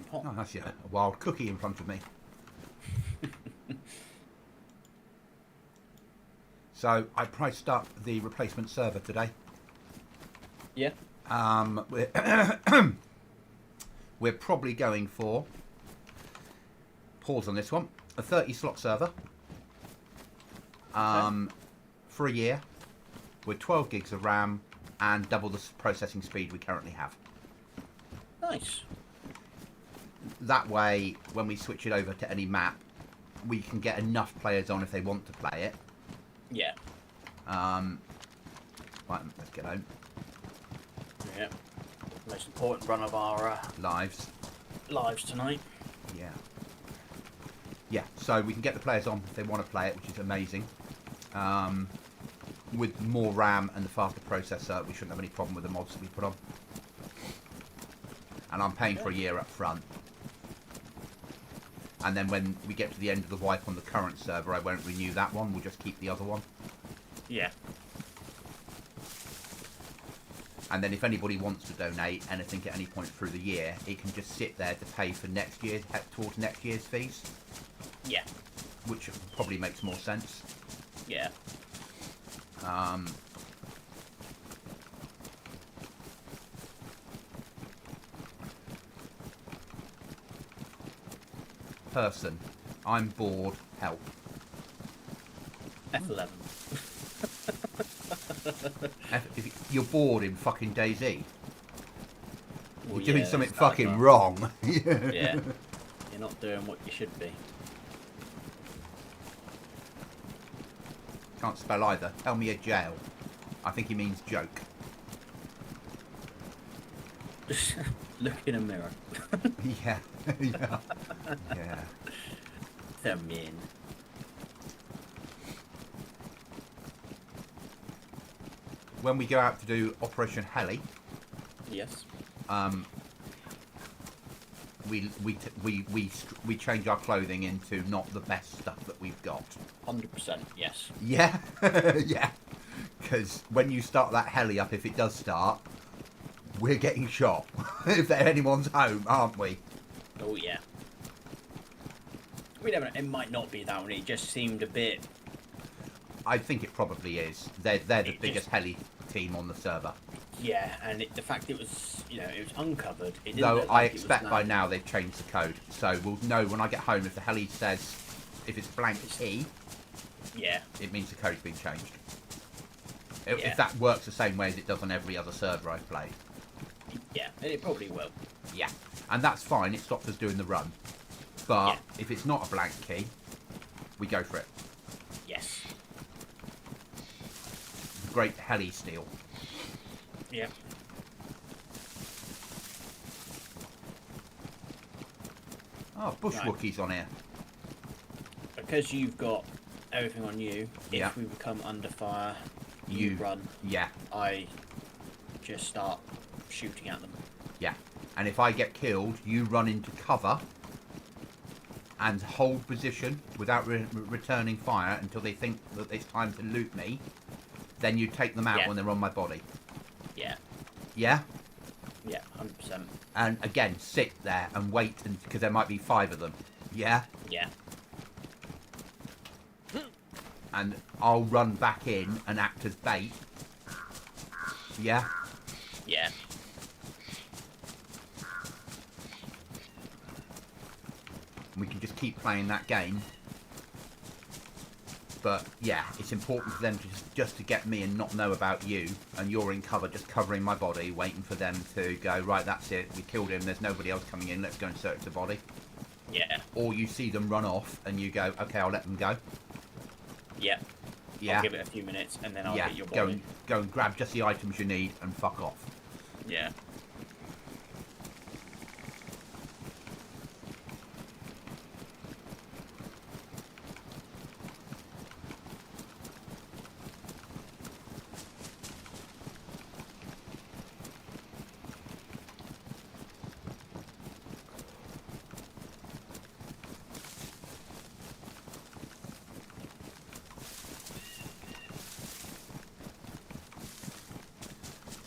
pot. Oh, that's a wild cookie in front of me. So I priced up the replacement server today. Yeah. We're probably going for, pause on this one, a 30 slot server for a year with 12 gigs of RAM and double the processing speed we currently have. Nice. That way, when we switch it over to any map, we can get enough players on if they want to play it. Yeah. Right, let's get home. Yeah. Most important run of our Lives. lives tonight. Yeah. Yeah, so we can get the players on if they want to play it, which is amazing. With more RAM and the faster processor, we shouldn't have any problem with the mods that we put on. And I'm paying for a year up front. And then when we get to the end of the wipe on the current server, I won't renew that one, we'll just keep the other one. Yeah. And then if anybody wants to donate anything at any point through the year, it can just sit there to pay for next year, towards next year's fees. Yeah. Which probably makes more sense. Yeah. Person, I'm bored, help. F11. If you're bored in fucking DayZ, Well, you're doing yeah, something it's fucking like wrong. Yeah. You're not doing what you should be. Can't spell either. Tell me a jail. I think he means joke. Look in a mirror. Yeah. Yeah. Yeah. They're mean. When we go out to do Operation Heli, Yes. we change our clothing into not the best stuff that we've got. 100%. Yes. Yeah. Yeah. Because when you start that heli up, if it does start, we're getting shot. If anyone's home, aren't we? Oh yeah. We never know. It might not be that one. It just seemed a bit. I think it probably is. They're the It biggest heli team on the server. Yeah, and the fact it was, it was uncovered. It didn't Though look I like it was expect by that. now they've changed the code, so we'll know when I get home if the heli says if it's blank key, Yeah. it means the code's been changed. Yeah. If that works the same way as it does on every other server I've played. Yeah, and it probably will. Yeah, and that's fine. It stops us doing the run. But Yeah. if it's not a blank key, we go for it. Yes. The great heli steal. Yeah. Oh, bush Right. Wookiees on here. Because you've got everything on you, Yeah. if we become under fire, You- you run. Yeah, I just start shooting at them. yeah. And if I get killed, you run into cover and hold position without returning fire until they think that it's time to loot me. Then you take them out Yeah. when they're on my body. Yeah. Yeah? Yeah, 100%. And again, sit there and wait because there might be 5 of them. Yeah? Yeah. And I'll run back in and act as bait. Yeah? Yeah. We can just keep playing that game. But yeah, it's important for them to just to get me and not know about you, and you're in cover, just covering my body, waiting for them to go, right, that's it, we killed him, there's nobody else coming in, let's go and search the body. Yeah. Or you see them run off and you go, okay, I'll let them go. Yeah. Yeah. I'll give it a few minutes and then I'll Yeah, hit your body. go and grab just the items you need and fuck off. Yeah.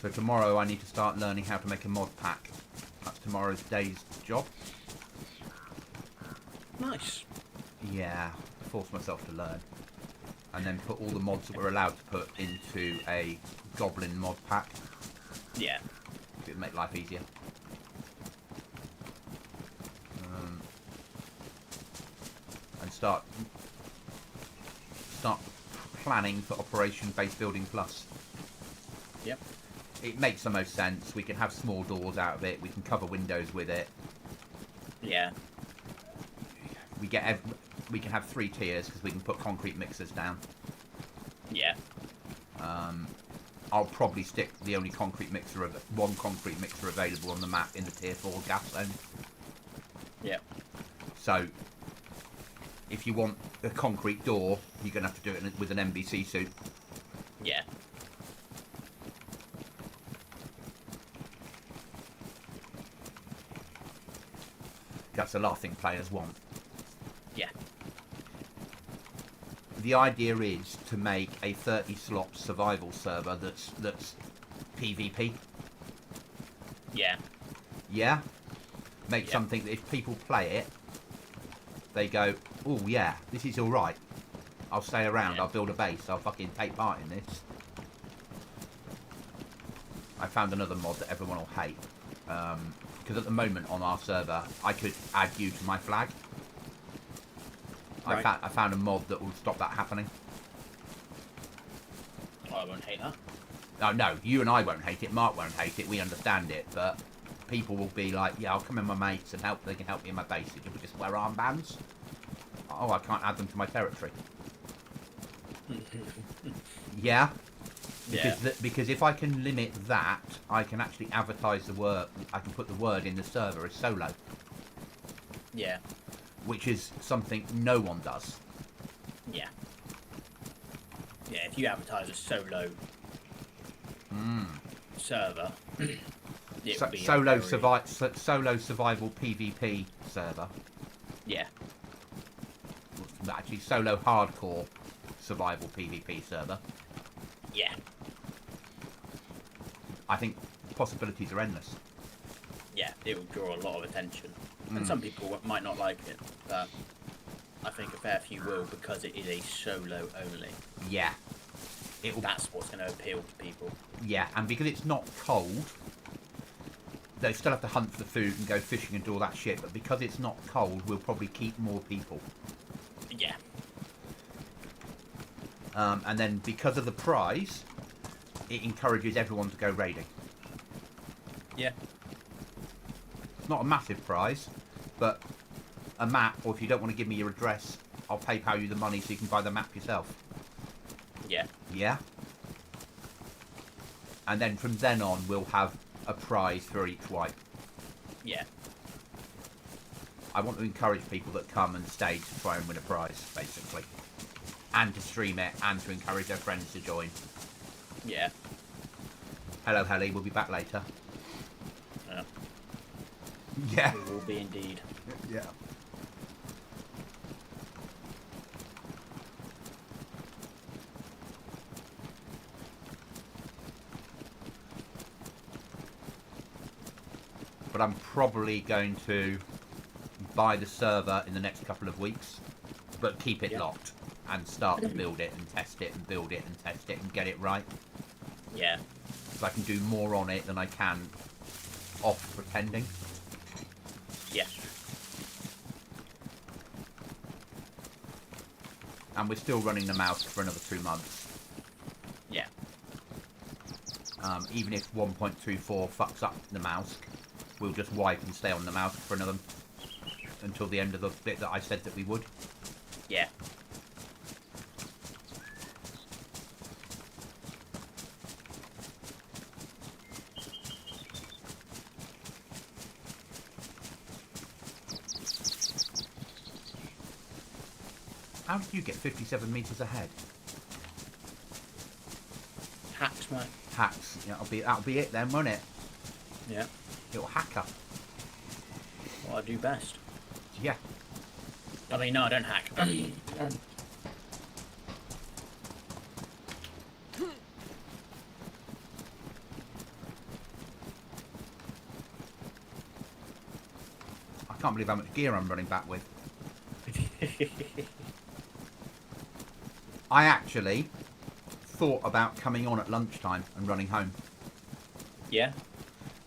So tomorrow I need to start learning how to make a mod pack. That's tomorrow's day's job. Nice. Yeah, forced myself to learn. And then put all the mods that we're allowed to put into a Goblin mod pack. Yeah. It would make life easier. And start planning for Operation Base Building Plus. Yep. It makes the most sense. We can have small doors out of it. We can cover windows with it. Yeah. We can have 3 tiers because we can put concrete mixers down. Yeah. I'll probably stick the only one concrete mixer available on the map in the tier 4 gas zone. Yeah. So, if you want a concrete door, you're going to have to do it with an NBC suit. Yeah. That's the last thing players want. Yeah. The idea is to make a 30-slot survival server that's PvP. Yeah. Yeah? Make something that if people play it, they go, oh yeah, this is alright. I'll stay around, I'll build a base, I'll fucking take part in this. I found another mod that everyone will hate. Because at the moment on our server, I could add you to my flag. Right. I found a mod that will stop that happening. I won't hate that. Oh, no, you and I won't hate it, Mark won't hate it, we understand it, but people will be like, yeah, I'll come in with my mates and they can help me in my base. Did we just wear armbands? Oh, I can't add them to my territory. Yeah? Because if I can limit that, I can actually advertise the word, I can put the word in the server as solo. Yeah. Which is something no one does. Yeah. Yeah, if you advertise a solo server, it would be solo survival PvP server. Yeah. Actually, solo hardcore survival PvP server. Yeah. I think possibilities are endless. Yeah, it will draw a lot of attention. And some people might not like it, but I think a fair few will because it is a solo only. Yeah. That's what's going to appeal to people. Yeah, and because it's not cold, they still have to hunt for food and go fishing and do all that shit, but because it's not cold, we'll probably keep more people. Yeah. And then because of the prize, it encourages everyone to go raiding. Yeah. It's not a massive prize, but a map, or if you don't want to give me your address, I'll PayPal you the money so you can buy the map yourself. Yeah. Yeah? And then from then on, we'll have a prize for each wipe. Yeah. I want to encourage people that come and stay to try and win a prize, basically. And to stream it, and to encourage their friends to join. Yeah. Hello, Heli, we'll be back later. Yeah. Yeah. We will be indeed. Yeah. But I'm probably going to buy the server in the next couple of weeks, but keep it locked and start to build it and test it and build it and test it and get it right. Yeah. So I can do more on it than I can off pretending. Yeah. And we're still running the mouse for another 2 months. Yeah. Even if 1.24 fucks up the mouse, we'll just wipe and stay on the mouse for another until the end of the bit that I said that we would. Yeah. How did you get 57 metres ahead? Hacks, mate. Hacks. Yeah, that'll be it then, won't it? Yeah. Little hacker. What I do best. Yeah. I mean, no, I don't hack. I can't believe how much gear I'm running back with. I actually thought about coming on at lunchtime and running home. Yeah.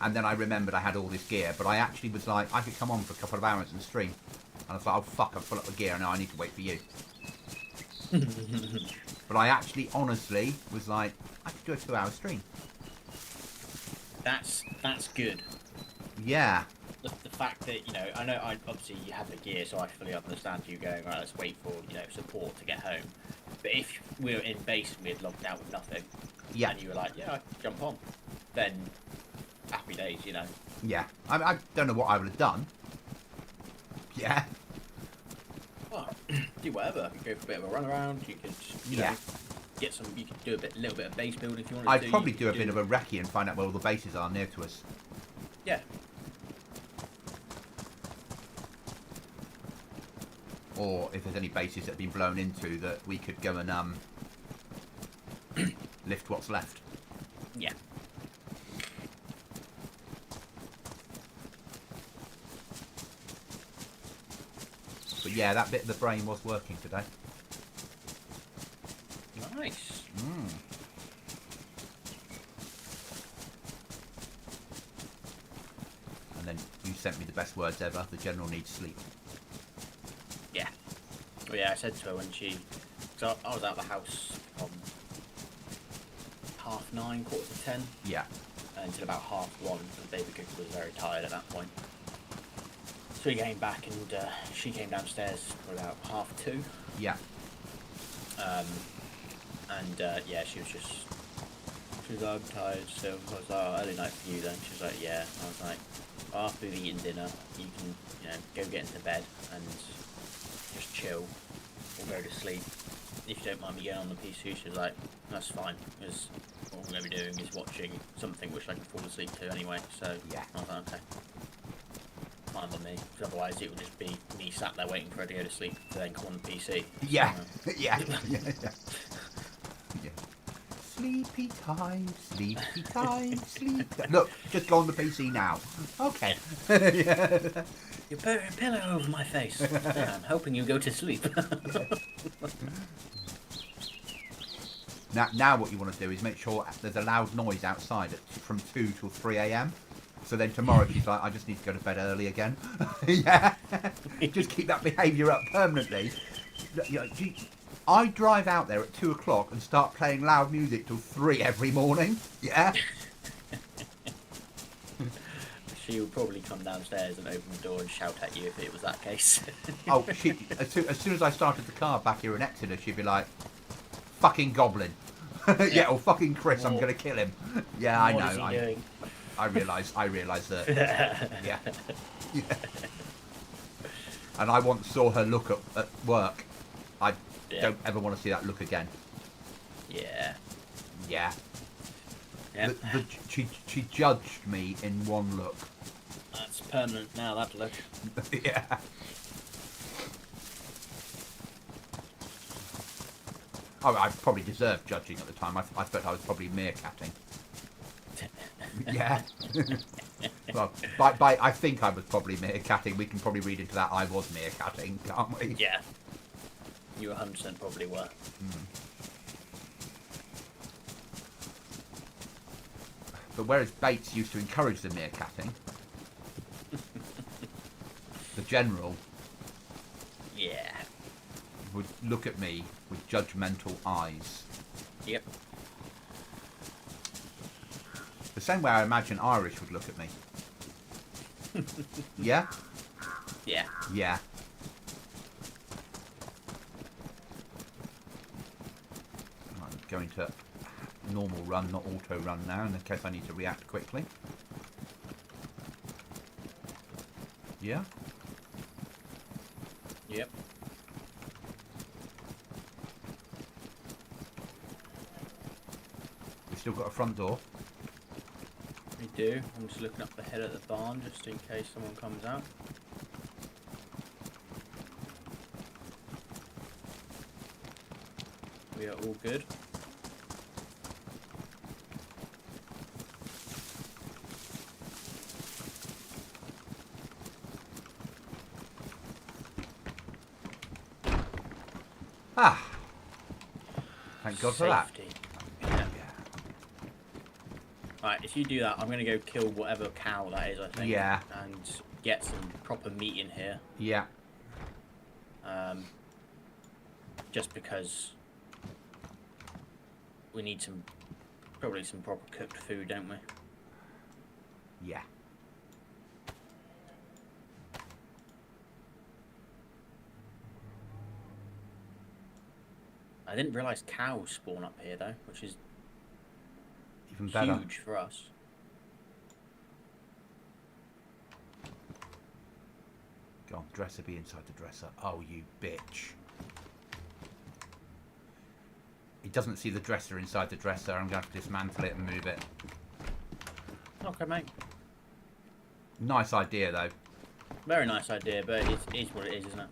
And then I remembered I had all this gear, but I actually was like, I could come on for a couple of hours and stream. And I was like, oh fuck, I've full up the gear, now I need to wait for you. But I actually, honestly, was like, I could do a 2-hour stream. That's good. Yeah. The fact that, you know, I know obviously you have the gear, so I fully understand you going, right, let's wait for, you know, support to get home. But if we were in base and we had logged out with nothing, Yeah. and you were like, yeah, I can jump on, then happy days, you know. Yeah. I don't know what I would have done. Yeah. Well, do whatever. You could go for a bit of a run around, you could, you know, get some, you could do little bit of base building if you wanted to. I'd probably do a bit of a recce and find out where all the bases are near to us. Yeah. Or if there's any bases that have been blown into that we could go and lift what's left. Yeah. But yeah, that bit of the brain was working today. Nice. And then you sent me the best words ever. The general needs sleep. Yeah. Well, yeah, I said to her when she... So I was out of the house from 9:30, 9:45. Yeah. Until about 1:30, because Baby Cook was very tired at that point. So we came back and she came downstairs for about 2:30. Yeah. Yeah, she was like, I'm tired still. I was like, oh, early night for you then. She was like, yeah. I was like, well, after we've eaten dinner, you can, you know, go get into bed and just chill or go to sleep. If you don't mind me getting on the PC, she was like, that's fine, because what I'm going to be doing is watching something which I can fall asleep to anyway. So Yeah. I was like, okay. Fine by me, because otherwise it would just be me sat there waiting for her to go to sleep to then come on the PC. Yeah. So, Yeah. Yeah. Yeah. Sleepy time, sleep. Look, just go on the PC now. Okay. Yeah. you put a pillow over my face. Yeah, I'm hoping you go to sleep. Now what you want to do is make sure there's a loud noise outside from 2 till 3 a.m. So then tomorrow she's like, I just need to go to bed early again. Yeah. Just keep that behaviour up permanently. I drive out there at 2 o'clock and start playing loud music till 3 every morning. Yeah. She would probably come downstairs and open the door and shout at you if it was that case. Oh, as soon as I started the car back here in Exeter, she'd be like, fucking Goblin. Yeah, or fucking Chris, I'm going to kill him. Yeah, I know. What is he doing? I realise that. Yeah. Yeah. And I once saw her look at work. I don't ever want to see that look again. Yeah. Yeah. Yep. She judged me in one look. That's permanent now, that look. Yeah. Oh, I probably deserved judging at the time. I thought I was probably meerkatting. Yeah. Well, I think I was probably meerkatting. We can probably read into that I was meerkatting, can't we? Yeah. You 100% probably were. But whereas Bates used to encourage the meerkatting, the general would look at me with judgmental eyes. Yep. The same way I imagine Irish would look at me. Yeah? Yeah. Yeah. I'm going to normal run, not auto run now, in case I need to react quickly. Yeah? Yep. We've still got a front door. We do. I'm just looking up the head of the barn just in case someone comes out. We are all good. Ah, thank God for that. Safety. Yeah. Right, if you do that, I'm going to go kill whatever cow that is, I think. Yeah. And get some proper meat in here. Yeah. Just because we need probably some proper cooked food, don't we? Yeah. I didn't realise cows spawn up here though, which is Even better. huge for us. Go on, dresser be inside the dresser. Oh, you bitch. He doesn't see the dresser inside the dresser. I'm going to have to dismantle it and move it. Okay, mate. Nice idea, though. Very nice idea, but it is what it is, isn't it?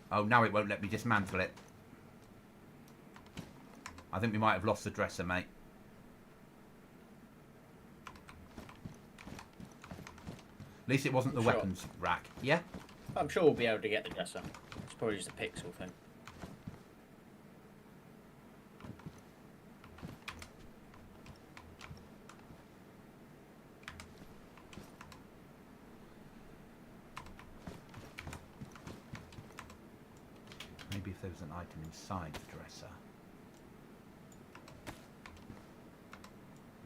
Oh, now it won't let me dismantle it. I think we might have lost the dresser, mate. At least it wasn't the weapons rack. Yeah? I'm sure we'll be able to get the dresser. It's probably just a pixel thing. Maybe if there was an item inside the dresser.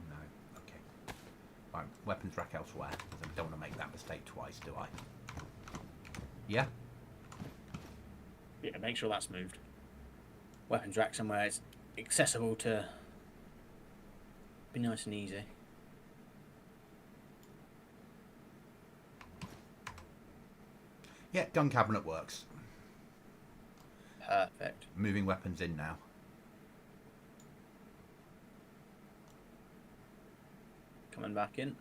No. Okay. Right, weapons rack elsewhere. I don't want to make that mistake twice, do I? Yeah? Yeah, make sure that's moved. Weapons rack somewhere it's accessible to be nice and easy. Yeah, gun cabinet works. Perfect. Moving weapons in now. Coming back in.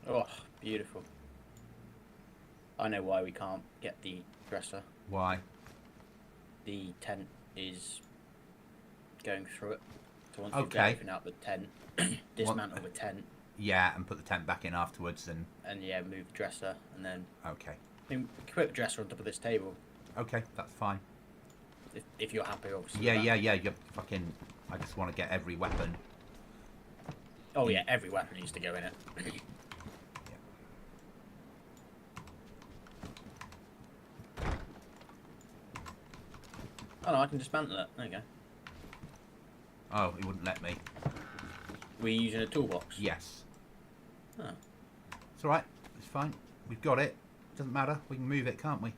Oh, beautiful. I know why we can't get the dresser. Why? The tent is going through it. So once we get Okay. everything out the tent, dismantle the tent, Yeah, and put the tent back in afterwards and... and yeah, move the dresser, and then Okay. I mean, we can put the dresser on top of this table. Okay, that's fine. If you're happy, obviously. Yeah, with that. yeah. You fucking... I just want to get every weapon. Oh yeah, every weapon needs to go in it. Oh no, I can dismantle it. There you go. Oh, he wouldn't let me. We're using a toolbox. Yes. Oh. It's alright. It's fine. We've got it. Doesn't matter. We can move it, can't we?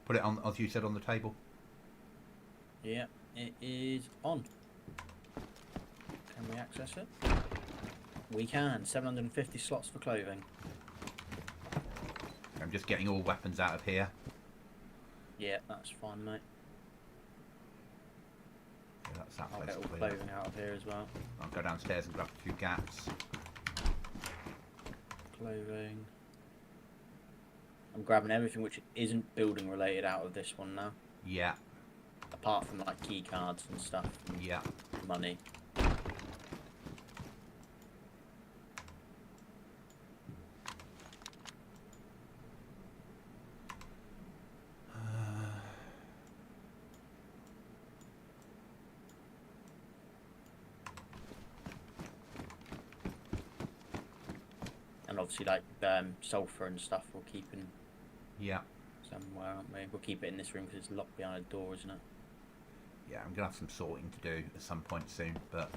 Put it on, as you said, on the table. Yeah, it is on. Can we access it? We can. 750 slots for clothing. I'm just getting all weapons out of here. Yeah, that's fine, mate. Yeah, that's that I'll place get all clear. clothing out of here as well. I'll go downstairs and grab a few gaps. Clothing. I'm grabbing everything which isn't building related out of this one now. Yeah, Apart from like key cards and stuff. And yeah. money. And obviously like sulfur and stuff we're keeping Yeah. somewhere, aren't we? We'll keep it in this room because it's locked behind a door, isn't it? Yeah, I'm going to have some sorting to do at some point soon, but...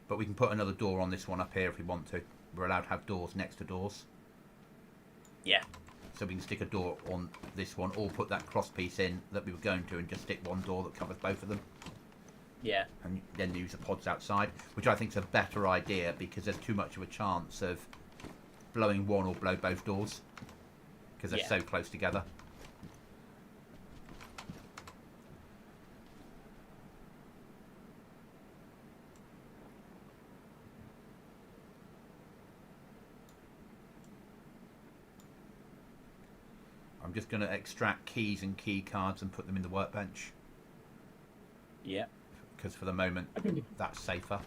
But we can put another door on this one up here if we want to. We're allowed to have doors next to doors. Yeah. So we can stick a door on this one, or put that cross piece in that we were going to and just stick one door that covers both of them. Yeah. And then use the pods outside, which I think is a better idea because there's too much of a chance of blowing one or blow both doors because they're so close together. I'm I'm just going to extract keys and key cards and put them in the workbench. Yeah. Because for the moment, that's safer.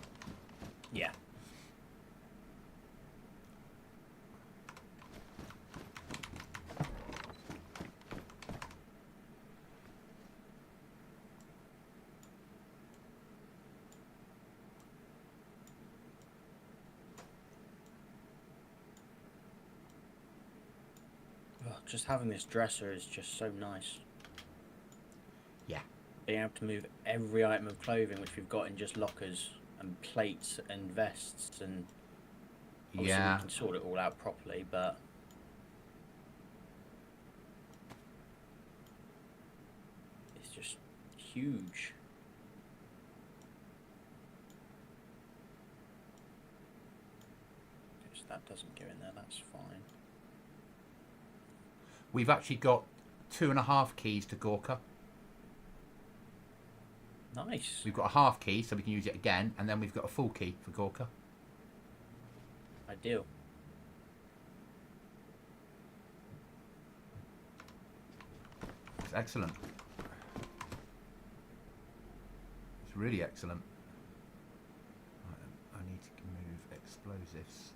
Yeah. Oh, just having this dresser is just so nice. Yeah. Being able to move every item of clothing which we've got in just lockers and plates and vests, and obviously we can sort it all out properly, but it's just huge. Just that doesn't go in there, that's fine. We've actually got 2.5 keys to Gorka. Nice. We've got a half key, so we can use it again, and then we've got a full key for Gorka. Ideal. It's excellent. It's really excellent. Right, I need to move explosives.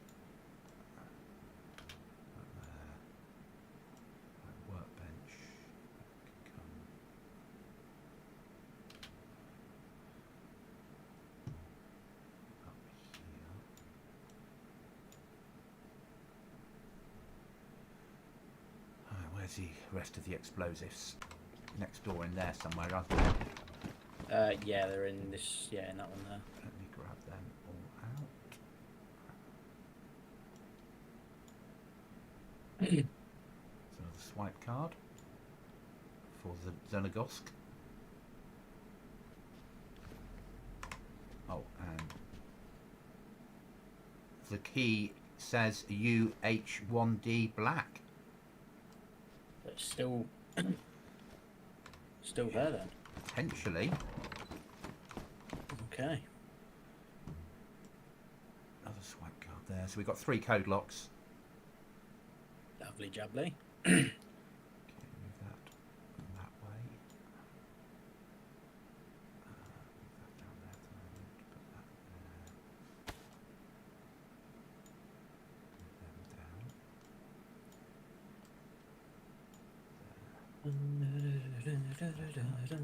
Workbench. Where's the rest of the explosives? Next door in there somewhere, aren't they? Yeah, they're in this. Yeah, in that one there. Let me grab them all out. It's another swipe card for the Xenogosk. Oh, and the key says UH1D black. It's still still there then. Potentially. Okay. Another swipe card there. So we've got 3 code locks. Lovely jubbly. Okay, move that that way. Move that down there at the moment. Put that there. Move them down.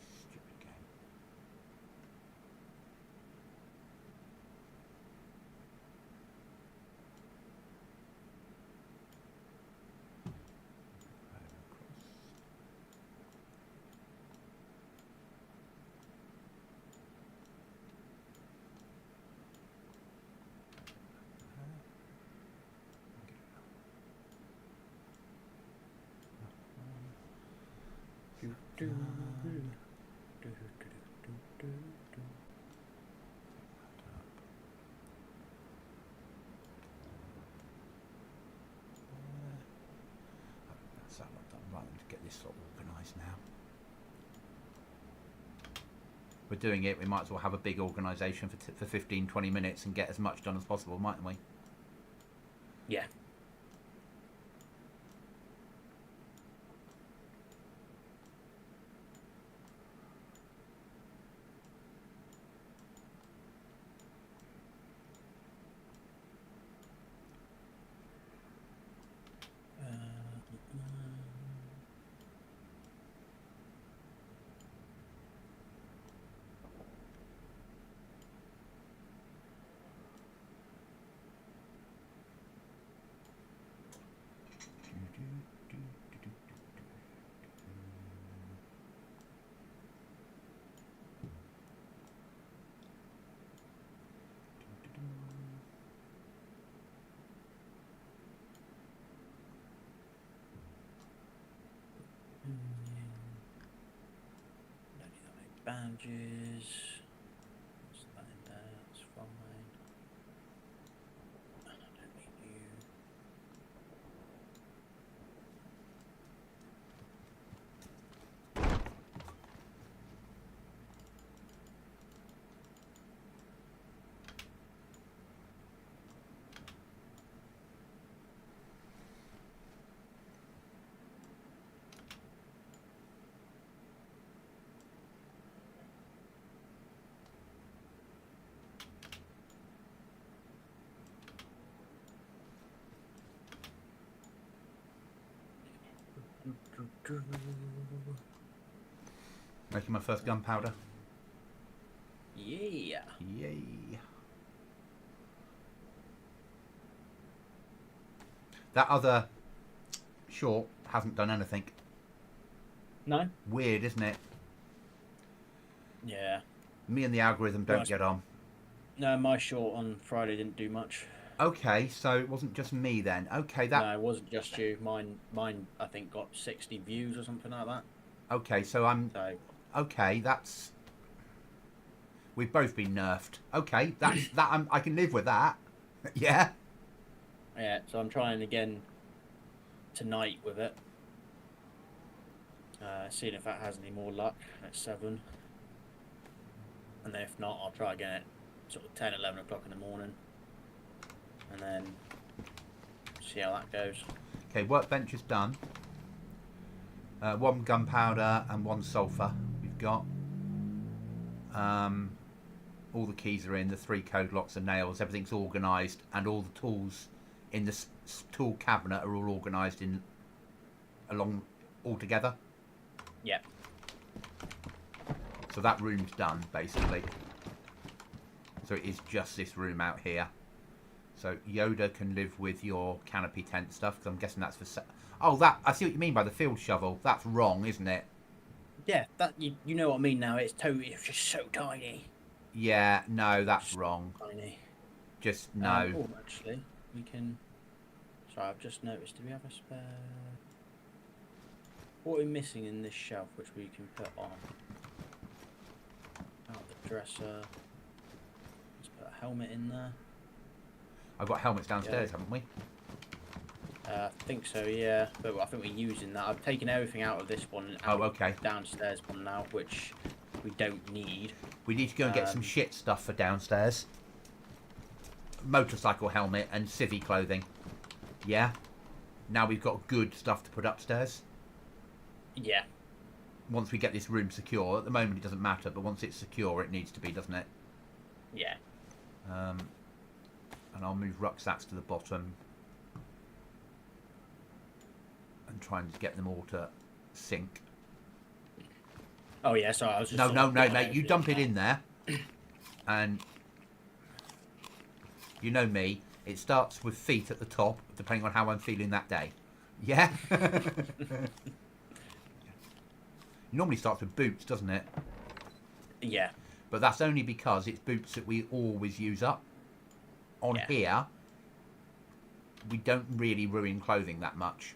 Stupid game. That's that lot done. Right, let me get this sort of organised now. We're doing it, we might as well have a big organisation for 15-20 minutes and get as much done as possible, mightn't we? Yeah. Don't need that many bandages. What's that in there? That's fine. Making my first gunpowder. Yeah. Yay. That other short hasn't done anything. No? Weird, isn't it? Yeah. Me and the algorithm don't Right. get on. No, my short on Friday didn't do much. Okay, so it wasn't just me then. Okay, that. No, it wasn't just you. Mine, I think, got 60 views or something like that. Okay, so I'm. So, Okay, that's. We've both been nerfed. Okay, that's that. I can live with that. Yeah. yeah, so I'm trying again tonight with it. Seeing if that has any more luck at 7. And then if not, I'll try again at sort of 10, 11 o'clock in the morning. And then see how that goes. Okay, workbench is done. 1 gunpowder and 1 sulphur we've got. All the keys are in, the 3 code locks and nails, everything's organised, and all the tools in the tool cabinet are all organised in along all together. Yeah. So that room's done, basically. So it is just this room out here. So Yoda can live with your canopy tent stuff, because I'm guessing that's for... Oh, that... I see what you mean by the field shovel. That's wrong, isn't it? Yeah, that you know what I mean now. It's just so tiny. Yeah, no, that's wrong. Tiny. Just no. Oh, actually, we can... Sorry, I've just noticed. Do we have a spare... What are we missing in this shelf, which we can put on? Out the dresser. Let's put a helmet in there. I've got helmets downstairs, haven't we? I think so, yeah. But I think we're using that. I've taken everything out of this one and out okay. downstairs one now, which we don't need. We need to go and get some shit stuff for downstairs. Motorcycle helmet and civvy clothing. Yeah? Now we've got good stuff to put upstairs. Yeah. Once we get this room secure. At the moment it doesn't matter, but once it's secure it needs to be, doesn't it? Yeah. And I'll move rucksacks to the bottom. And try and get them all to sync. Oh, yeah, sorry, I was just... No, mate, you dump it in there. And... You know me, it starts with feet at the top, depending on how I'm feeling that day. Yeah? It normally starts with boots, doesn't it? Yeah. But that's only because it's boots that we always use up. On here, we don't really ruin clothing that much.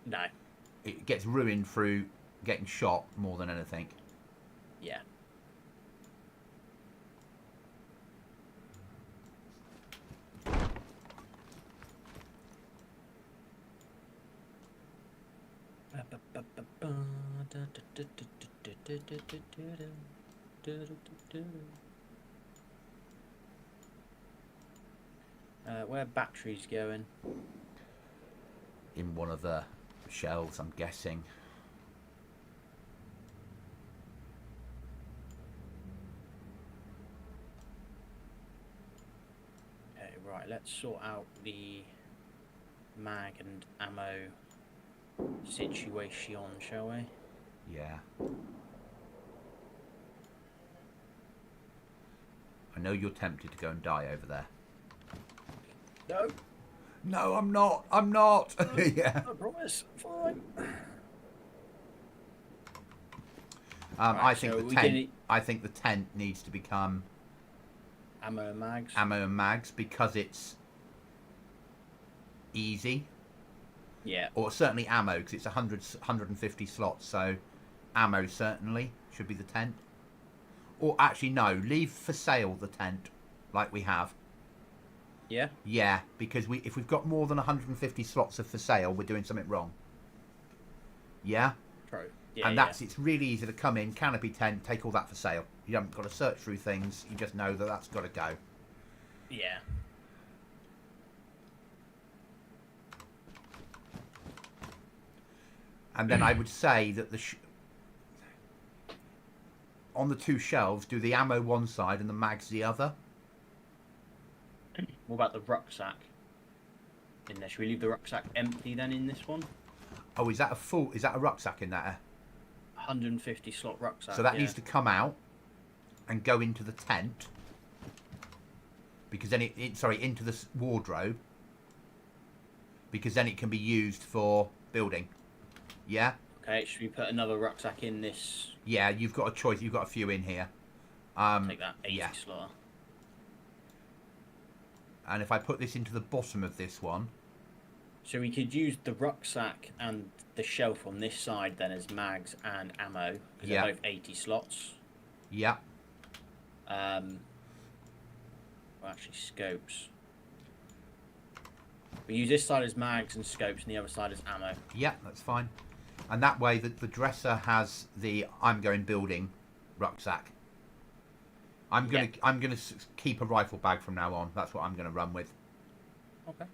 No. It gets ruined through getting shot more than anything. Yeah. Where are batteries going? In one of the shelves, I'm guessing. Okay, right, let's sort out the mag and ammo situation, shall we? Yeah. I know you're tempted to go and die over there. No. No, I'm not. I'm not. Yeah. I promise. Fine. I think the tent. I think the tent needs to become ammo and mags. Ammo and mags because it's easy. Yeah. Or certainly ammo because it's 150 slots. So ammo certainly should be the tent. Or actually no, leave for sale the tent like we have. Yeah? Yeah, because if we've got more than 150 slots of for sale, we're doing something wrong. Yeah? True. Yeah, and it's really easy to come in, canopy tent, take all that for sale. You haven't got to search through things, you just know that that's got to go. Yeah. And then I would say that on the 2 shelves, do the ammo one side and the mags the other. What about the rucksack in there? Should we leave the rucksack empty then in this one? Oh, is that a rucksack in there? 150 slot rucksack. So that needs to come out and go into the tent. Because then into the wardrobe. Because then it can be used for building. Yeah? Okay, should we put another rucksack in this? Yeah, you've got a choice. You've got a few in here. Take that 80 yeah. slot. And if I put this into the bottom of this one... So we could use the rucksack and the shelf on this side then as mags and ammo. Because they're both 80 slots. Yeah. Well, actually, scopes. We use this side as mags and scopes and the other side as ammo. Yeah, that's fine. And that way the dresser has the I'm going building rucksack. I'm gonna keep a rifle bag from now on. That's what I'm gonna run with. Okay.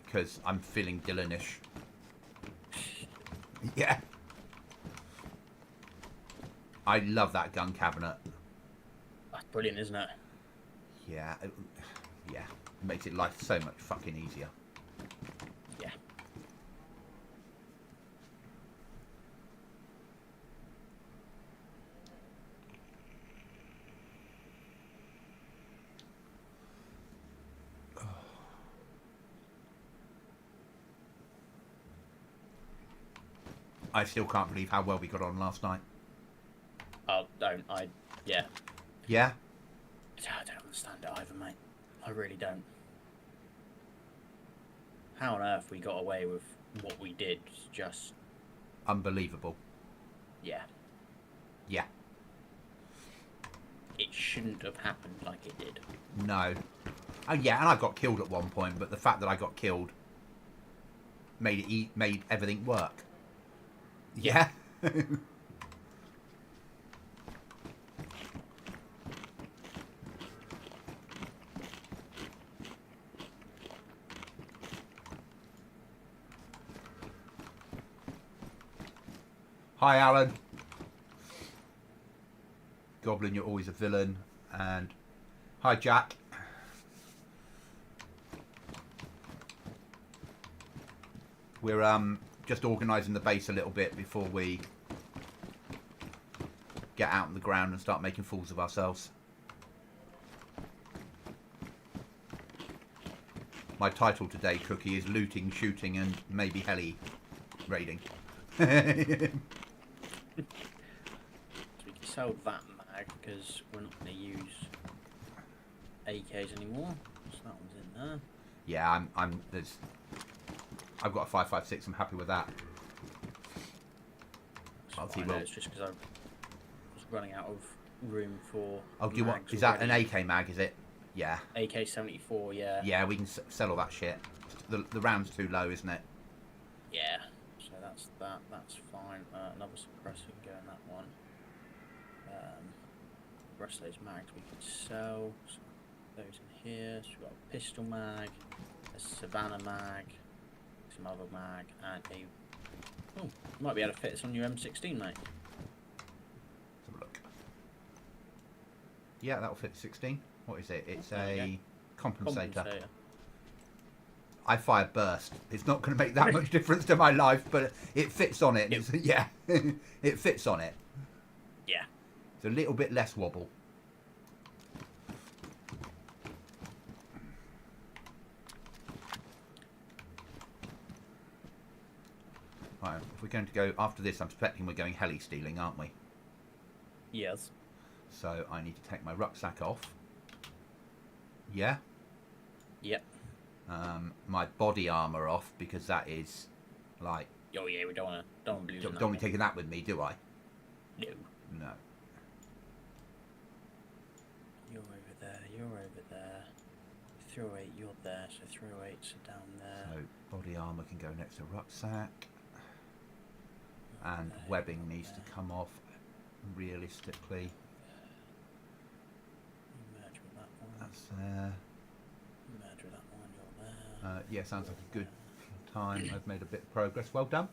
Because I'm feeling Dylanish. Yeah. I love that gun cabinet. That's brilliant, isn't it? Yeah. Yeah. It makes it life so much fucking easier. Yeah. I still can't believe how well we got on last night. Oh, don't. Yeah. Yeah? I don't understand it either, mate. I really don't. How on earth we got away with what we did is just... Unbelievable. Yeah. Yeah. It shouldn't have happened like it did. No. Oh yeah, and I got killed at one point, but the fact that I got killed made everything work. Yeah. Hi, Alan. Goblin, you're always a villain. And hi, Jack. We're just organising the base a little bit before we get out on the ground and start making fools of ourselves. My title today, Cookie, is Looting, Shooting and maybe heli raiding. So we can sell that mag because we're not going to use AKs anymore. So that one's in there. Yeah, I've got a 5.56. I'm happy with that. It's just because I was running out of room for. Oh, do you want? Is that an AK mag? Is it? Yeah. AK-74, yeah. Yeah, we can sell all that shit. The round's too low, isn't it? Yeah. So that's that. That's fine. Another suppressor can go in that one. The rest of those mags we can sell. So those in here. So we've got a pistol mag, a Savannah mag, some other mag, and a... Oh, you might be able to fit this on your M16, mate. Let's have a look. Yeah, that'll fit 16. What is it? It's a compensator. I fire burst. It's not going to make that much difference to my life, but it fits on it. Yeah, it fits on it. Yeah. It's a little bit less wobble. Right, if we're going to go after this, I'm suspecting we're going heli stealing, aren't we? Yes. So I need to take my rucksack off. Yeah? Yep. My body armour off, because that is like... Oh yeah, we don't want to lose that. Don't be taking that with me, do I? No. No. You're over there, you're over there. 308, you're there, so 308's are down there. So body armour can go next to rucksack. And webbing needs to come off, realistically. Merge with that one. That's there. Merge with that one, you're there. Yeah, sounds like a good time. I've made a bit of progress. Well done.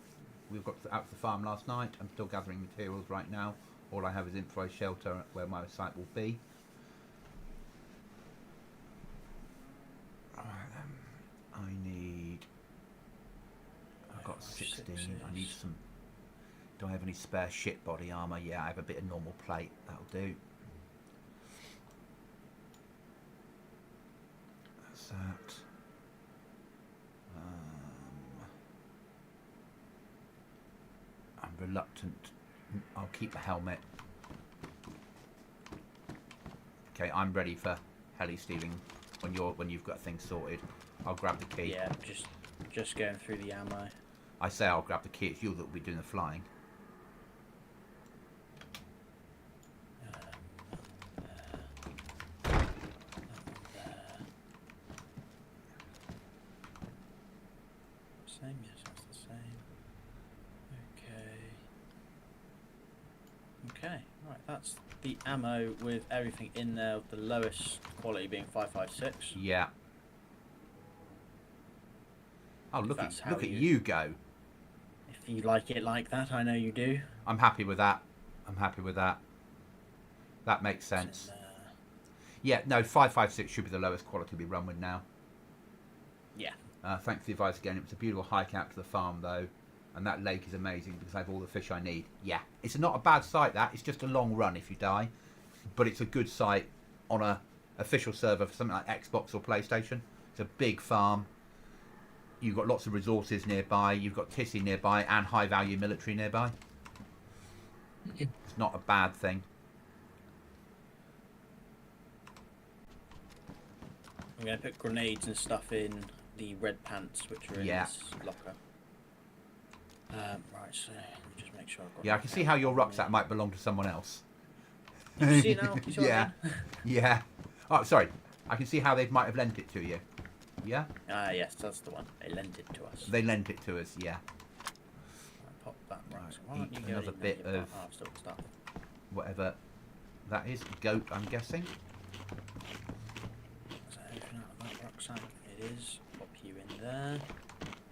We've got out to the farm last night. I'm still gathering materials right now. All I have is improvised shelter where my site will be. got 16. I need some... Do I have any spare shit body armour? Yeah, I have a bit of normal plate. That'll do. That's that. I'm reluctant. I'll keep the helmet. Okay, I'm ready for heli stealing when you've got things sorted. I'll grab the key. Yeah, just going through the ammo. I say I'll grab the key. It's you that will be doing the flying. Same, yes, that's the same. Okay, right, that's the ammo with everything in there, the lowest quality being 5.56. Yeah. Oh, look That's at you go. If you like it like that, I know you do. I'm happy with that. I'm happy with that. That makes sense. Yeah, no, 5.56 should be the lowest quality we run with now. Yeah. Thanks for the advice again. It was a beautiful hike out to the farm, though. And that lake is amazing because I have all the fish I need. Yeah, it's not a bad site, that. It's just a long run if you die. But it's a good site on a official server for something like Xbox or PlayStation. It's a big farm. You've got lots of resources nearby. You've got Tissy nearby and high-value military nearby. It's not a bad thing. I'm going to put grenades and stuff in the red pants, which are in this locker. Right, so let me just make sure I've got... Yeah, I can see how your rucksack might belong to someone else. You see it now? You see what I mean? Yeah. Oh, sorry. I can see how they might have lent it to you. Yeah? Ah, yes, that's the one. They lent it to us. They lent it to us, yeah. Right, pop that right. So why Eat don't you go another in bit there, of stuff. whatever that is. Goat, I'm guessing. So open out that rucksack. It is. Pop you in there.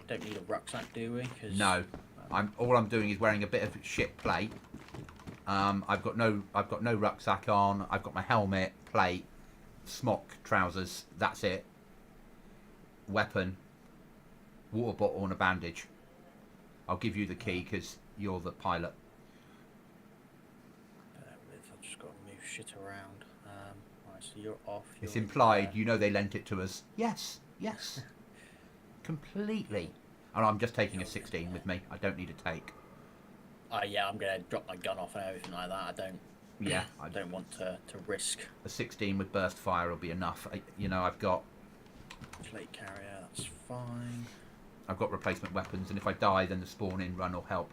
Don't need a rucksack, do we? Cause, No. All I'm doing is wearing a bit of shit plate. I've got no rucksack on. I've got my helmet, plate, smock, trousers. That's it. Weapon, water bottle, and a bandage. I'll give you the key because you're the pilot. I've just got to move shit around. Right, so you're off. It's implied. You know they lent it to us. Yes. Yes. Completely. And I'm just taking a 16 with me. I don't need a take. Yeah, I'm gonna drop my gun off and everything like that. I don't. Yeah. I don't want to risk. A 16 with burst fire will be enough. I've got Plate carrier. That's fine. I've got replacement weapons, and if I die, then the spawn in run will help.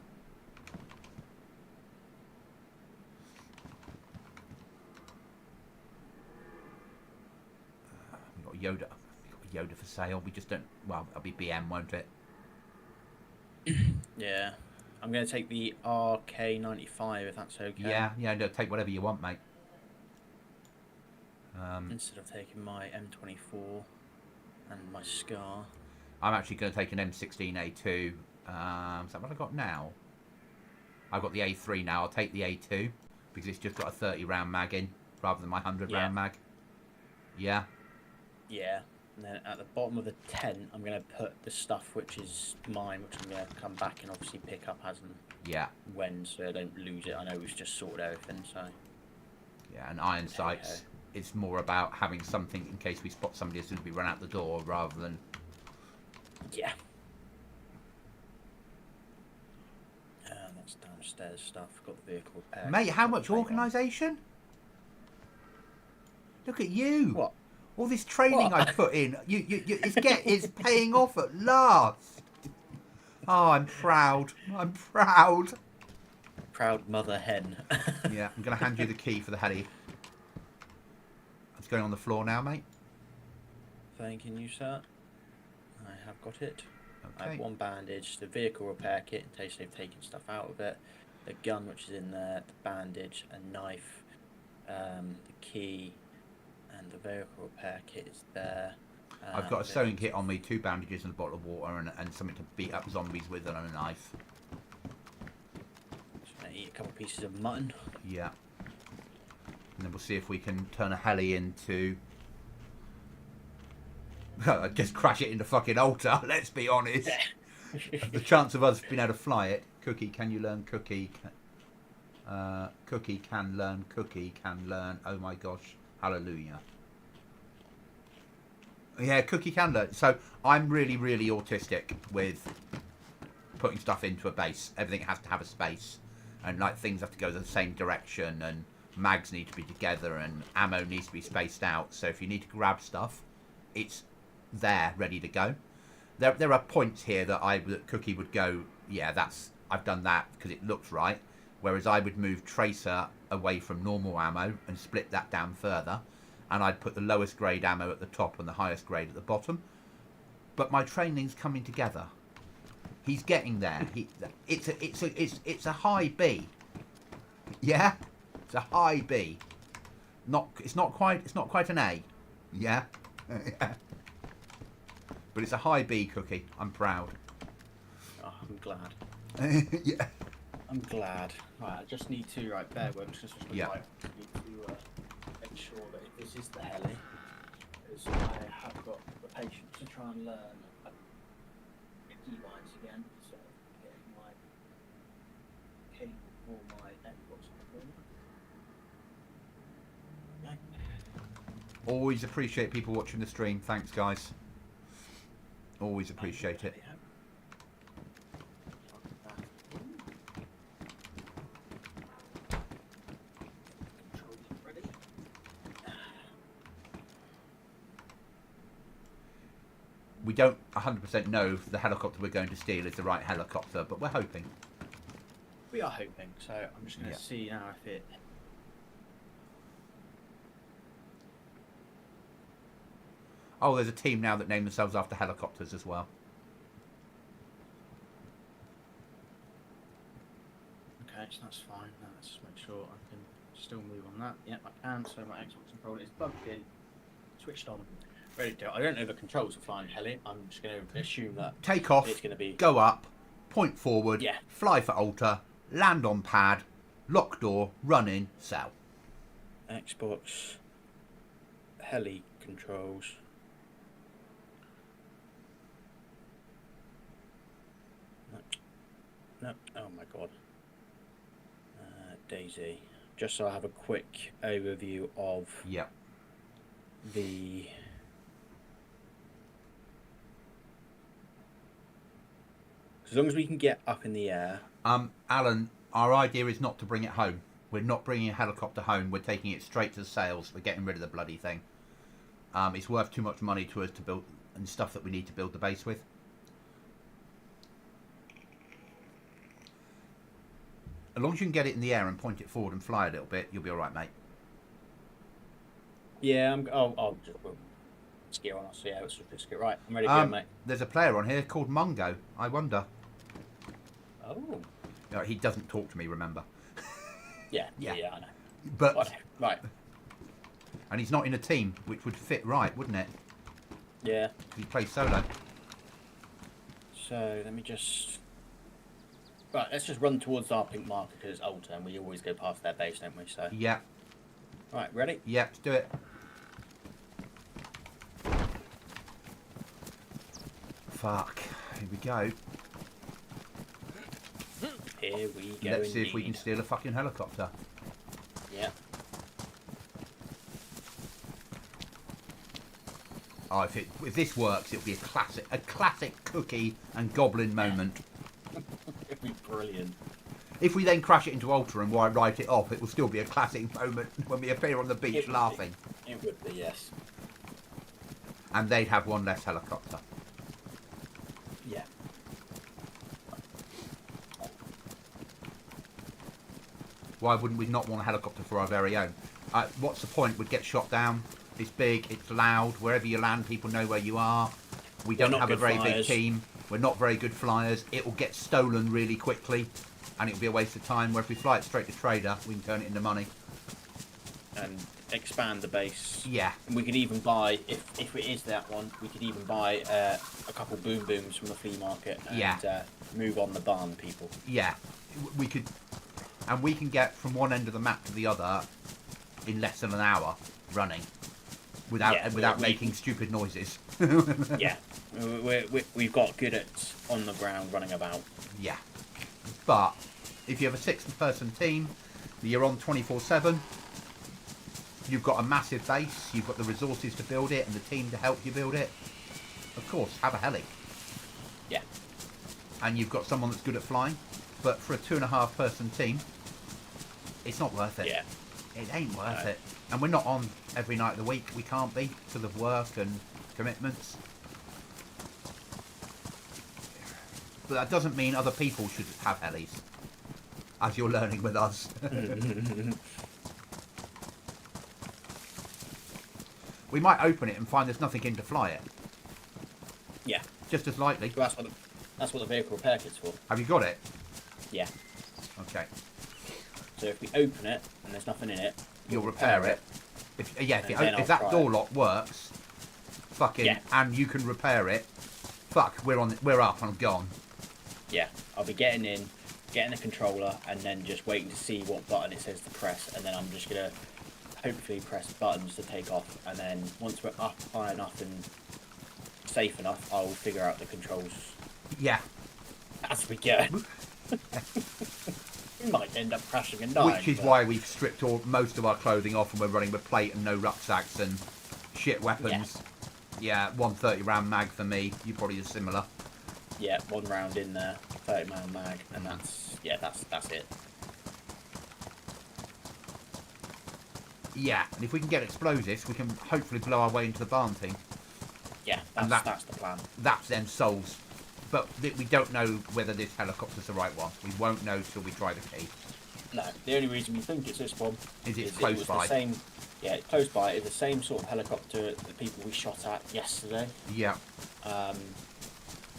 We've got Yoda. We've got Yoda for sale. We just don't. Well, it'll be BM, won't it? Yeah. I'm going to take the RK95 if that's okay. Yeah, no, take whatever you want, mate. Instead of taking my M24 and my Scar. I'm actually going to take an M16A2. Is that what I got now? I've got the A3 now. I'll take the A2 because it's just got a 30 round mag in rather than my 100 round mag. Yeah? Yeah. And then at the bottom of the tent, I'm going to put the stuff which is mine, which I'm going to come back and obviously pick up as and when, so I don't lose it. I know we've just sorted everything, so... Yeah, and iron sights, it's more about having something in case we spot somebody as soon as we run out the door, rather than... Yeah. That's downstairs stuff. Got the vehicle repair. Mate, how much organisation? Look at you! What? All this training I put in, it's paying off at last. Oh, I'm proud. I'm proud. Proud mother hen. Yeah, I'm going to hand you the key for the heli. It's going on the floor now, mate. Thanking you, sir. I have got it. Okay. I have one bandage, the vehicle repair kit in case they've taken stuff out of it, the gun which is in there, the bandage, a knife, the key, and the vehicle repair kit is there. I've got a sewing kit on me, 2 bandages and a bottle of water, and something to beat up zombies with, and a knife. Just gonna eat a couple pieces of mutton. Yeah. And then we'll see if we can turn a heli into... Just crash it into fucking altar, let's be honest. The chance of us being able to fly it. Cookie, can you learn Cookie? Cookie can learn. Cookie can learn. Oh my gosh. Hallelujah. Yeah, Cookie can learn. So I'm really, really autistic with putting stuff into a base. Everything has to have a space. And like things have to go the same direction, and mags need to be together, and ammo needs to be spaced out. So if you need to grab stuff, it's there, ready to go. There are points here that Cookie would go, yeah, I've done that because it looks right. Whereas I would move Tracer away from normal ammo and split that down further, and I'd put the lowest grade ammo at the top and the highest grade at the bottom. But my training's coming together. He's getting there. It's a high B. Yeah, it's a high B. It's not quite an A. Yeah. But it's a high B, Cookie. I'm proud. Oh, I'm glad. Yeah. I'm glad. Right, I just need to bear with me. Just Yeah. need to make sure that if this is the heli, because I have got the patience to try and learn keybinds again. So getting my cable for my Xbox controller. Always appreciate people watching the stream. Thanks, guys. Always appreciate it. We don't 100% know if the helicopter we're going to steal is the right helicopter, but we're hoping. We are hoping, so I'm just going to see now if it... Oh, there's a team now that name themselves after helicopters as well. Okay, so that's fine. Now let's make sure I can still move on that. Yep, I can. So my Xbox controller is plugged in, switched on, ready to go. I don't know the controls for flying heli. I'm just going to assume that Take off, it's going to be... go up, point forward, Yeah. fly for altar, land on pad, lock door, run in, sell. Xbox heli controls. No. Oh my god. DayZ. Just so I have a quick overview of Yep. the... As long as we can get up in the air. Alan, our idea is not to bring it home. We're not bringing a helicopter home. We're taking it straight to the sales. We're getting rid of the bloody thing. It's worth too much money to us to build, and stuff that we need to build the base with. As long as you can get it in the air and point it forward and fly a little bit, you'll be all right, mate. Yeah, I'll just gear on. I'll see how it's just get right. I'm ready to go, mate. There's a player on here called Mungo. I wonder. Oh. No, he doesn't talk to me, remember? Yeah, Yeah. I know. But Right. and he's not in a team, which would fit right, wouldn't it? Yeah. He plays solo. So let me just... Right, let's just run towards our pink marker because it's altar and we always go past their base, don't we? So. Yeah. Right, ready? Yeah, let's do it. Fuck. Here we go. Here we go. Let's see if we can steal a fucking helicopter. Yeah. Oh, if this works, it'll be a classic Cookie and Goblin moment. It'd be brilliant. If we then crash it into altar and write it off, it will still be a classic moment when we appear on the beach laughing. It would be, yes. And they'd have one less helicopter. Yeah. Why wouldn't we not want a helicopter for our very own? What's the point? We'd get shot down. It's big, it's loud. Wherever you land, people know where you are. We don't have a very big team. We're not very good flyers. It will get stolen really quickly, and it'll be a waste of time. Where if we fly it straight to trader, we can turn it into money. And expand the base. Yeah. And we could even buy, if it is that one, we could even buy a couple boom booms from the flea market and move on the barn people. Yeah. We could, and we can get from one end of the map to the other in less than an hour running. without making stupid noises. Yeah, we've got good at on the ground running about. Yeah, but if you have a 6-person team, you're on 24/7. You've got a massive base. You've got the resources to build it and the team to help you build it. Of course, have a heli. Yeah. And you've got someone that's good at flying. But for a 2.5-person team, it's not worth it. Yeah. It ain't worth it. And we're not on every night of the week. We can't be because of work and commitments. But that doesn't mean other people should have helis, as you're learning with us. We might open it and find there's nothing in to fly it. Yeah. Just as likely. Well, that's what the vehicle repair kit's for. Have you got it? Yeah. Okay. So if we open it and there's nothing in it, you'll repair it. If that door lock works, and you can repair it, we're up and gone. Yeah, I'll be getting in, getting the controller, and then just waiting to see what button it says to press, and then I'm just gonna hopefully press buttons to take off, and then once we're up high enough and safe enough, I'll figure out the controls. Yeah. As we go. We might end up crashing and dying. Which is why we've stripped most of our clothing off and we're running with plate and no rucksacks and shit weapons. Yeah, 130 round mag for me. You probably are similar. Yeah, 1 round in there, 30 round mag, and that's it. Yeah, and if we can get explosives, we can hopefully blow our way into the barn thing. Yeah, that's the plan. That then solves. But we don't know whether this helicopter's the right one. We won't know till we try the key. No, the only reason we think it's this one is it's close by. It's close by. It's the same sort of helicopter the people we shot at yesterday. Yeah.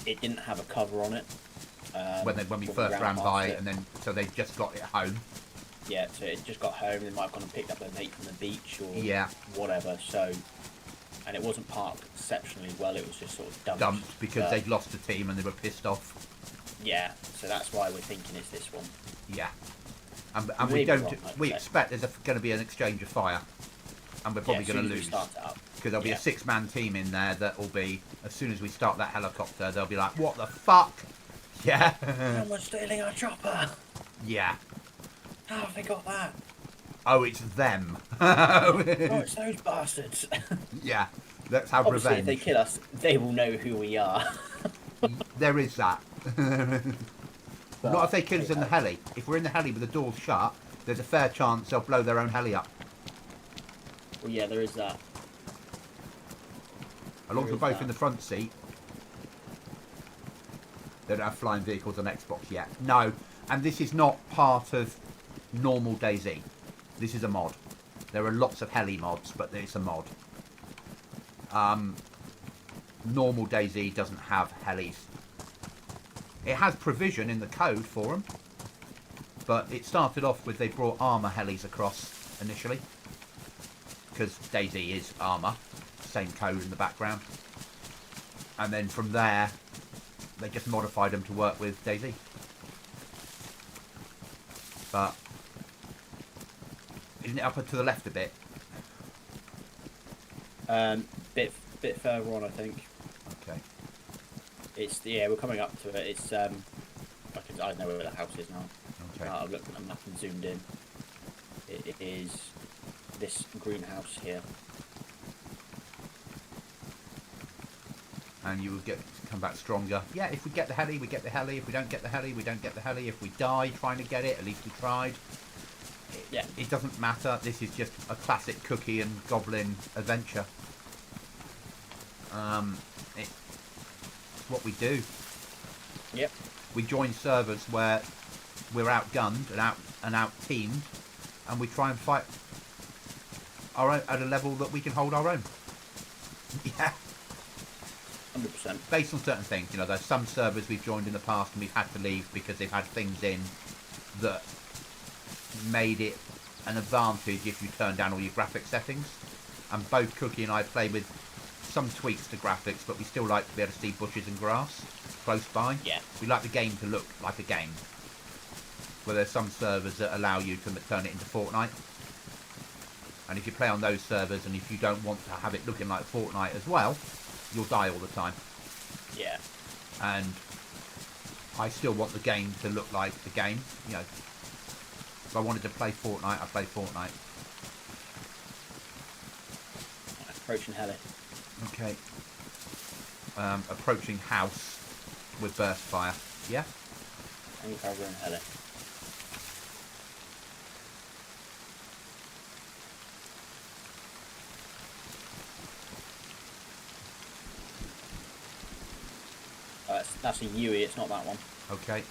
It didn't have a cover on it. When we first ran by, and then so they just got it home. Yeah, so it just got home. They might have gone and picked up their mate from the beach or whatever. So, and it wasn't parked exceptionally well. It was just sort of dumped because they'd lost the team and they were pissed off. Yeah, so that's why we're thinking it's this one. Yeah, and we expect there's going to be an exchange of fire, and we're probably going to lose because there'll be a 6-man team in there that will be, as soon as we start that helicopter, they'll be like, what the fuck? Yeah. Someone's stealing our chopper. Yeah. How have they got that? Oh, it's them. Oh, it's those bastards. Yeah, let's have Obviously, revenge. If they kill us, they will know who we are. There is that. Not if they kill us in the heli. If we're in the heli with the doors shut, there's a fair chance they'll blow their own heli up. Well, yeah, there is that. As long as we're both in the front seat. They don't have flying vehicles on Xbox yet. No, and this is not part of normal DayZ. This is a mod. There are lots of heli mods, but it's a mod. Normal DayZ doesn't have helis. It has provision in the code for them, but it started off with they brought armour helis across initially, because DayZ is armour, same code in the background, and then from there they just modified them to work with DayZ. But isn't it up and to the left a bit? Bit further on, I think. Okay. It's we're coming up to it. It's I know where the house is now. Okay. I've looked at the map and zoomed in. It is this greenhouse here. And you will come back stronger. Yeah, if we get the heli, we get the heli. If we don't get the heli, we don't get the heli. If we die trying to get it, at least we tried. It doesn't matter. This is just a classic Cookie and Goblin adventure. It's what we do. Yep. We join servers where we're outgunned and out teamed, and we try and fight our own at a level that we can hold our own. Yeah. 100%. Based on certain things, there's some servers we've joined in the past and we've had to leave because they've had things in that made it an advantage if you turn down all your graphics settings. And both Cookie and I play with some tweaks to graphics, but we still like to be able to see bushes and grass close by. Yeah. We like the game to look like a game. Where there's some servers that allow you to turn it into Fortnite. And if you play on those servers, and if you don't want to have it looking like Fortnite as well, you'll die all the time. Yeah. And I still want the game to look like the game. You know, if I wanted to play Fortnite, I play Fortnite. Approaching heli. Okay. Approaching house with burst fire. Yeah? Any cover in heli. That's a Yui, it's not that one. Okay.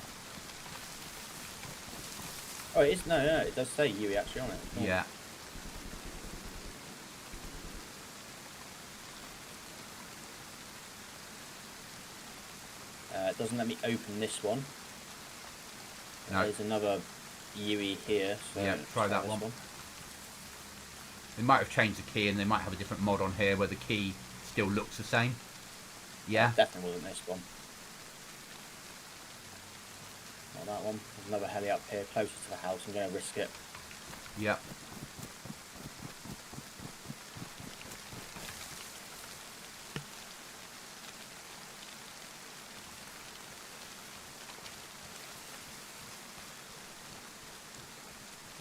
Oh, it is? No, it does say Yui actually on it. Yeah. It doesn't let me open this one. No. There's another Yui here. So Yeah, try that this one. They might have changed the key, and they might have a different mod on here where the key still looks the same. Yeah? Definitely wasn't this one. Not that one. There's another heli up here, closer to the house. I'm going to risk it. Yeah.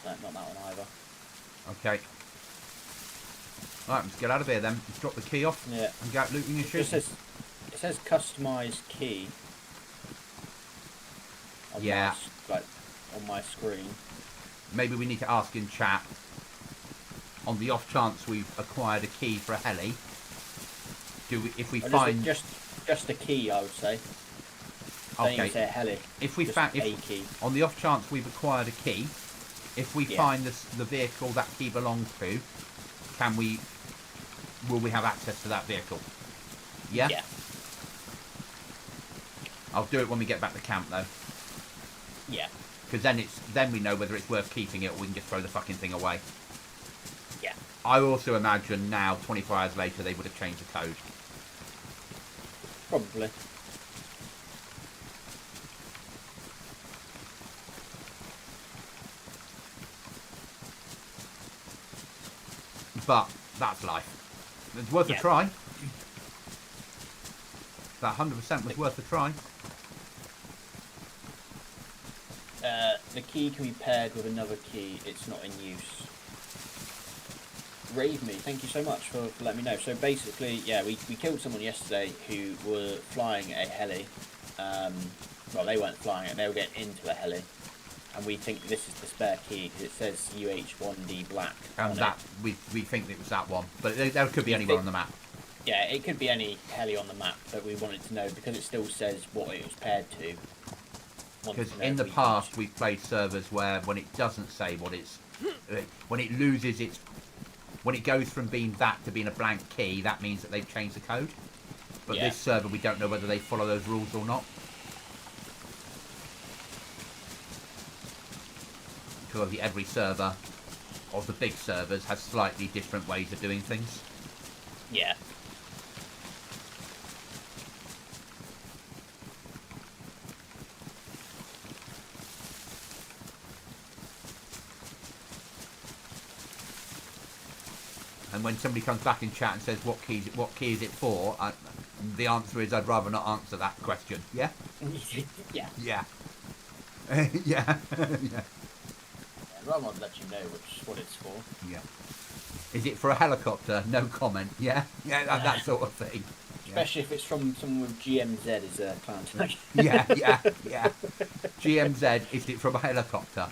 No, not that one either. Okay. Right, let's get out of here then. Let's drop the key off Yeah. and go out looting and shooting. It says customised key. On Yeah. on my screen. Maybe we need to ask in chat, on the off chance we've acquired a key for a heli, if we find... Just a key, I would say. Don't even say a heli. If we just found... a key. On the off chance we've acquired a key, if we find the vehicle that key belongs to, will we have access to that vehicle? Yeah? Yeah. I'll do it when we get back to camp though. Yeah. Because then we know whether it's worth keeping it or we can just throw the fucking thing away. Yeah. I also imagine now, 24 hours later, they would have changed the code. Probably. But that's life. It's worth a try. That 100% was worth a try. The key can be paired with another key. It's not in use. Rave me. Thank you so much for letting me know. So basically, yeah, we killed someone yesterday who were flying a heli. Well, they weren't flying it. They were getting into a heli. And we think this is the spare key because it says UH1D black. And that we think it was that one, but there could be anywhere on the map. Yeah, it could be any heli on the map, but we wanted to know because it still says what it was paired to. Because in the past we've played servers where when it doesn't say what it's, when it loses its, when it goes from being that to being a blank key, that means that they've changed the code. But this server, we don't know whether they follow those rules or not. Because obviously every server of the big servers has slightly different ways of doing things. Yeah. And when somebody comes back in chat and says what key is it for, the answer is I'd rather not answer that question. Yeah. Yeah. Yeah. Yeah. Yeah. I'd rather not let you know what it's for. Yeah. Is it for a helicopter? No comment. Yeah. Yeah. That sort of thing. Especially if it's from someone with GMZ as a clan tag. Yeah. Yeah. Yeah. GMZ. Is it from a helicopter?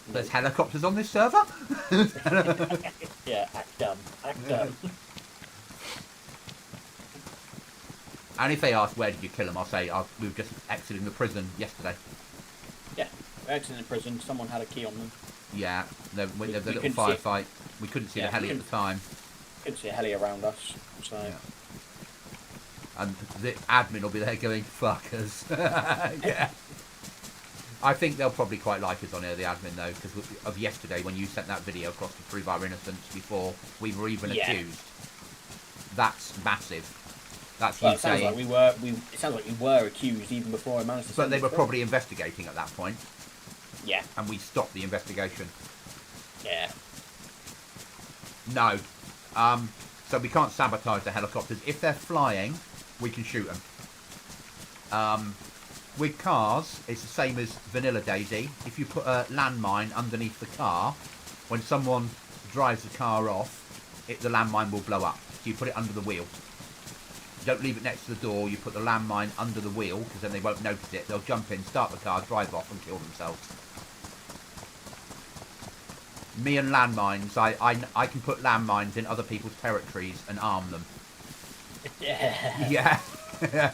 There's helicopters on this server? Yeah, act dumb. Act dumb. And if they ask where did you kill them, I'll say we were just exiting the prison yesterday. Yeah, we're exiting the prison. Someone had a key on them. Yeah, there was a little firefight. We couldn't see the heli at the time. Couldn't see a heli around us, so... Yeah. And the admin will be there going, fuckers. Yeah. I think they'll probably quite like us on here, the admin, though, because of yesterday when you sent that video across to prove our innocence before we were even accused. That's massive. That's you saying... it sounds like we were accused even before I managed to... But they were probably investigating at that point. Yeah. And we stopped the investigation. Yeah. No. So we can't sabotage the helicopters. If they're flying, we can shoot them. With cars, it's the same as vanilla DayZ. If you put a landmine underneath the car, when someone drives the car off, the landmine will blow up. So you put it under the wheel. You don't leave it next to the door. You put the landmine under the wheel, because then they won't notice it. They'll jump in, start the car, drive off, and kill themselves. Me and landmines, I can put landmines in other people's territories and arm them. Yeah. Yeah.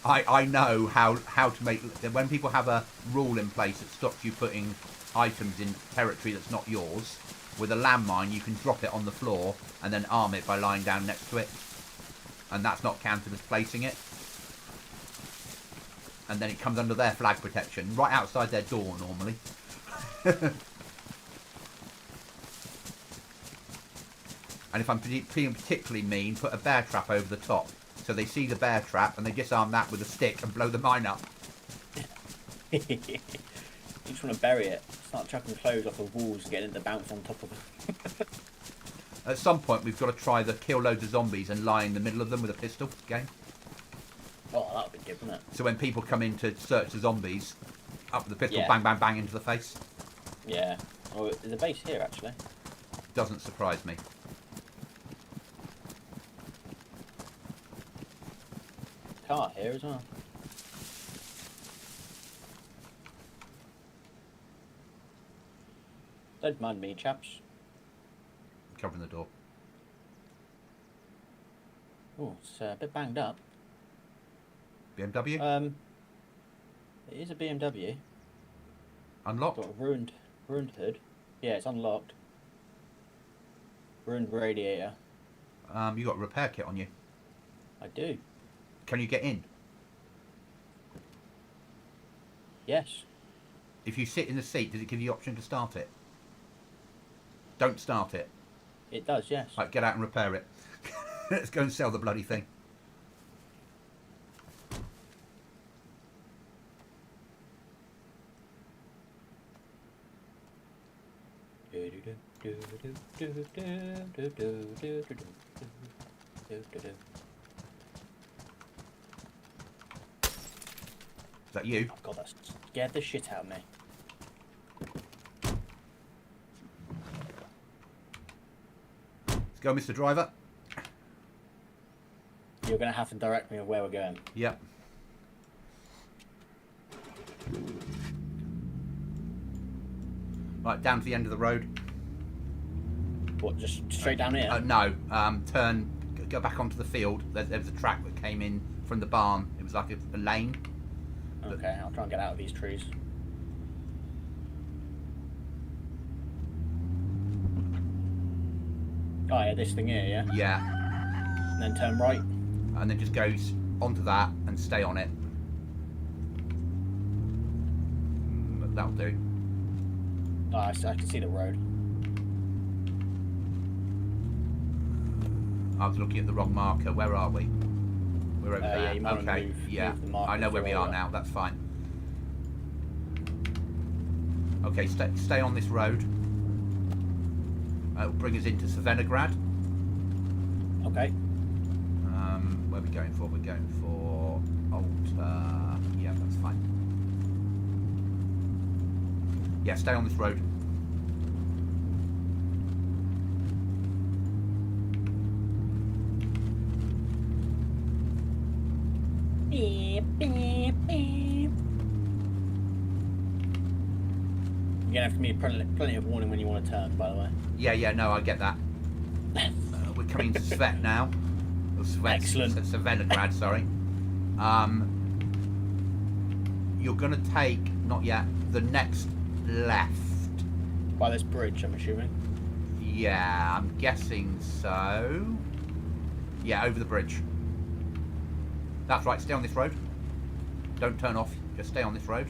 I know how to make... When people have a rule in place that stops you putting items in territory that's not yours, with a landmine you can drop it on the floor and then arm it by lying down next to it. And that's not counted as placing it. And then it comes under their flag protection, right outside their door normally. And if I'm being particularly mean, put a bear trap over the top. So they see the bear trap and they disarm that with a stick and blow the mine up. You just want to bury it. Start chucking clothes off of walls and getting it to bounce on top of it. At some point we've got to try the kill loads of zombies and lie in the middle of them with a pistol game. Oh, that would be good, wouldn't it? So when people come in to search the zombies, up with the pistol, Yeah. bang, bang, bang into the face. Yeah. Oh, there's a base here, actually. Doesn't surprise me. Car here as well. Don't mind me, chaps. Covering the door. Oh, it's a bit banged up. BMW? It is a BMW. Unlocked? Got a ruined hood. Yeah, it's unlocked. Ruined radiator. You got a repair kit on you. I do. Can you get in? Yes. If you sit in the seat, does it give you the option to start it? Don't start it. It does, yes. Right, get out and repair it. Let's go and sell the bloody thing. Is that you? Oh god, that scared the shit out of me. Let's go, Mr. Driver. You're going to have to direct me of where we're going. Yep. Right, down to the end of the road. What, just straight down here? No, turn, go back onto the field. There was a track that came in from the barn. It was like a lane. Okay, I'll try and get out of these trees. Oh yeah, this thing here, yeah? Yeah. And then turn right. And then just goes onto that and stay on it. That'll do. Oh, I can see the road. I was looking at the wrong marker. Where are we? We're over there. Yeah, you might want to okay. move Yeah. the marker I know where we are over. now. That's fine. Okay, stay on this road. It'll bring us into Savenograd. Okay. Where are we going for? We're going for Alta. Yeah, that's fine. Yeah, stay on this road. Beep, beep, beep. You're going to have to give me plenty of warning when you want to turn, by the way. Yeah, no, I get that. We're coming to Svet now. Or Svet, Excellent. Savenograd, sorry. You're going to take, not yet, the next left. By this bridge, I'm assuming. Yeah, I'm guessing so. Yeah, over the bridge. That's right, stay on this road. Don't turn off, just stay on this road.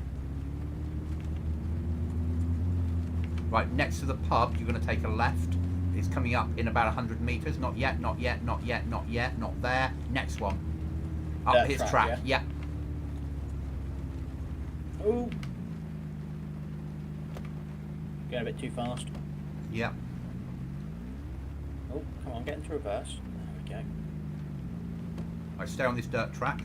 Right, next to the pub, you're going to take a left. It's coming up in about 100 metres. Not yet, not yet, not yet, not yet, not there. Next one. Up That his track, track, yeah? Oh. Going a bit too fast. Yeah. Oh, come on, get into reverse. There we go. I stay on this dirt track.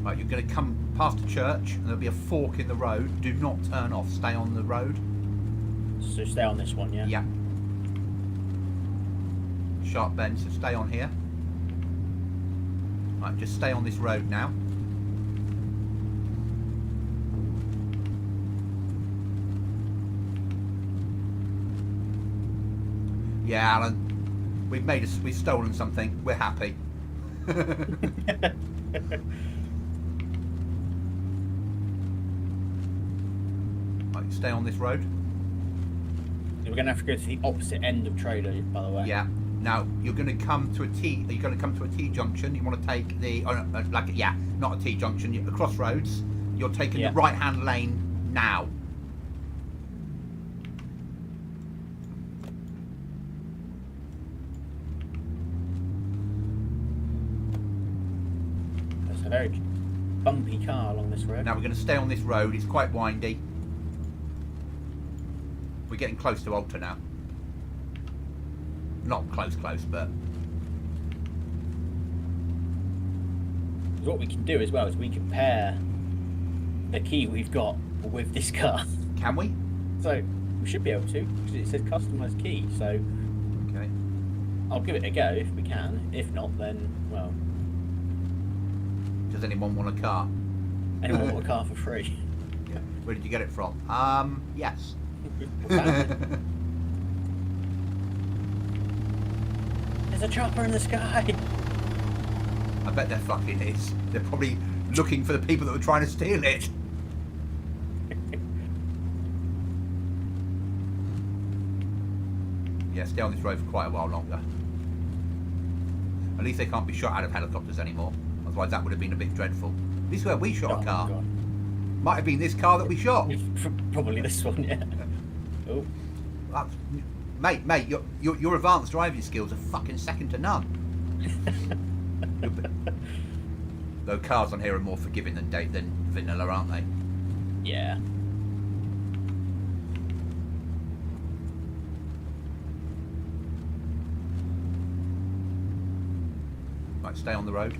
Right, you're going to come past a church and there'll be a fork in the road. Do not turn off. Stay on the road. So stay on this one, yeah? Yeah. Sharp bend, so stay on here. Right, just stay on this road now. Yeah, Alan, we've stolen something. We're happy. Right, stay on this road. We're going to have to go to the opposite end of Trader, by the way. Yeah. Now you're going to come to a T. You're going to come to a T junction. You want to take the not a T junction. A crossroads. You're taking the right-hand lane now. That's a very bumpy car along this road. Now we're going to stay on this road. It's quite windy. We're getting close to Alta now. Not close, but... What we can do as well is we can pair the key we've got with this car. Can we? So, we should be able to, because it says customised key, so... Okay. I'll give it a go if we can. If not, then, well... Does anyone want a car? Anyone want a car for free? Yeah. Where did you get it from? Yes. There's a chopper in the sky! I bet there fucking is. They're probably looking for the people that were trying to steal it. Yeah, stay on this road for quite a while longer. At least they can't be shot out of helicopters anymore. Otherwise that would have been a bit dreadful. This is where we shot a car. God. Might have been this car that we shot. Probably this one, yeah. Oh. Mate, your advanced driving skills are fucking second to none. Though cars on here are more forgiving than vanilla, aren't they? Yeah. Right, stay on the road.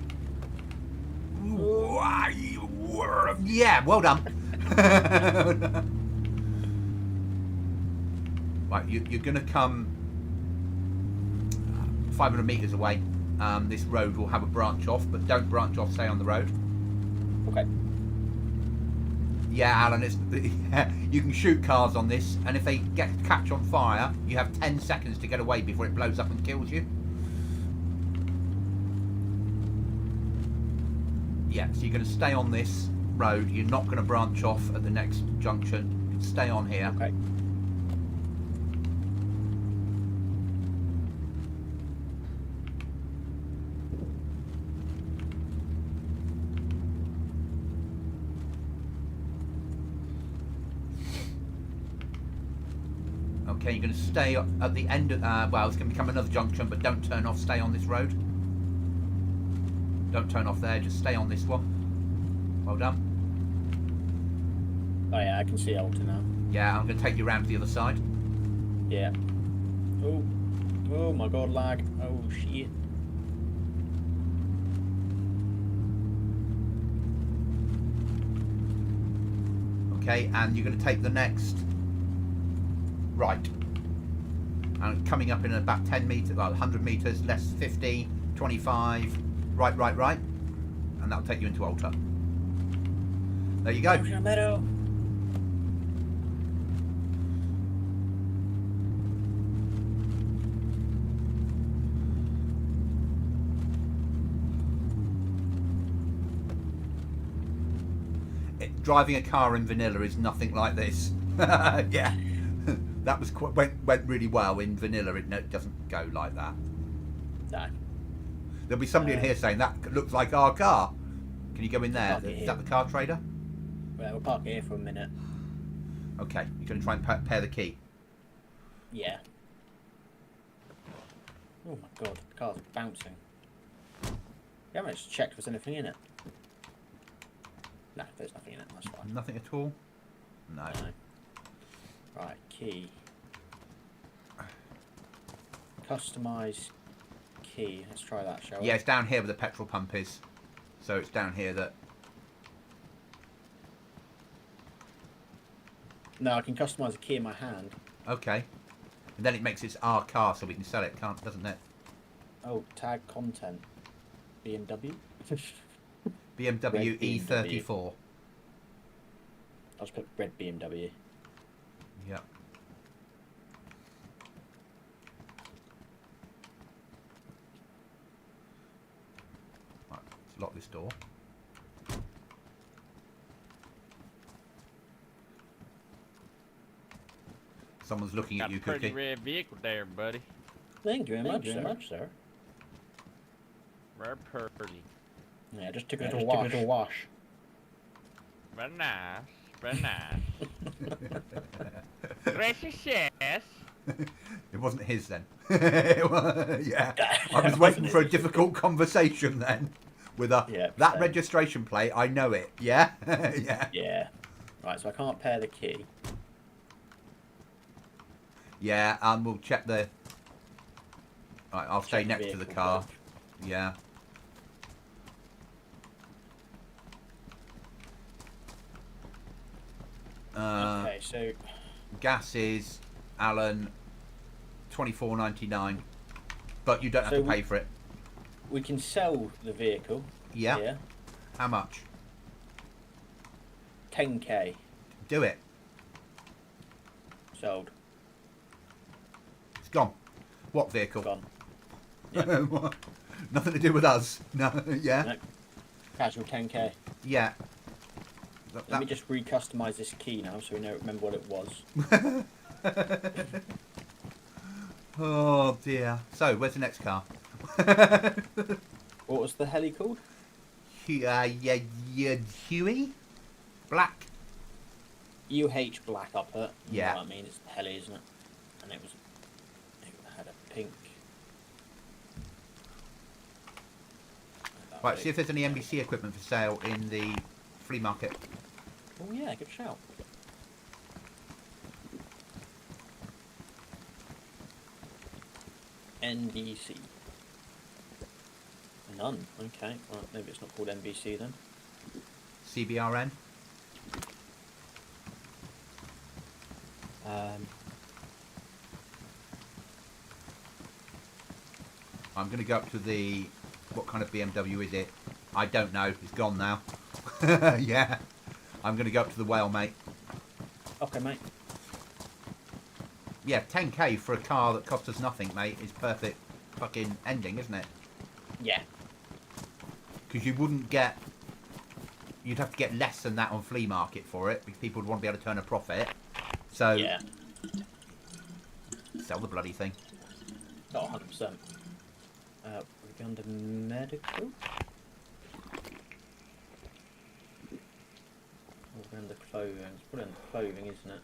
Yeah, well done. Right, you're going to come 500 metres away. This road will have a branch off, but don't branch off, stay on the road. Okay. Yeah, Alan, you can shoot cars on this, and if they catch on fire, you have 10 seconds to get away before it blows up and kills you. Yeah, so you're going to stay on this road. You're not going to branch off at the next junction. You can stay on here. Okay. Okay, you're going to stay at the end of... well, it's going to become another junction, but don't turn off. Stay on this road. Don't turn off there. Just stay on this one. Well done. Oh yeah, I can see Alta now. Yeah, I'm going to take you around to the other side. Yeah. Oh. Oh my god, lag. Oh shit. Okay, and you're going to take the next right. And coming up in about 10 metres, well, 100 metres, less 50, 25, right. And that'll take you into Alta. There you go. Ocean Meadow. Driving a car in vanilla is nothing like this. Yeah. That was went really well in vanilla. It doesn't go like that. No. There'll be somebody in here saying that looks like our car. Can you go in there? Is that the car trader? Well, we'll park here for a minute. Okay, you're going to try and pair the key. Yeah. Oh my god, the car's bouncing. You haven't actually checked if there's anything in it. No, there's nothing in it, that's fine. Nothing at all? No. Right, key. Customise key. Let's try that, shall we? Yeah, it's down here where the petrol pump is. So it's down here that... No, I can customise a key in my hand. Okay. And then it makes it our car so we can sell it, doesn't it? Oh, tag content. BMW? BMW Red E34. I'll just put red BMW. Yep. Right, let's lock this door. Someone's looking at you, Got a pretty Cookie. red vehicle there, buddy. Thank you very much, sir. Very pretty. Yeah, just took a little wash. Very nice. Very nice. Gracious, yes. It wasn't his then. Yeah. I was waiting for a difficult conversation then. With a that same. registration plate, I know it. Yeah? Yeah. Yeah. Right, so I can't pair the key. Yeah, we'll check the... Right, I'll stay Check the next to the vehicle car. plate. Yeah. Okay, so Gas is, Alan, $24.99, but you don't have to pay for it. we can sell the vehicle. Yeah. Here. How much? 10k Do it. sold. It's gone. What vehicle? Gone. Nothing to do with us. No. Yeah. No. Casual 10k. Yeah. Let me just recustomize this key now so we remember what it was. Oh dear. So, where's the next car? What was the heli called? Huey? Black. UH black up it. You Yeah. know what I mean? It's the heli, isn't it? And it had a pink. Right, see if there's any NBC equipment for sale in the flea market. Oh yeah, good shout. NBC. None. Okay. Well, maybe it's not called NBC then. CBRN. I'm going to go up to the... What kind of BMW is it? I don't know. It's gone now. Yeah. I'm going to go up to the whale, mate. Okay, mate. Yeah, 10k for a car that cost us nothing, mate, is perfect fucking ending, isn't it? Yeah. Because you wouldn't get... You'd have to get less than that on flea market for it, because people would want to be able to turn a profit. So... Yeah. Sell the bloody thing. Oh, 100%. We're going to medical? We're going to clothing. It's put in clothing, isn't it?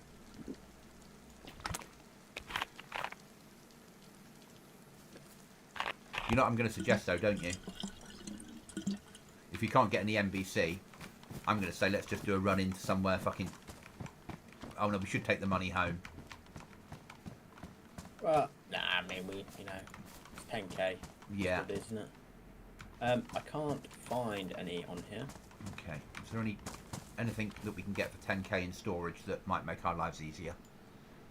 You know what I'm going to suggest, though, don't you? If you can't get any NBC, I'm going to say let's just do a run into somewhere fucking... Oh, no, we should take the money home. Well, nah, I mean, it's 10k. Yeah. It is, isn't it? I can't find any on here. Okay. Is there anything that we can get for 10k in storage that might make our lives easier?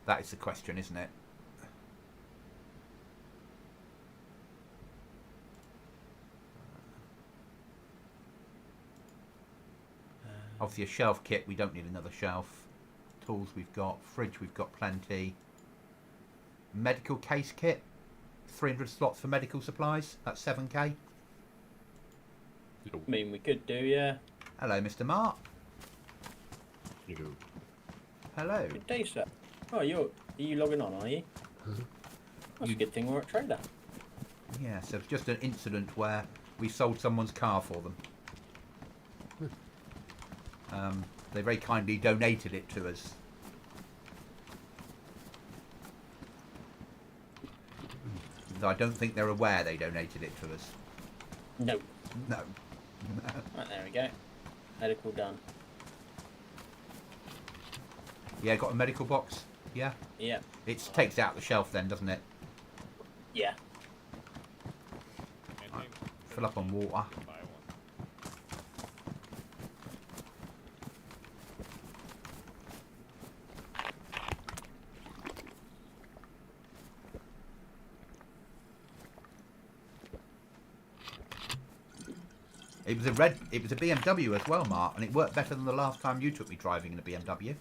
That is the question, isn't it? Obviously a shelf kit, we don't need another shelf. Tools we've got, fridge we've got plenty. Medical case kit, 300 slots for medical supplies, that's 7k. I mean, we could do, yeah. Hello, Mr. Mark. Hello. Good day, sir. Oh, are you logging on, are you? That's a good thing we're at Trader. Yeah, so it's just an incident where we sold someone's car for them. They very kindly donated it to us. Though I don't think they're aware they donated it to us. No. No. Right, there we go. Medical done. Yeah, got a medical box. Yeah. Yeah. It takes it out the shelf then, doesn't it? Yeah. Fill up on water. It was a BMW as well, Mark, and it worked better than the last time you took me driving in a BMW.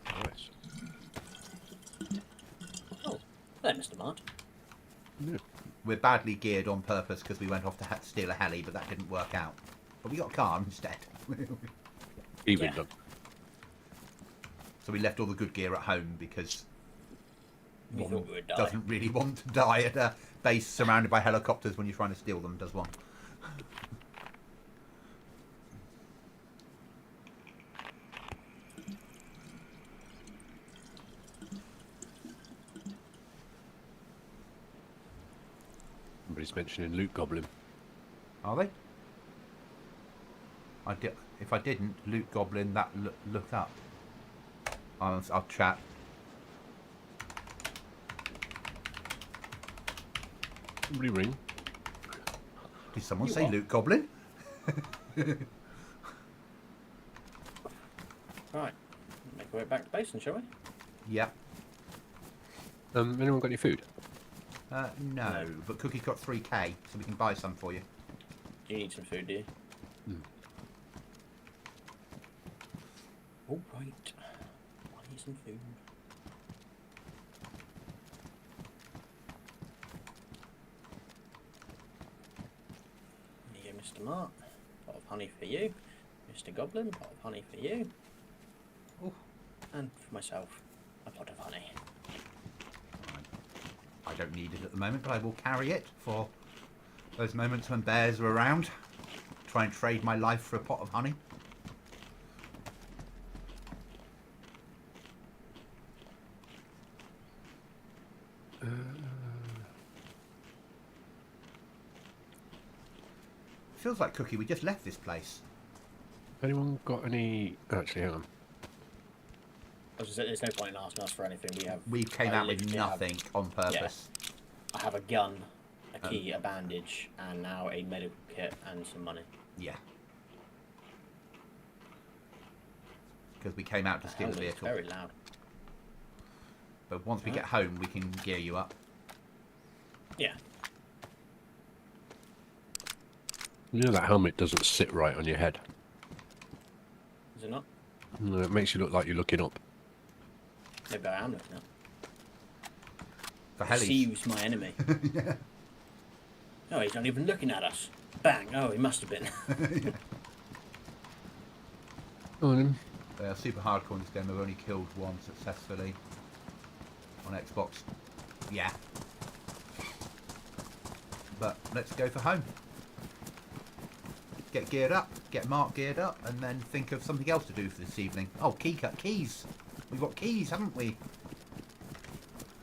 Nice. Oh, there, Mr. Mart. Yeah. We're badly geared on purpose because we went off to steal a heli, but that didn't work out. But we got a car instead. Even Yeah. done. So we left all the good gear at home because We one thought we would die. doesn't really want to die at a base surrounded by helicopters when you're trying to steal them, does one? Somebody's mentioning Loot Goblin. Are they? If I didn't, Loot Goblin, that look up. I'll chat. Somebody ring. Did someone You say what? Loot Goblin? Right. Make our way back to base, then, shall we? Yeah. Anyone got any food? No, No. but Cookie's got 3k, so we can buy some for you. Do you need some food, do you? All right. I need some food. Here you go, Mr. Mart. Pot of honey for you. Mr. Goblin, pot of honey for you. Ooh. And for myself, a pot of honey. I don't need it at the moment, but I will carry it for those moments when bears are around. Try and trade my life for a pot of honey. Feels like, Cookie, we just left this place. Anyone got any... Actually, hang on. I was just saying, there's no point in asking us for anything. We came I out with literally have- nothing on purpose. I have a gun, a key, a bandage, and now a medical kit and some money. Yeah. Because we came out to steal the Hell, it's vehicle. very loud. But once we get home, we can gear you up. Yeah. You know that helmet doesn't sit right on your head. Is it not? No, it makes you look like you're looking up. Maybe I am looking up. For helis. Perceives my enemy. Yeah. Oh, he's not even looking at us. Bang! Oh, he must have been. Oh, then. They are super hardcore in this game. I've only killed one successfully on Xbox. Yeah. But let's go for home. Get geared up, get Mark geared up, and then think of something else to do for this evening. Oh, keys. We've got keys, haven't we?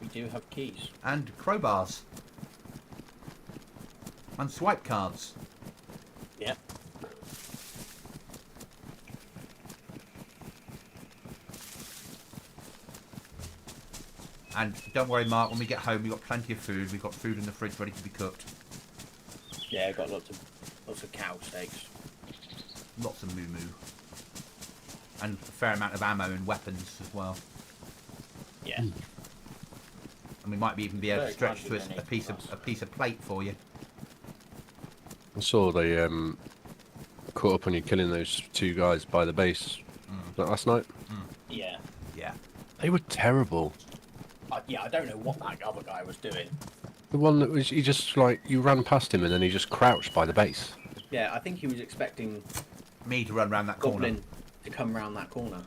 We do have keys. And crowbars. And swipe cards. Yeah. And don't worry, Mark, when we get home, we've got plenty of food. We've got food in the fridge ready to be cooked. Yeah, got lots of cow steaks. Lots of moo-moo. And a fair amount of ammo and weapons as well. Yeah. And we might even be able to Very stretch to kindly a piece of donated a piece of plate for you. I saw they caught up on you killing those two guys by the base. Was that last night? Yeah. Yeah. They were terrible. Yeah, I don't know what that other guy was doing. The one that was, he just like, you ran past him and then he just crouched by the base. Yeah, I think he was expecting Me to run around that corner. Goblin to come round that corner.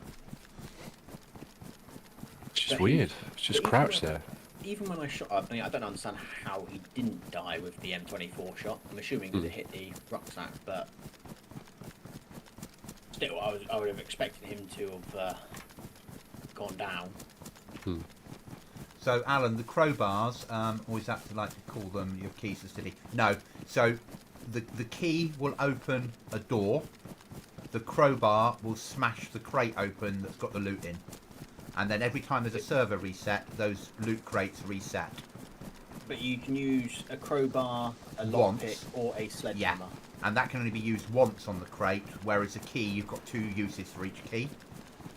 It's just But he- weird. It's just but even crouched when- there. Even when I shot, I mean, I don't understand how he didn't die with the M24 shot. I'm assuming that it hit the rucksack, but still, I would have expected him to have gone down. So, Alan, the crowbars, always have to like to call them your keys to city. No, so the key will open a door. The crowbar will smash the crate open that's got the loot in. And then every time there's a server reset, those loot crates reset. But you can use a crowbar, a Once. lockpick, or a sledgehammer. And that can only be used once on the crate, whereas a key, you've got 2 uses for each key.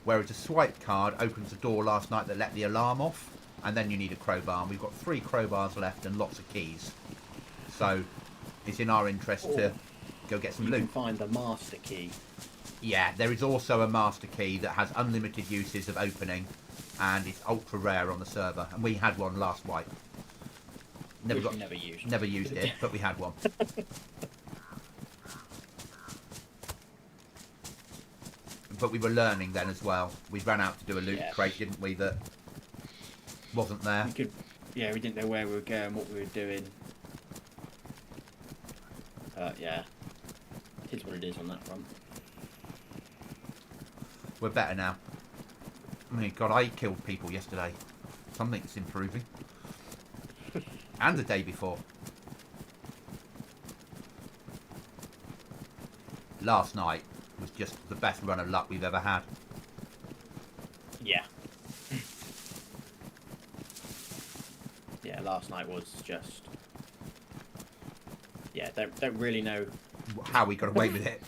Whereas a swipe card opens a door last night that let the alarm off, and then you need a crowbar. And we've got 3 crowbars left and lots of keys. So it's in our interest to go get some You loot. can find the master key. Yeah, there is also a master key that has unlimited uses of opening, and it's ultra rare on the server. And we had one last wipe. Which we never used. Never used it, but we had one. But we were learning then as well. We ran out to do a loot crate, didn't we? That wasn't there. We didn't know where we were going, what we were doing. Yeah, it is what it is on that front. We're better now. I mean, God, I killed people yesterday. Something's improving. And the day before. Last night was just the best run of luck we've ever had. Yeah. Yeah, last night was just... Yeah, don't really know How we got away with it.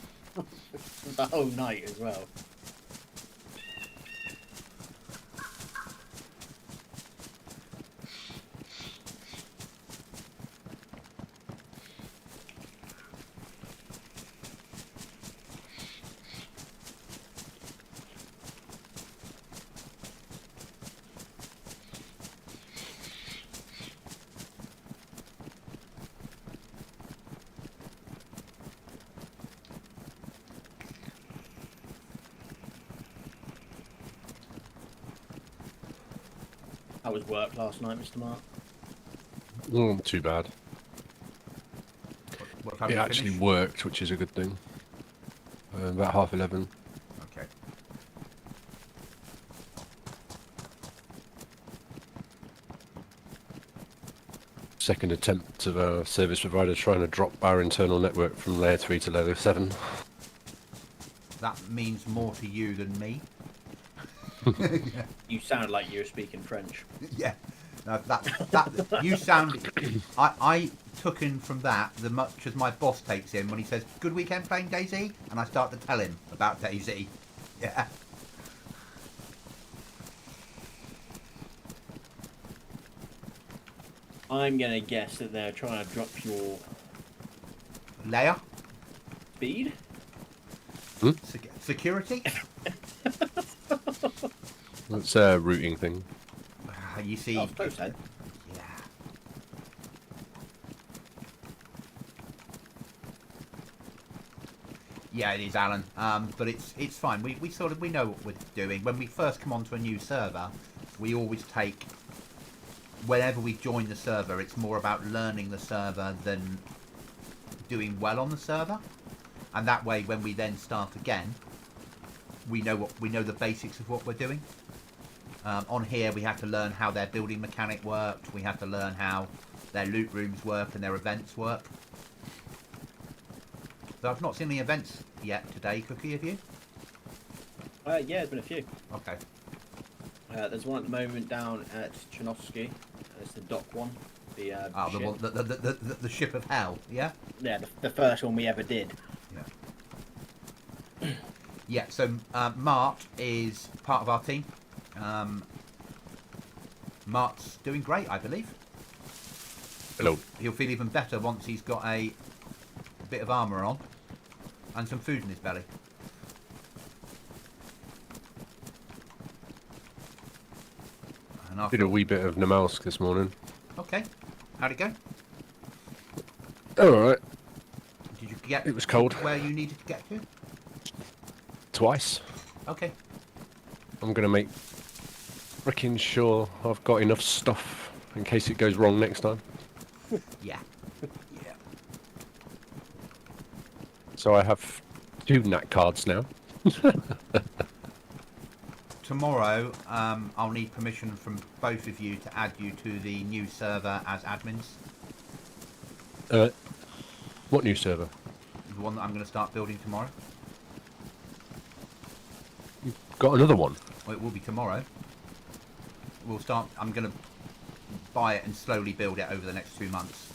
the whole night as well. How was work last night, Mr. Mark? Not too bad. What time It did you actually finish? worked, which is a good thing. About 11:30. Okay. Second attempt of our service provider trying to drop our internal network from layer 3 to layer 7. That means more to you than me. You sounded like you were speaking French. Yeah. No, that you sound. I took in from that the much as my boss takes in when he says, "Good weekend playing DayZ," and I start to tell him about DayZ. Yeah. I'm gonna guess that they're trying to drop your Layer. speed. Security. That's a routing thing. You see. I suppose so. Yeah. Yeah, it is, Alan. But it's fine. We sort of we know what we're doing. When we first come onto a new server, we always take. Whenever we join the server, it's more about learning the server than doing well on the server, and that way, when we then start again, we know the basics of what we're doing. On here, we have to learn how their building mechanic worked. We have to learn how their loot rooms work and their events work. So I've not seen the events yet today, Cookie, have you? Yeah, there's been a few. Okay. There's one at the moment down at Chernovsky. It's the dock one. The The ship. one, the ship of hell, yeah? Yeah, the first one we ever did. Yeah. Yeah, so Mart is part of our team. Mart's doing great, I believe. Hello. He'll feel even better once he's got a bit of armour on and some food in his belly. And Did a wee bit of Namalsk this morning. Okay, how'd it go? Alright. Did you get It was cold. where you needed to get to? Twice. Okay. I'm going to make freaking sure I've got enough stuff in case it goes wrong next time. Yeah. Yeah. So I have 2 NAT cards now. tomorrow, I'll need permission from both of you to add you to the new server as admins. What new server? The one that I'm going to start building tomorrow. Got another one? Well, it will be tomorrow. We'll start. I'm going to buy it and slowly build it over the next 2 months.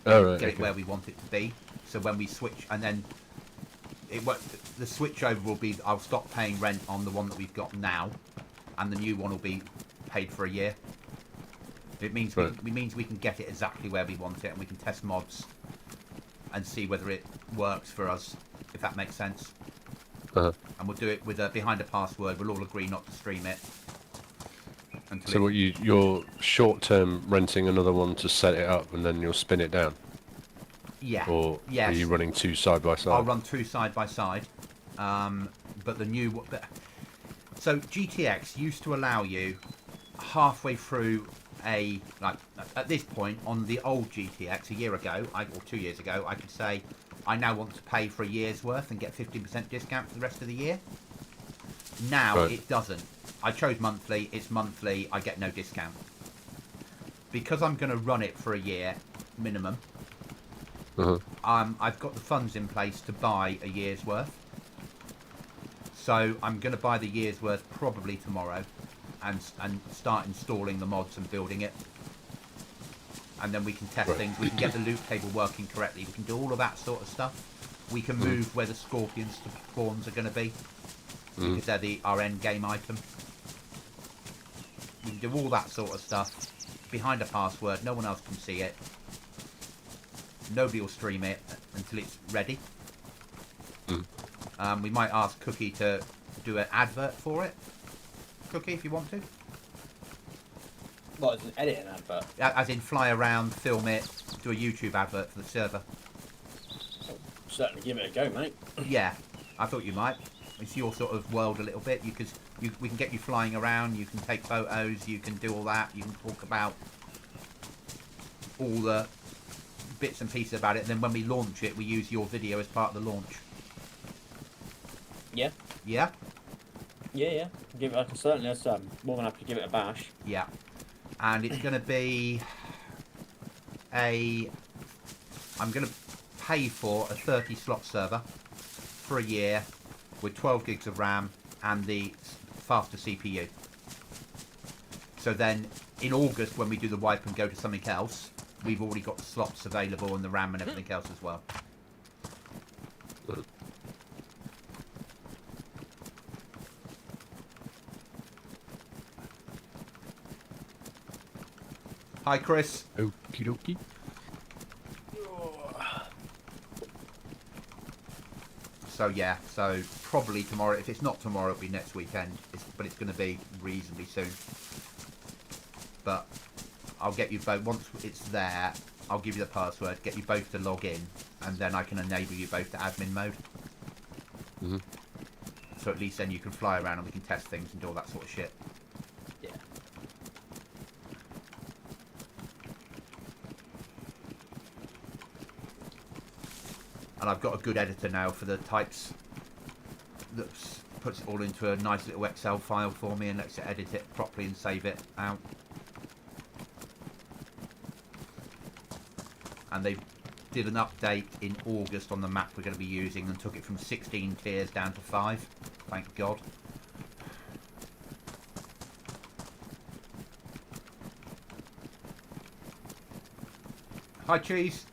Oh, right, Get it okay. where we want it to be. So when we switch, and then the switch over will be, I'll stop paying rent on the one that we've got now, and the new one will be paid for a year. It means Right. it means we can get it exactly where we want it, and we can test mods and see whether it works for us, if that makes sense. Uh-huh. And we'll do it with behind a password. We'll all agree not to stream it. Until So what you're short-term renting another one to set it up, and then you'll spin it down, yeah. or Yes. are you running two side by side? I'll run 2 side by side. But the new... So GTX used to allow you halfway through at this point on the old GTX a year ago, or 2 years ago, I could say, I now want to pay for a year's worth and get 15% discount for the rest of the year. Now Right. it doesn't. I chose monthly, it's monthly, I get no discount. Because I'm going to run it for a year, minimum, Uh-huh. I've got the funds in place to buy a year's worth. So I'm going to buy the year's worth probably tomorrow and start installing the mods and building it. And then we can test Right. things. We can get the loot table working correctly. We can do all of that sort of stuff. We can move where the scorpion spawns are going to be. Because they're our end game item. We can do all that sort of stuff behind a password. No one else can see it. Nobody will stream it until it's ready. We might ask Cookie to do an advert for it. Cookie, if you want to. What, as an editing advert? As in fly around, film it, do a YouTube advert for the server. Certainly give it a go, mate. Yeah, I thought you might. It's your sort of world a little bit. We can get you flying around, you can take photos, you can do all that, you can talk about all the bits and pieces about it, and then when we launch it, we use your video as part of the launch. Yeah? Yeah? Yeah. I can certainly, more than happy to give it a bash. Yeah. And it's going to be I'm going to pay for a 30 slot server for a year with 12 gigs of RAM and the faster CPU. So then in August, when we do the wipe and go to something else, we've already got the slots available and the RAM and everything else as well. Hi, Chris. Okie dokie. So yeah, so probably tomorrow. If it's not tomorrow, it'll be next weekend. But it's going to be reasonably soon. But I'll get you both, once it's there, I'll give you the password, get you both to log in, and then I can enable you both to admin mode. So at least then you can fly around and we can test things and do all that sort of shit. Yeah. And I've got a good editor now for the types that puts it all into a nice little Excel file for me and lets it edit it properly and save it out. And they did an update in August on the map we're going to be using and took it from 16 tiers down to 5. Thank God. Hi, Cheese.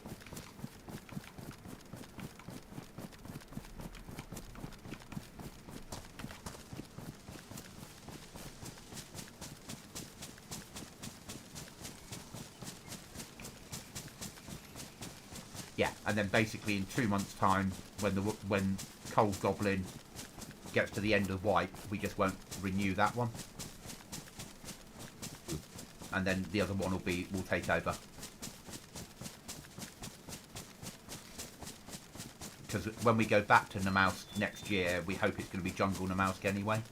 Yeah, and then basically in 2 months' time, when Cold Goblin gets to the end of wipe, we just won't renew that one, and then the other one will take over. Because when we go back to Namalsk next year, we hope it's going to be Jungle Namalsk anyway.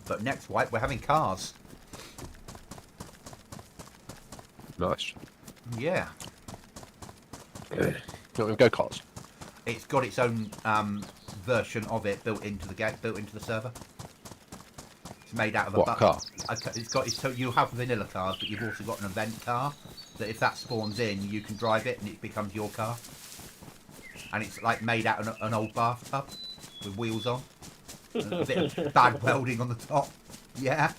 But next wipe, we're having cars. Nice. Yeah. Go karts. It's got its own version of it built into the game, built into the server. It's made out of a What car? It's got. So you'll have vanilla cars, but you've also got an event car that if that spawns in, you can drive it and it becomes your car. And it's like made out of an old bathtub with wheels on, and a bit of bad welding on the top. Yeah.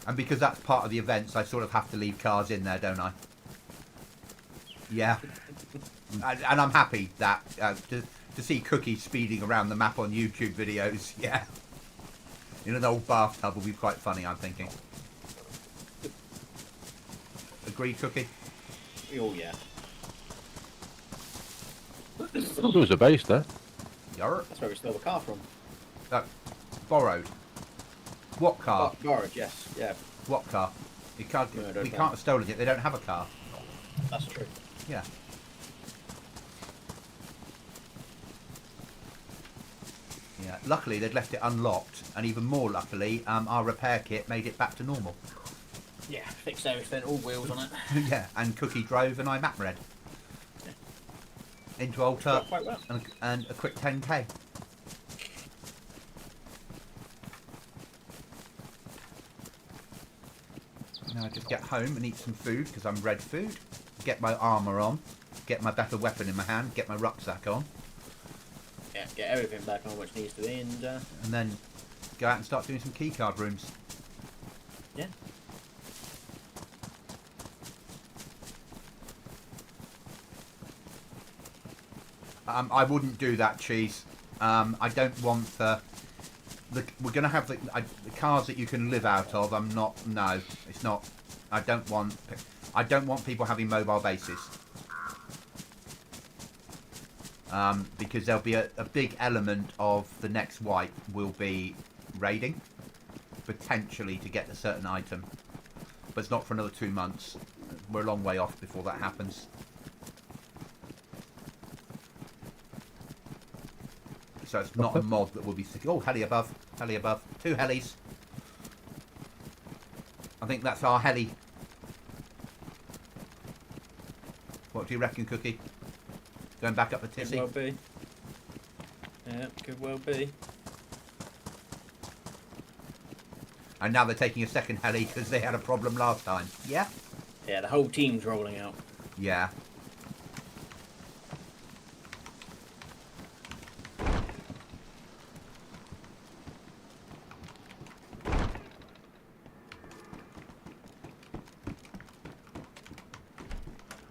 And because that's part of the events, I sort of have to leave cars in there, don't I? Yeah. And I'm happy that to see Cookie speeding around the map on YouTube videos, yeah, in an old bathtub will be quite funny, I'm thinking. Agreed, Cookie? Oh yeah. There was a base there. Yarr. That's where we stole the car from. Borrowed. What car? Borrowed, yes. Yeah, What car? You can't, No, I don't we know. can't have stolen it. They don't have a car. that's true. Yeah. Yeah. Luckily, they'd left it unlocked, and even more luckily, our repair kit made it back to normal. Yeah, fixed everything, all wheels on it. Yeah, and Cookie drove, and I map read into Alta, Worked quite well. and a quick 10k. Now I just get home and eat some food because I'm red food. Get my armour on, get my better weapon in my hand, get my rucksack on, Yeah, get everything back on which needs to be, and then go out and start doing some keycard rooms. yeah. I wouldn't do that, Cheese. I don't want we're going to have the cars that you can live out of. I'm not. No, it's not. I don't want people having mobile bases. Because there'll be a big element of the next wipe will be raiding, potentially to get a certain item, but it's not for another 2 months. We're a long way off before that happens. So it's not a mod that will be... Oh, heli above. Heli above. 2 helis. I think that's our heli. What do you reckon, Cookie? Going back up the Could Tissy? well be. Yeah, could well be. And now they're taking a second heli because they had a problem last time. Yeah? Yeah, the whole team's rolling out. Yeah.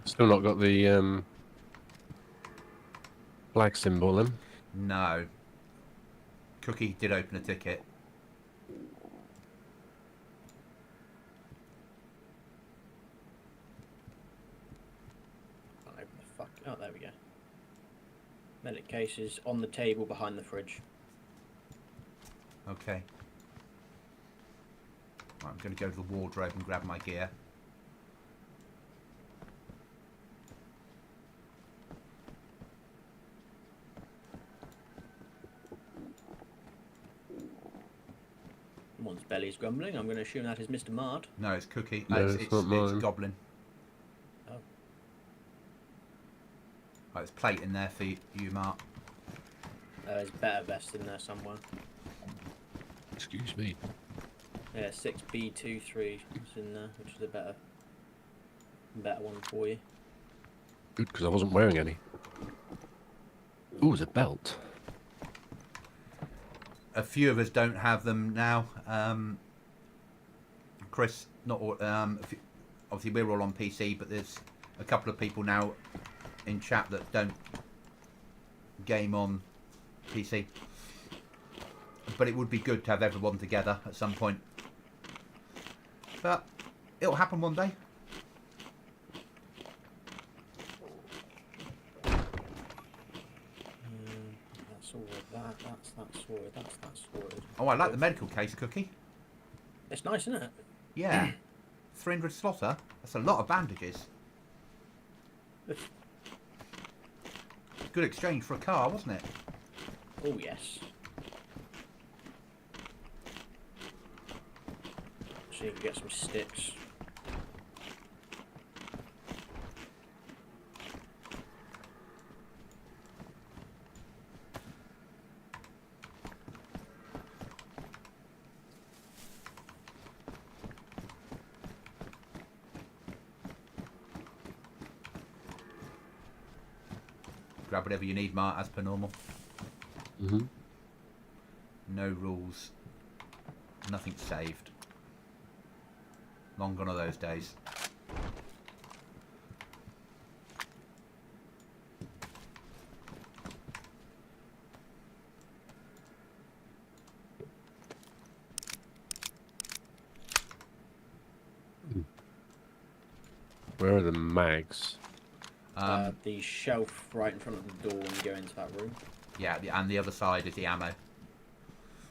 Still not got the flag symbol then. No. Cookie did open a ticket. Can't open the fuck. Oh, there we go. Medic cases on the table behind the fridge. Okay. Right, I'm going to go to the wardrobe and grab my gear. One's belly's grumbling. I'm going to assume that is Mr. Mard. No, it's Cookie. No, it's it's not mine. Goblin. Oh. Right, there's plate in there for you, Mark. There's better vest in there somewhere. Excuse me. Yeah, 6B23 is in there, which is a better one for you. Good, because I wasn't wearing any. Ooh, it's a belt. A few of us don't have them now. Chris, not all, obviously we're all on PC, but there's a couple of people now in chat that don't game on PC. But it would be good to have everyone together at some point. But it'll happen one day. That's all of that. That's sorted. That's sorted. Oh, I like the medical case, Cookie. It's nice, isn't it? Yeah. 300 slaughter. That's a lot of bandages. Good exchange for a car, wasn't it? Oh yes. See if we get some sticks. Grab whatever you need, Mark, as per normal. Mhm. No rules. Nothing saved. Long gone are those days. Where are the mags? The shelf right in front of the door when you go into that room. Yeah, and the other side is the ammo.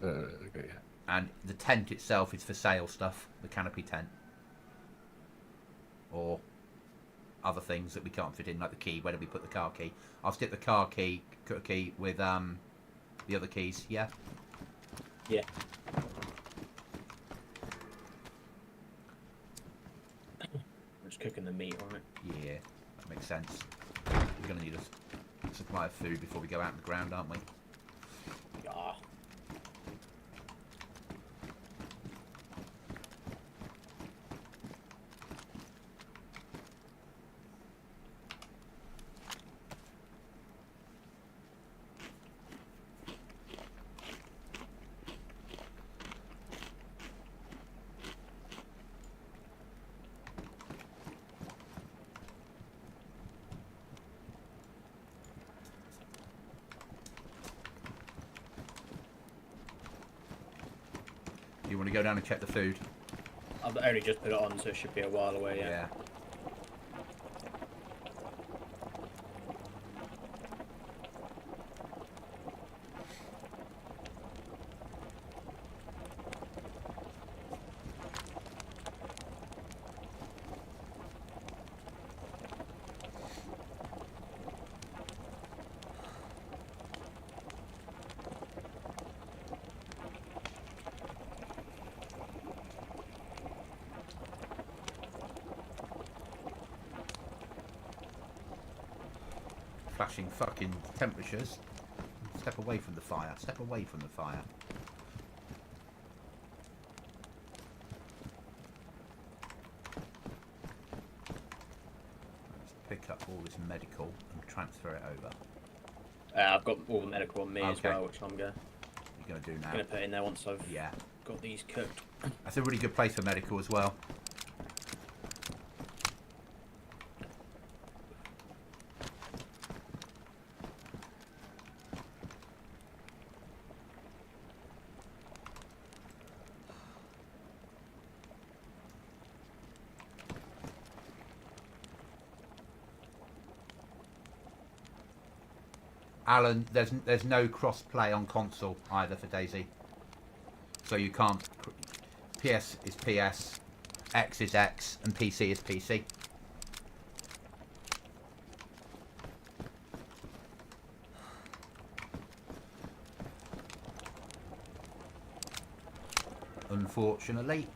Okay. And the tent itself is for sale stuff, the canopy tent. Or other things that we can't fit in, like the key. Where do we put the car key? I'll stick the car key with the other keys, yeah? Yeah. We're just cooking the meat on it. Yeah, that makes sense. We're going to need a supply of food before we go out in the ground, aren't we? Yeah. You want to go down and check the food? I've only just put it on, so it should be a while away. Yeah. Flashing fucking temperatures. Step away from the fire. Step away from the fire. Let's pick up all this medical and transfer it over. I've got all the medical on me as Okay. well, which I'm You're going to do now. gonna put in there once I've Yeah. got these cooked. That's a really good place for medical as well. Alan, there's no cross play on console either for DayZ, so you can't. PS is PS, X is X, and PC is PC. Unfortunately.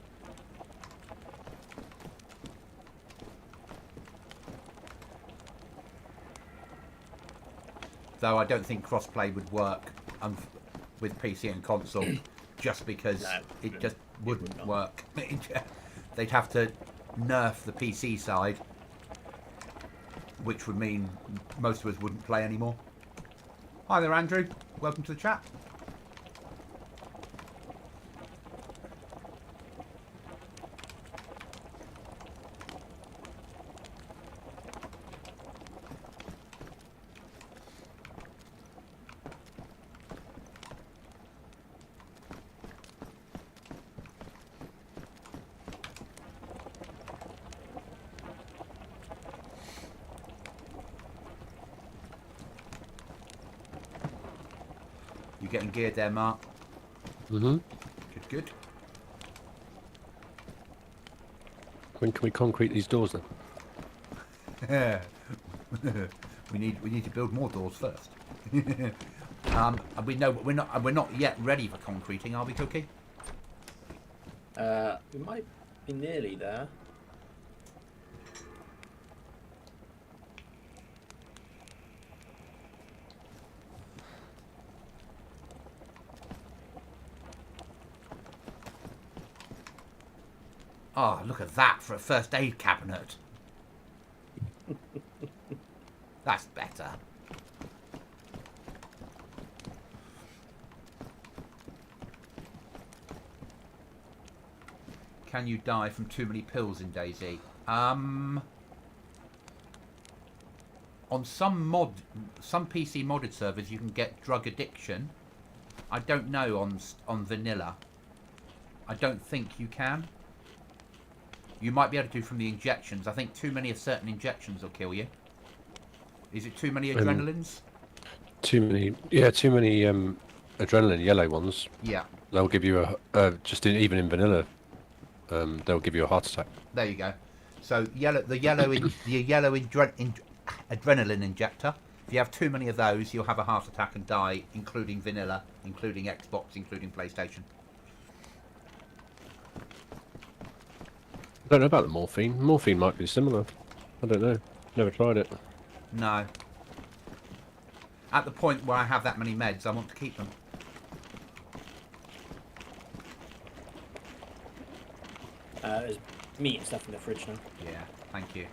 Though I don't think crossplay would work with PC and console, just because No, it just wouldn't not. work. They'd have to nerf the PC side, which would mean most of us wouldn't play anymore. Hi there, Andrew. Welcome to the chat. You getting geared there, Mark? Mhm. Good, good. When can we concrete these doors then? we need to build more doors first. And we're not yet ready for concreting, are we, Cookie? We might Be nearly there. Oh, look at that for a first aid cabinet. That's better. Can you die from too many pills in DayZ? On some PC modded servers you can get drug addiction. I don't know on vanilla. I don't think you can. You might be able to do from the injections. I think too many of certain injections will kill you. Is it too many adrenalines? Too many adrenaline yellow ones. Yeah. They'll give you even in vanilla, they'll give you a heart attack. There you go. So the yellow adrenaline injector. If you have too many of those, you'll have a heart attack and die, including vanilla, including Xbox, including PlayStation. I don't know about the morphine. Morphine might be similar. I don't know. Never tried it. No. At the point where I have that many meds, I want to keep them. There's meat and stuff in the fridge now. Yeah, thank you.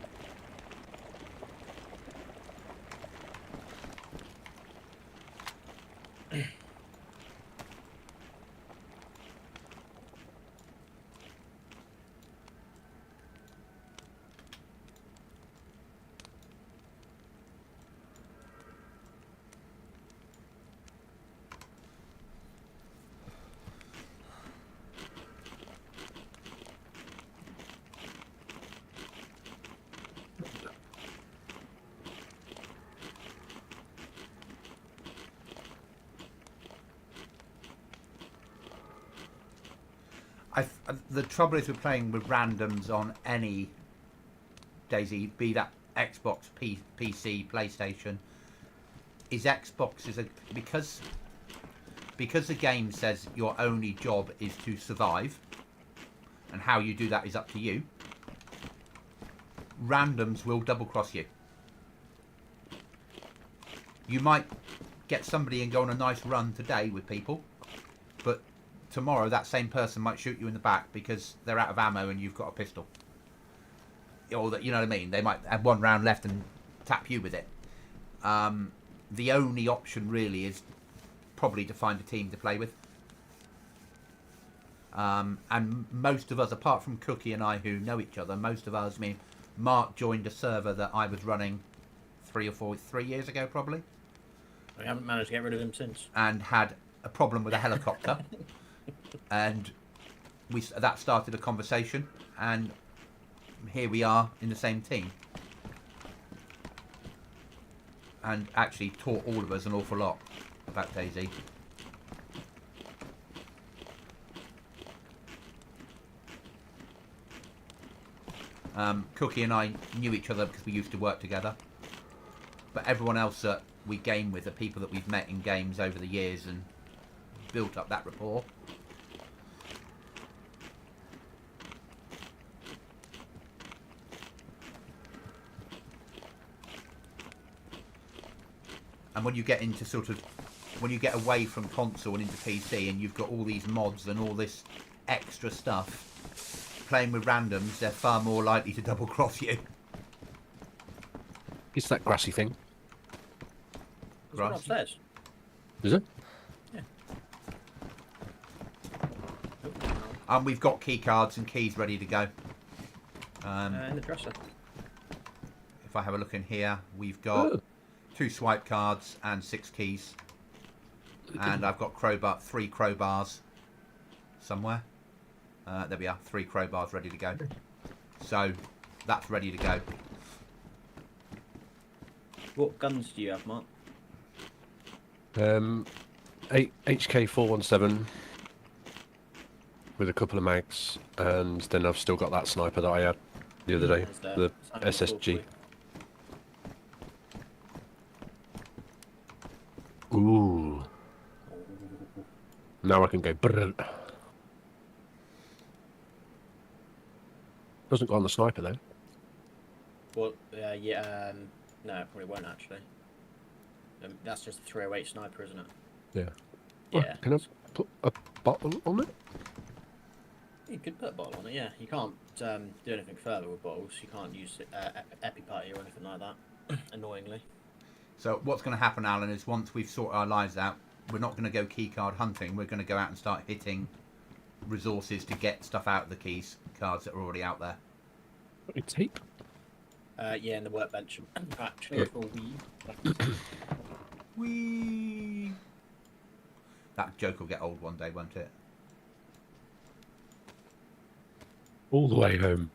The trouble is with playing with randoms on any DayZ, be that Xbox, PC, PlayStation, is Xbox is because the game says your only job is to survive, and how you do that is up to you. Randoms will double cross you. You might get somebody and go on a nice run today with people, but tomorrow that same person might shoot you in the back because they're out of ammo and you've got a pistol. Or that, you know what I mean? They might have one round left and tap you with it. The only option really is probably to find a team to play with. And most of us, apart from Cookie and I who know each other, most of us, I mean, Mark joined a server that I was running 3 years ago probably. I haven't managed to get rid of him since. And had a problem with a helicopter. And that started a conversation, and here we are in the same team, and actually taught all of us an awful lot about DayZ. Cookie and I knew each other because we used to work together, but everyone else that we game with are people that we've met in games over the years and built up that rapport. And when you get into when you get away from console and into PC and you've got all these mods and all this extra stuff, playing with randoms, they're far more likely to double cross you. It's that grassy thing. There's one upstairs. Is it? Yeah. And we've got key cards and keys ready to go. In the dresser. If I have a look in here, we've got 2 swipe cards and 6 keys. And I've got 3 crowbars somewhere. There we are, 3 crowbars ready to go. So that's ready to go. What guns do you have, Mark? HK 417 with a couple of mags, and then I've still got that sniper that I had the other day, the SSG. Ooh. Now I can go brrr. Doesn't go on the sniper though. Well, yeah, no, it probably won't actually. That's just a 308 sniper, isn't it? Yeah. Yeah. Can I put a bottle on it? You could put a bottle on it, yeah. You can't do anything further with bottles. You can't use epi-party or anything like that, annoyingly. So what's going to happen, Alan, is once we've sorted our lives out, we're not going to go keycard hunting. We're going to go out and start hitting resources to get stuff out of the keys cards that are already out there. Got any tape? Yeah, in the workbench. Actually, for weed. Whee! That joke will get old one day, won't it? All the way home.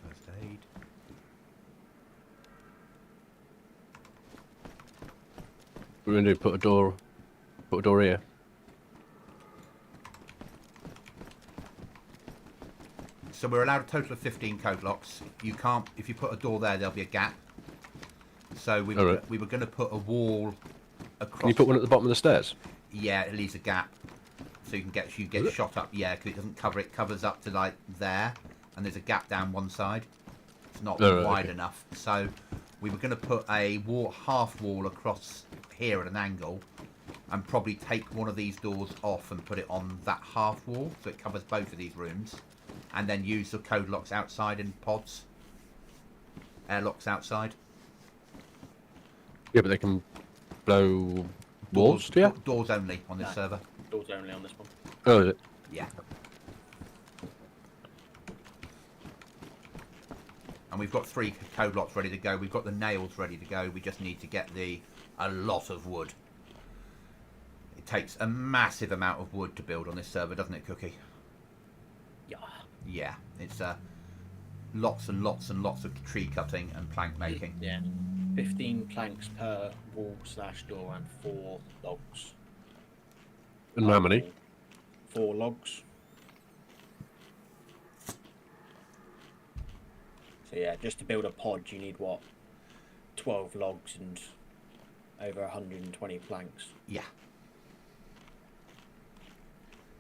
First aid. We're going to put a door here. So we're allowed a total of 15 code locks. You can't, if you put a door there, there'll be a gap. So we were going to put a wall across. Can you put one at the bottom of the stairs? Yeah, it leaves a gap, so you can get shot up. Yeah, because it doesn't cover. It covers up to like there, and there's a gap down one side. It's not wide enough. So we were going to put a half wall across here at an angle, and probably take one of these doors off and put it on that half wall, so it covers both of these rooms, and then use the code locks outside in pods. Airlocks outside. Yeah, but they can blow walls. Yeah. Doors only on this server. Doors only on this one. Oh, is it? Yeah. And we've got 3 code locks ready to go. We've got the nails ready to go. We just need to get a lot of wood. It takes a massive amount of wood to build on this server, doesn't it, Cookie? Yeah. Yeah, it's lots and lots and lots of tree cutting and plank making. Yeah. 15 planks per wall/door and 4 logs. And how many? 4 logs. So yeah, just to build a pod, you need what? 12 logs and over 120 planks. Yeah.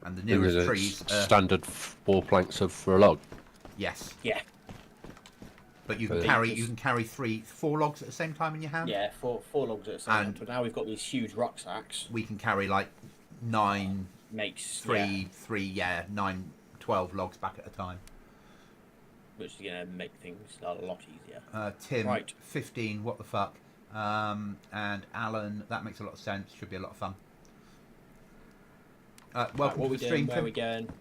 And the There is nearest a trees. standard 4 planks for a log. Yes, Yeah. but you Yeah. can carry 4 logs at the same time in your hand. Yeah, four logs at a time. And- But now we've got these huge rucksacks. We can carry like 9, Makes 9, 12 logs back at a time. which is gonna make things a lot easier. Tim, Right. 15. What the fuck? And Alan, that makes a lot of sense. Should be a lot of fun. Right, Welcome what to we the doing? stream, Where Tim. we going?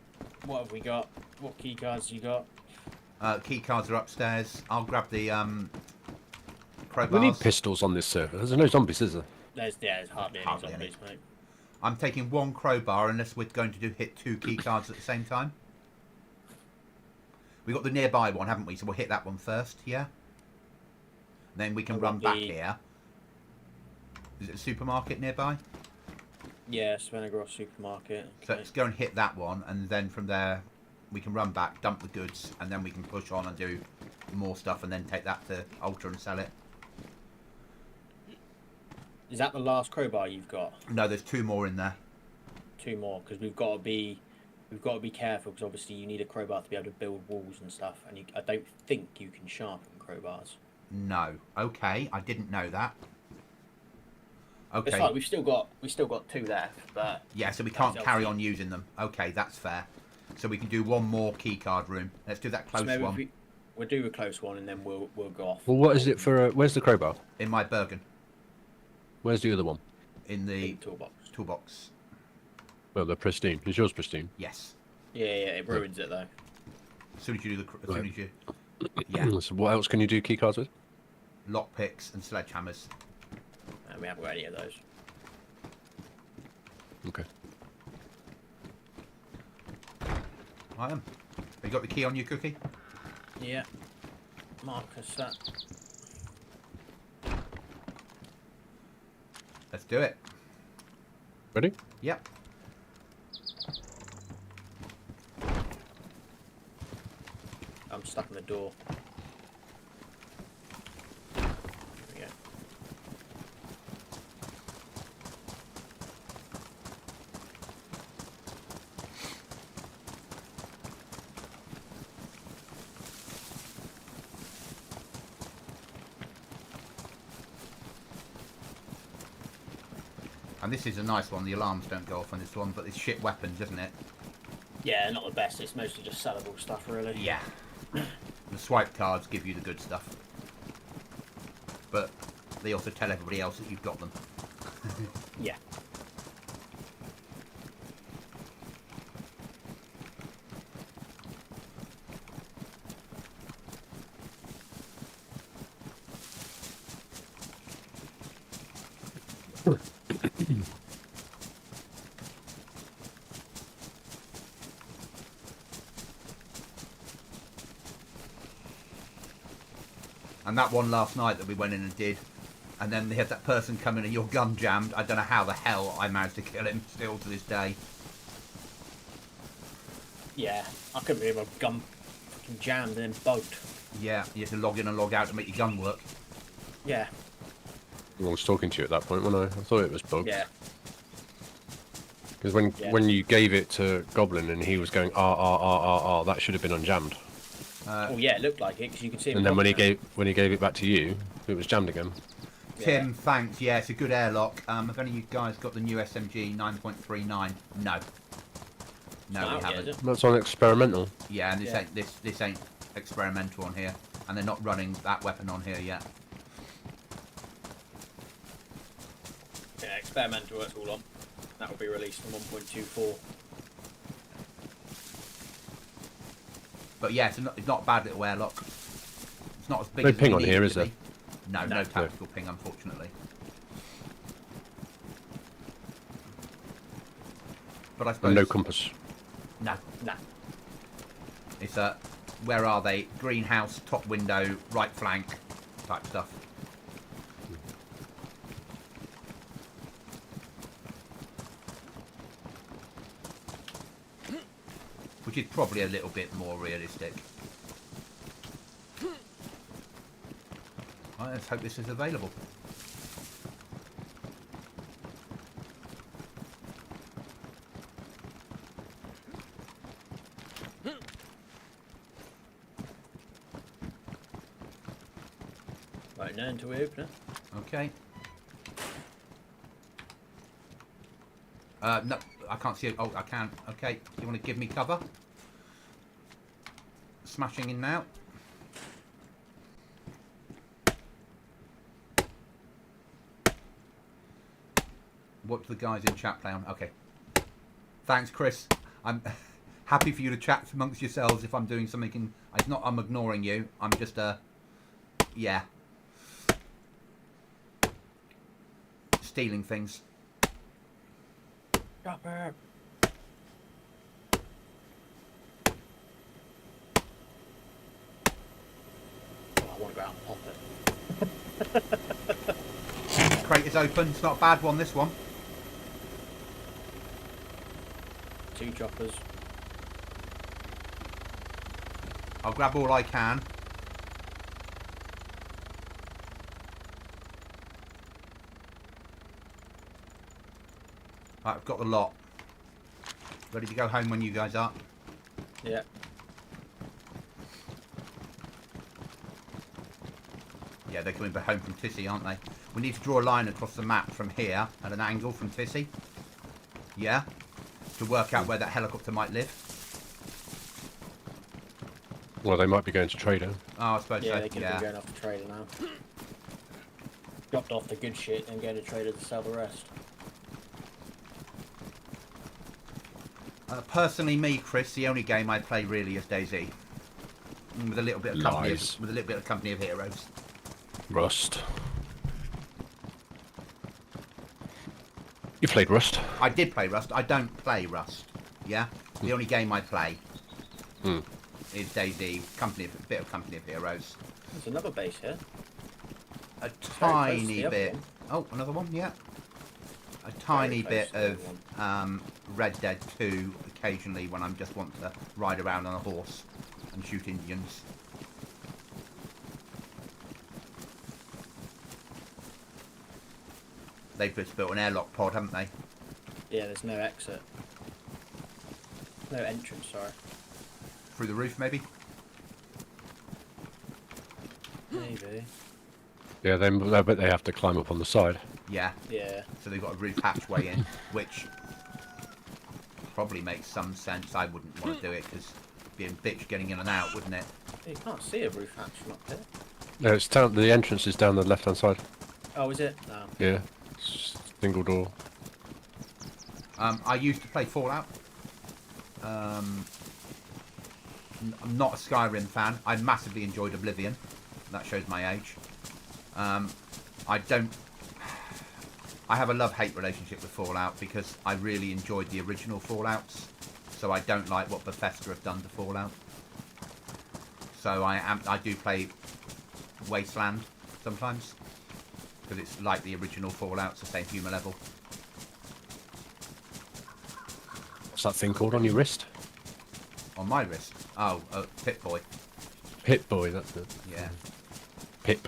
What have we got? What key cards you got? Key cards are upstairs. I'll grab the crowbars. We need pistols on this server. There's no zombies, is there? There's hardly any Hardly zombies, mate. I'm taking 1 crowbar unless we're going to hit 2 key cards at the same time. We got the nearby one, haven't we? So we'll hit that one first, yeah? Then we can I've run got back the- here. Is it a supermarket nearby? Yeah, Svenagros supermarket. So Okay. let's go and hit that one, and then from there we can run back, dump the goods, and then we can push on and do more stuff, and then take that to Ultra and sell it. Is that the last crowbar you've got? No, there's 2 more in there. 2 more, because we've got to be careful, because obviously you need a crowbar to be able to build walls and stuff, and I don't think you can sharpen crowbars. No. Okay, I didn't know that. Okay. It's fine. We've still got 2 left, but Yeah, so we can't That's carry LC. on using them. Okay, that's fair. So we can do 1 more keycard room. Let's do that so close maybe one we'll do a close one, and then we'll go off. Well, what is it for? Where's the crowbar? in my Bergen, Where's the other one? in the Toolbox. toolbox. Well, they're pristine. Is yours pristine? Yes. Yeah, it ruins it though. As soon as you do as soon as you, Yeah. So what else can you do key cards with? lock picks and sledgehammers. We haven't got any of those. Okay. I am. You got the key on you, Cookie? Yeah. Marcus that. Let's do it. Ready? Yep. I'm stuck in the door. There we go. And this is a nice one. The alarms don't go off on this one, but it's shit weapons, isn't it? Yeah, not the best. It's mostly just sellable stuff, really. Yeah. The swipe cards give you the good stuff. But they also tell everybody else that you've got them. Yeah. And that one last night that we went in and did, and then they had that person come in and your gun jammed. I don't know how the hell I managed to kill him still to this day. Yeah, I couldn't believe my gun fucking jammed and then bugged. Yeah, you had to log in and log out to make your gun work. Yeah. I was talking to you at that point, wasn't I? I thought it was bugged. Yeah. Because Yeah. when you gave it to Goblin and he was going that should have been unjammed. Oh yeah, it looked like it because you could see. And then when he gave it back to you, it was jammed again. Tim, thanks. Yeah, it's a good airlock. Have any of you guys got the new SMG 9.39? No. No, we haven't. That's on experimental. Yeah, and this ain't experimental on here, and they're not running that weapon on here yet. Yeah, experimental. That's all on. That will be released in 1.24. But yeah, it's not a bad little airlock. It's not as big No as ping we on need here, it is to there? be. No tactical ping, unfortunately. But I suppose And no compass. No. Nah. It's a where are they? Greenhouse, top window, right flank type stuff. Which is probably a little bit more realistic. Right, let's hope this is available. Right now until we open it. Okay. No, I can't see it. Oh, I can. Okay, you want to give me cover? Smashing in now. What do the guys in chat play on? Okay. Thanks, Chris. I'm happy for you to chat amongst yourselves if I'm doing something. It's not I'm ignoring you. I'm just yeah. Stealing things. Chopper. Oh, I want to go out and pop it. Crate is open. It's not a bad one, this one. 2 choppers. I'll grab all I can. Right, I've got the lot. Ready to go home when you guys are. Yeah. Yeah, they're coming back home from Tissy, aren't they? We need to draw a line across the map from here at an angle from Tissy. Yeah? To work out where that helicopter might live. Well, they might be going to Trader. Oh, I suppose Yeah, so. they could Yeah. be going off the trader now. Dropped off the good shit and going to trader to sell the rest. Personally, me, Chris, the only game I play really is DayZ. With a little bit of company. Lies. With a little bit of company of heroes. Rust. You played Rust? I did play Rust. I don't play Rust. Yeah. The only game I play is DayZ. Bit of company of heroes. There's another base here. A very close to tiny the other bit. one. Oh, another one. Yeah. A tiny Very bit close to the of Red Dead 2 occasionally when I just want to ride around on a horse. and shoot Indians. They've just built an airlock pod, haven't they? Yeah, there's no exit. No entrance, sorry. Through the roof, maybe? Maybe. Yeah, I bet they have to climb up on the side. Yeah. Yeah. So they've got a roof hatchway in, which probably makes some sense. I wouldn't want to do it because being bitch getting in and out, wouldn't it? You can't see a roof hatch from up there. No, it's down. The entrance is down the left-hand side. Oh, is it? No. Yeah, single door. I used to play Fallout. I'm not a Skyrim fan. I massively enjoyed Oblivion. That shows my age. I have a love-hate relationship with Fallout because I really enjoyed the original Fallouts. So I don't like what Bethesda have done to Fallout. So I do play Wasteland sometimes because it's like the original Fallout. It's the same humour level. What's that thing called on your wrist? On my wrist. Oh, Pip-Boy. Pip-Boy, that's it. Yeah. Pip.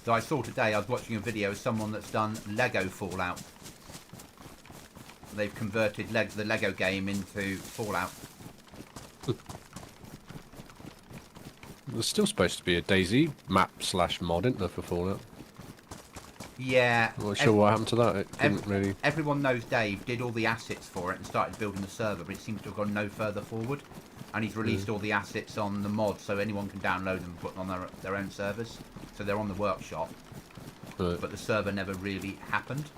So I saw today, I was watching a video of someone that's done Lego Fallout. They've converted the Lego game into Fallout. There's still supposed to be a DayZ map/mod, isn't there, for Fallout? Yeah. I'm not sure what happened to that. It didn't really... Everyone knows Dave did all the assets for it and started building the server, but it seems to have gone no further forward. And he's released all the assets on the mod, so anyone can download them and put them on their own servers. So they're on the workshop, Right. but the server never really happened.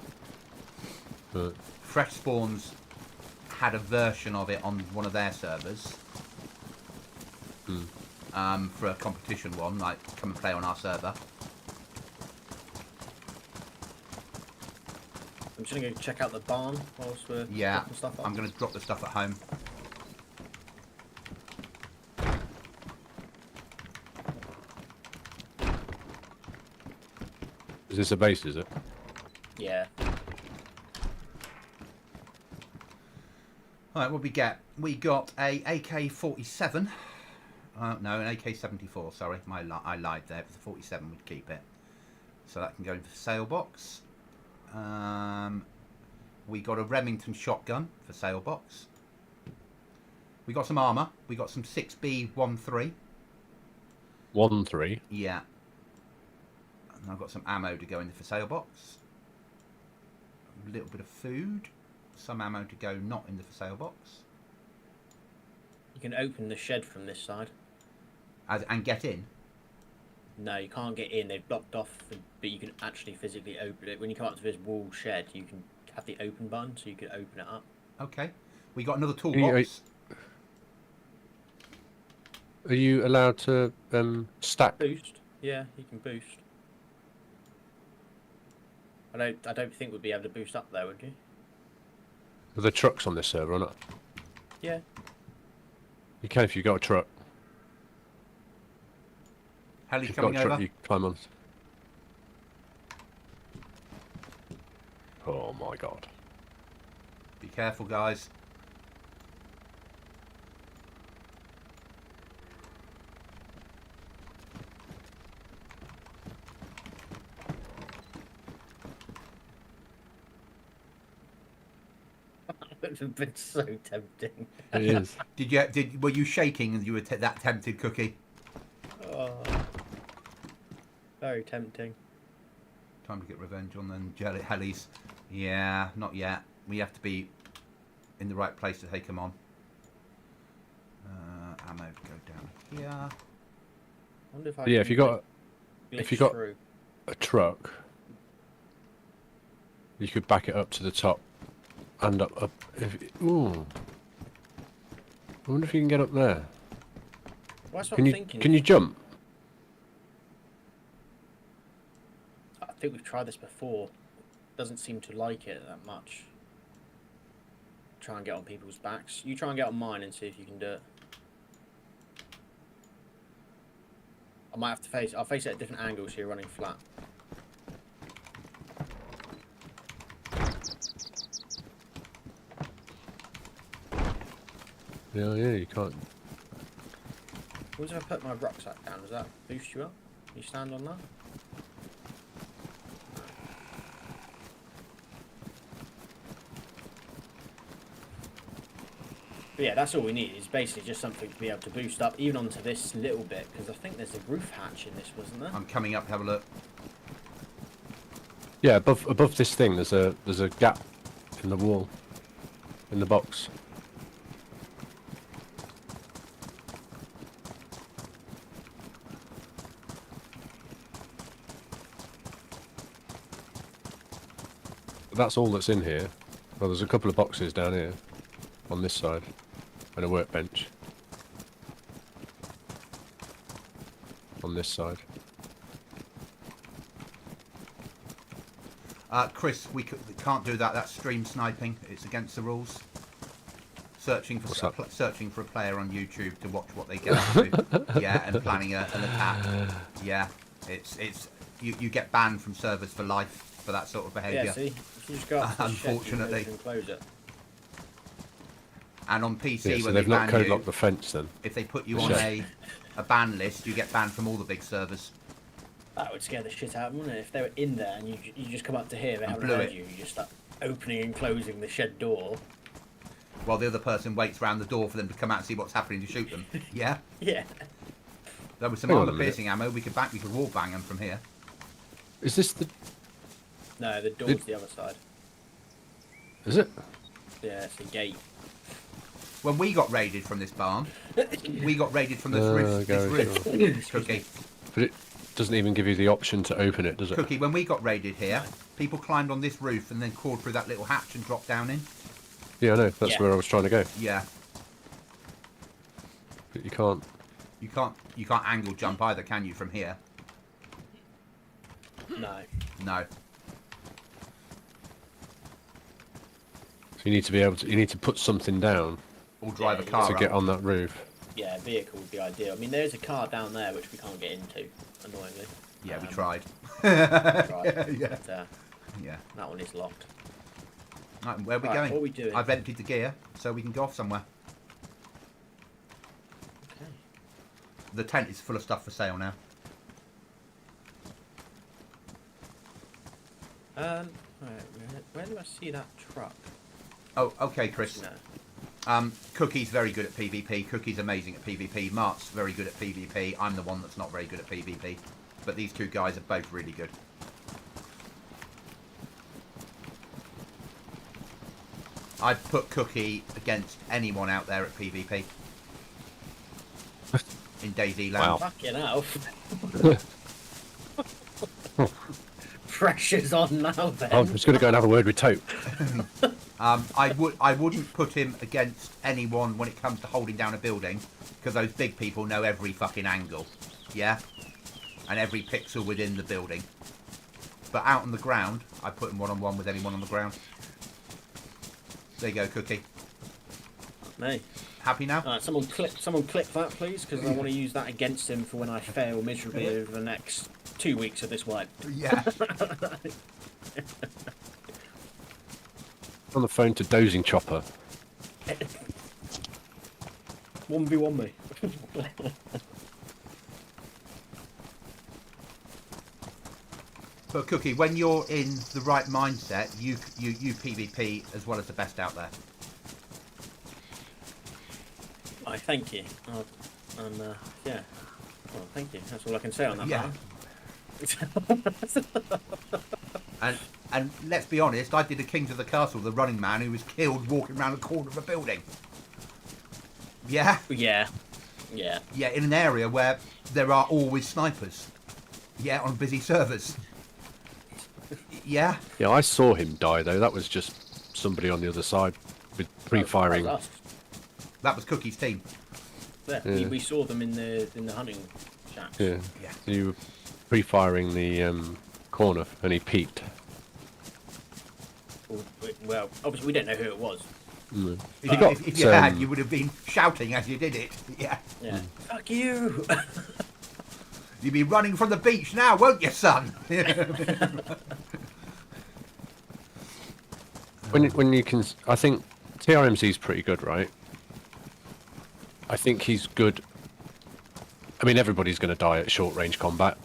Right. Fresh Spawns had a version of it on one of their servers. For a competition one, like come and play on our server. I'm just gonna go check out the barn whilst we're dropping stuff up. I'm going to drop the stuff at home. Is this a base, is it? Yeah. Alright, what we get? We got a AK-47. No, an AK-74, sorry. I lied there. If it's a 47, we'd keep it. So that can go into the sale box. We got a Remington shotgun for sale box. We got some armour. We got some 6B13. 1-3. Yeah. And I've got some ammo to go in the for sale box. A little bit of food. Some ammo to go not in the for sale box. You can open the shed from this side. And get in. No, you can't get in. They've blocked off, but you can actually physically open it. When you come up to this wall shed, you can have the open button, so you can open it up. Okay. We got another toolbox. Are you allowed to stack? Boost. Yeah, you can boost. I don't think we'd be able to boost up there, would you? Are there trucks on this server or not? Yeah. You can if you've got a truck. Heli's If you've got coming a truck, over. you climb on. Oh my god. Be careful, guys. It would have been so tempting. It is. Were you shaking and you were that tempted, Cookie? Oh, very tempting. Time to get revenge on them helis. Yeah, not yet. We have to be in the right place to take them on. Ammo to go down here. I wonder if I Yeah, if you got glitch through. a truck, you could back it up to the top and up. Ooh. I wonder if you can get up there. Well, that's what Can I'm you thinking. can you jump? I think we've tried this before. Doesn't seem to like it that much. Try and get on people's backs. You try and get on mine and see if you can do it. I might have to face. I'll face it at different angles so you're running flat. Yeah, you can't. What if I put my rucksack down? Does that boost you up? You stand on that? But yeah, that's all we need. Is basically just something to be able to boost up, even onto this little bit, because I think there's a roof hatch in this, wasn't there? I'm coming up. Have a look. Yeah, above this thing, there's a gap in the wall, in the box. That's all that's in here. Well, there's a couple of boxes down here, on this side, and a workbench. On this side. Chris, we can't do that. That's stream sniping. It's against the rules. Searching for a player on YouTube to watch what they get up to. Yeah, and planning an attack. Yeah, it's you get banned from servers for life for that sort of behaviour. Yeah, see, you just go up to the shed, Unfortunately. you can close it. And on PC, Yeah, so when they've they not ban code you, locked the fence then. if they put you The on shed. a ban list, you get banned from all the big servers. That would scare the shit out of them, wouldn't it? If they were in there and you just come up to here, they haven't blew heard it. you, you just start opening and closing the shed door. While the other person waits round the door for them to come out and see what's happening to shoot them. Yeah? Yeah. There was some Hang on a armor minute. piercing ammo. We could wall bang them from here. Is this the... No, the door's the other side. Is it? Yeah, it's the gate. When we got raided from this barn, we got raided from this roof. garage This roof. Cookie. But it doesn't even give you the option to open it, does it? Cookie, when we got raided here, people climbed on this roof and then crawled through that little hatch and dropped down in. Yeah, I know. That's Yeah. where I was trying to go. Yeah. But you can't. You can't angle jump either, can you, from here? No. No. So you need to be able to. You need to put something down Or drive a Yeah, car to up. get on that roof. Yeah, a vehicle would be ideal. I mean, there's a car down there which we can't get into, annoyingly. Yeah, we tried. Right. Yeah. But, Yeah. that one is locked. Right, where are we Right, going? what are we doing? I've emptied the gear, so we can go off somewhere. Okay. The tent is full of stuff for sale now. Right, where do I see that truck? Oh, okay, Chris. No. Cookie's very good at PvP. Cookie's amazing at PvP. Mark's very good at PvP. I'm the one that's not very good at PvP. But these two guys are both really good. I'd put Cookie against anyone out there at PvP. In DayZ Land. Wow. Fucking hell. Pressure's on now then. I'm just going to go and have a word with Tope. I wouldn't put him against anyone when it comes to holding down a building, because those big people know every fucking angle, yeah, and every pixel within the building. But out on the ground, I put him one-on-one with anyone on the ground. There you go, Cookie. Me. Happy now? Alright, someone clip that, please, because I want to use that against him for when I fail miserably over the next 2 weeks of this wipe. Yeah. On the phone to Dozing Chopper. 1v1 me. But Cookie, when you're in the right mindset, you PvP as well as the best out there. Right, thank you. Yeah. Well, thank you. That's all I can say on that Yeah. matter. And let's be honest, I did a Kings of the Castle, the running man who was killed walking around the corner of a building. Yeah? Yeah. Yeah. Yeah, in an area where there are always snipers. Yeah, on busy servers. Yeah? Yeah, I saw him die though. That was just somebody on the other side with pre-firing. That was us. That was Cookie's team. Yeah, Yeah. we saw them in the hunting shacks. Yeah. Yeah. You were pre-firing the corner, and he peeked. Well, obviously we don't know who it was. Mm. If, He got, if you had, you would have been shouting as you did it. Yeah. Yeah. Fuck you! You'd be running from the beach now, won't you, son? when you can, I think TRMC is pretty good, right? I think he's good. I mean, everybody's going to die at short range combat.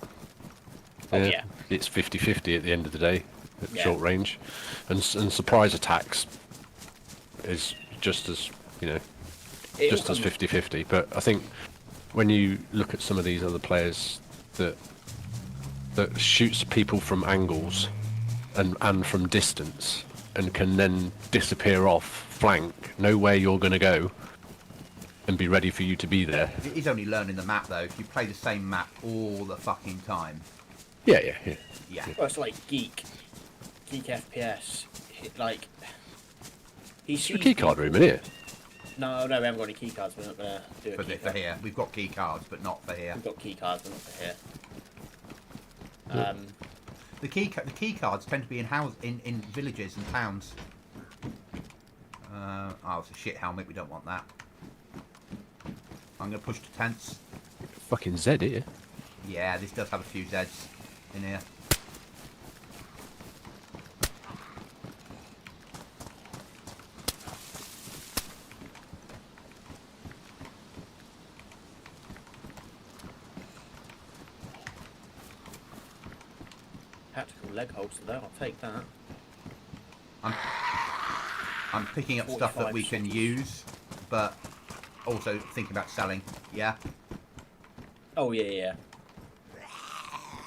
Oh, yeah. It's 50-50 at the end of the day at Yeah. short range, and surprise attacks is just as just as 50-50. But I think when you look at some of these other players that shoots people from angles and from distance and can then disappear off flank, know where you're going to go, and be ready for you to be there. He's only learning the map though. If you play the same map all the fucking time. Yeah. Yeah. Well, it's like Geek FPS. Like, he It's a sees key card room in here. No, we haven't got any key cards. We're not gonna do a For, key for card. here. We've got key cards, but not for here. We've got key cards, but not for here. The key cards tend to be in villages and towns. Oh, it's a shit helmet. We don't want that. I'm going to push to tents. Fucking Z here. Yeah, this does have a few Zeds in here. Tactical leg holster though, I'll take that. I'm picking up stuff that we can 45 use, but also thinking about selling. Yeah, Oh yeah.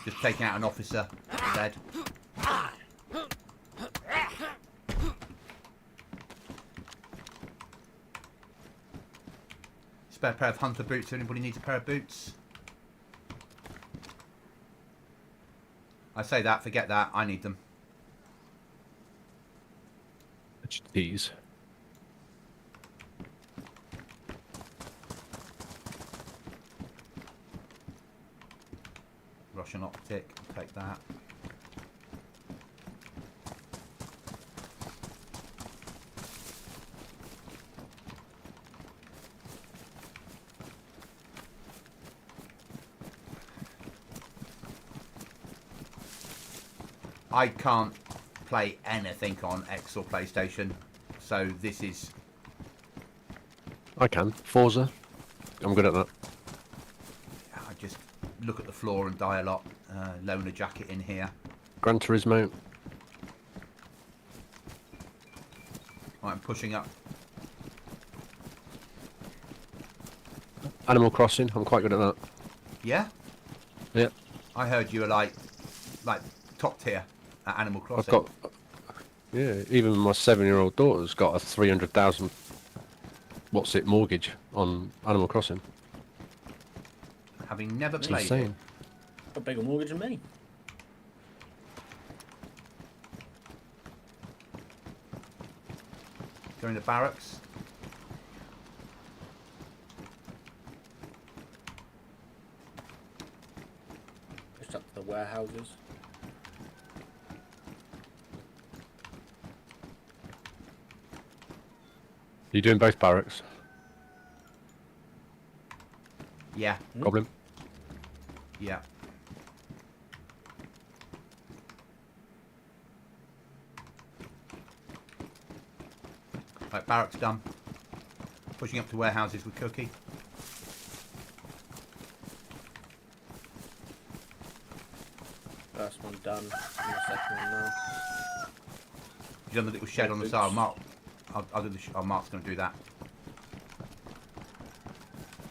just taking out an officer. Dead. Spare pair of hunter boots. Anybody needs a pair of boots? I say that, forget that. I need them. These. Russian optic. Take that. I can't play anything on X or PlayStation, so this is... I can. Forza. I'm good at that. I just look at the floor and die a lot. Loan a jacket in here. Gran Turismo. Right, I'm pushing up. Animal Crossing. I'm quite good at that. Yeah? Yeah. I heard you were like top tier at Animal I've Crossing. got. Yeah. Even my 7-year-old daughter's got a 300,000. What's it? Mortgage on Animal Crossing. Having never It's played insane. Got a bigger mortgage than me. it. Going to barracks. Pushed up to the warehouses. You doing both barracks, Yeah, Goblin? yeah. Right, barracks done. Pushing up to warehouses with Cookie. First one done. And the second one now. He's on the little shed on the side. Mark, I'll do the. Mark's going to do that.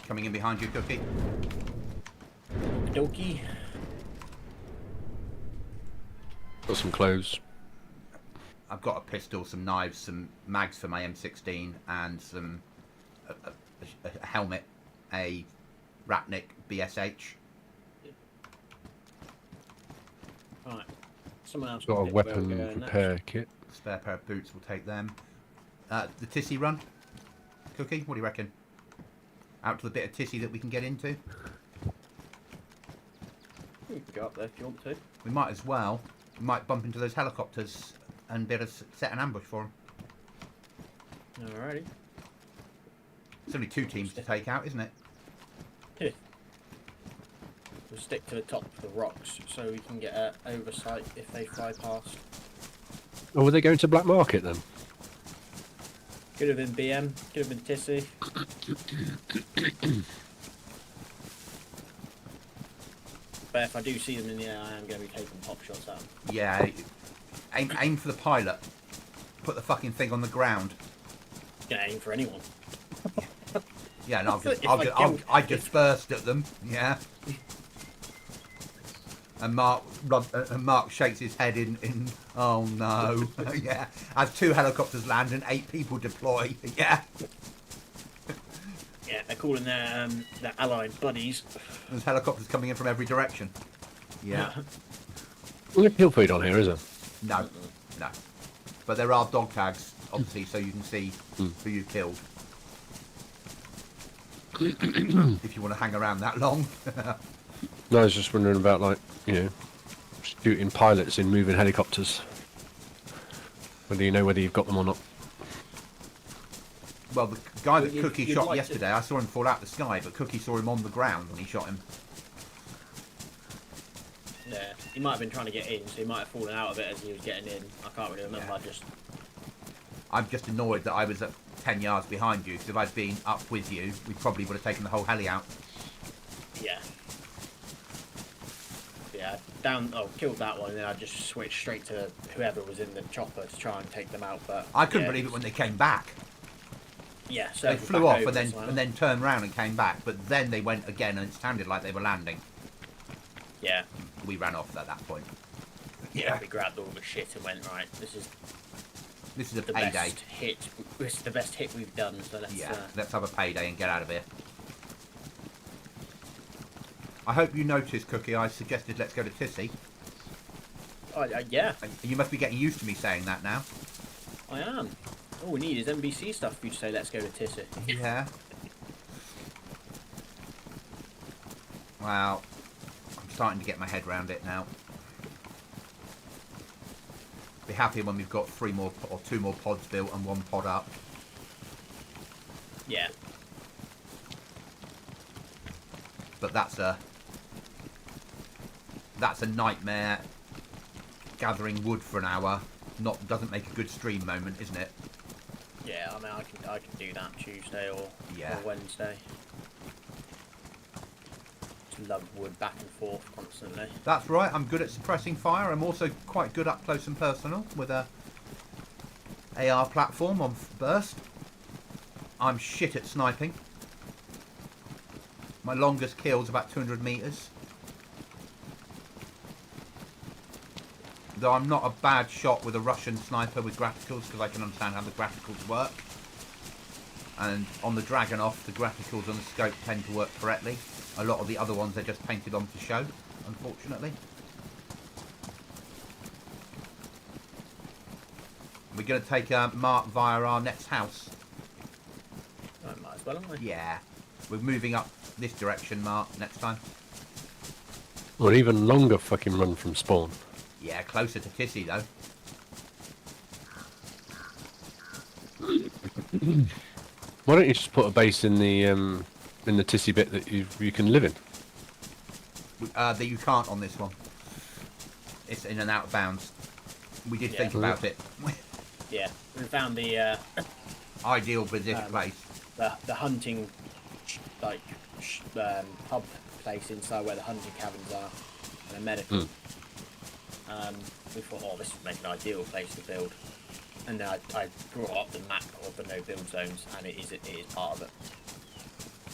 Coming in behind you, Cookie. Dokie. Got some clothes. I've got a pistol, some knives, some mags for my M16, and some a helmet, a Ratnik BSH. Right. Someone else Got a can pick where we're weapon going repair kit. Spare pair of boots, we'll take them. The Tissy run, Cookie. What do you reckon? Out to the bit of Tissy that we can get into. next. You can go up there if you want to. We might as well. We might bump into those helicopters and be able to set an ambush for them. Alrighty. It's only 2 teams to take out, isn't it? We'll stick to the top of the rocks so we can get an oversight if they fly past. Oh, were they going to Black Market then? Could have been BM, could have been Tissy. But if I do see them in the air, I am going to be taking pop shots at them. Yeah, aim for the pilot. Put the fucking thing on the ground. Gonna aim for anyone. Yeah, and If I just burst at them. Yeah. And Mark shakes his head in oh no. Yeah. As 2 helicopters land and 8 people deploy. Yeah. Yeah, they're calling their allied buddies. There's helicopters coming in from every direction. Yeah. There's no kill feed on here, is there? No. No. But there are dog tags, obviously, so you can see who you killed. If you want to hang around that long. No, I was just wondering about, like, you know, shooting pilots in moving helicopters. Whether you know whether you've got them or not. Well, the guy that Well, Cookie you'd shot like yesterday, I saw him fall out the sky, but Cookie saw him on the ground when he shot him. Yeah, he might have been trying to get in, so he might have fallen out of it as he was getting in. I can't really remember. Yeah. I I'm just annoyed that I was at 10 yards behind you, because if I'd been up with you, we probably would have taken the whole heli out. yeah. Yeah, killed that one, and then I just switched straight to whoever was in the chopper to try and take them out. But I couldn't yeah, believe it when they came back. Yeah, so They flew off and then turned round and came back, but then they went again and it sounded like they were landing. Yeah. We ran off at that point. Yeah, we grabbed all the shit and went, right, this is a the payday. best hit. This is the best hit we've done, so let's... Yeah, let's have a payday and get out of here. I hope you noticed, Cookie, I suggested let's go to Tissy. Yeah, You must be getting used to me saying that now. I am. All we need is NBC stuff for you to say, let's go to Tissy. Yeah. Well, I'm starting to get my head around it now. Be happy when we've got 3 more or 2 more pods built and 1 pod up. Yeah. But that's a nightmare. Gathering wood for an hour doesn't make a good stream moment, isn't it? Yeah, I mean, I can do that Tuesday or Wednesday. Just lug wood back and forth constantly. That's right, I'm good at suppressing fire. I'm also quite good up close and personal with a AR platform on burst. I'm shit at sniping. My longest kill's about 200 metres. Though I'm not a bad shot with a Russian sniper with graphicals, because I can understand how the graphicals work. And on the Dragunov, the graphicals on the scope tend to work correctly. A lot of the other ones are just painted on for show, unfortunately. We're going to take Mark via our next house. I might as well, aren't we? Yeah. We're moving up this direction, Mark, next time. Or even longer fucking run from spawn. Yeah, closer to Tissy, though. Why don't you just put a base in the Tissy bit that you can live in? That you can't on this one. It's in and out of bounds. We did think about it. Yeah, we found the Ideal position place. the hunting hub place inside where the hunting cabins are and a medical. We thought, oh, this would make an ideal place to build. And then I brought up the map of the no build zones, and it is part of it.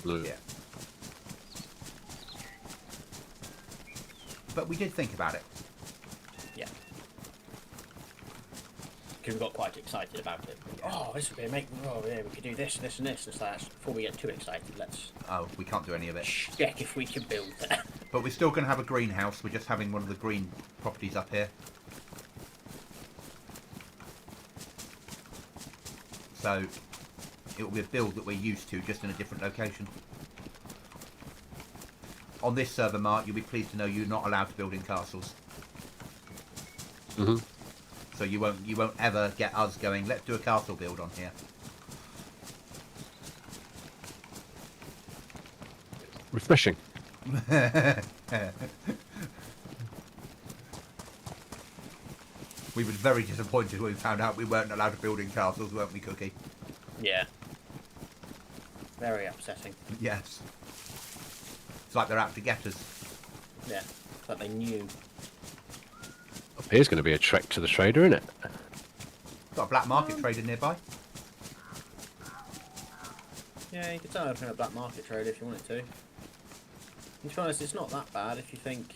Yeah. But we did think about it. Yeah. Because we got quite excited about it. Oh, this would be amazing. Oh, yeah, we could do this, this, and this. It's like, before we get too excited, let's Oh, we can't do any of it. check if we can build that. But we're still going to have a greenhouse. We're just having one of the green properties up here. So it will be a build that we're used to, just in a different location. On this server, Mark, you'll be pleased to know you're not allowed to build in castles. Mm-hmm. So you won't ever get us going, let's do a castle build on here. Refreshing. We were very disappointed when we found out we weren't allowed to build in castles, weren't we, Cookie? Yeah. Very upsetting. Yes. It's like they're out to get us. Yeah, but they knew. Up here's going to be a trek to the trader, isn't it? Got a black market trader nearby. Yeah, you could turn open a black market trade if you wanted to. And to be honest, it's not that bad if you think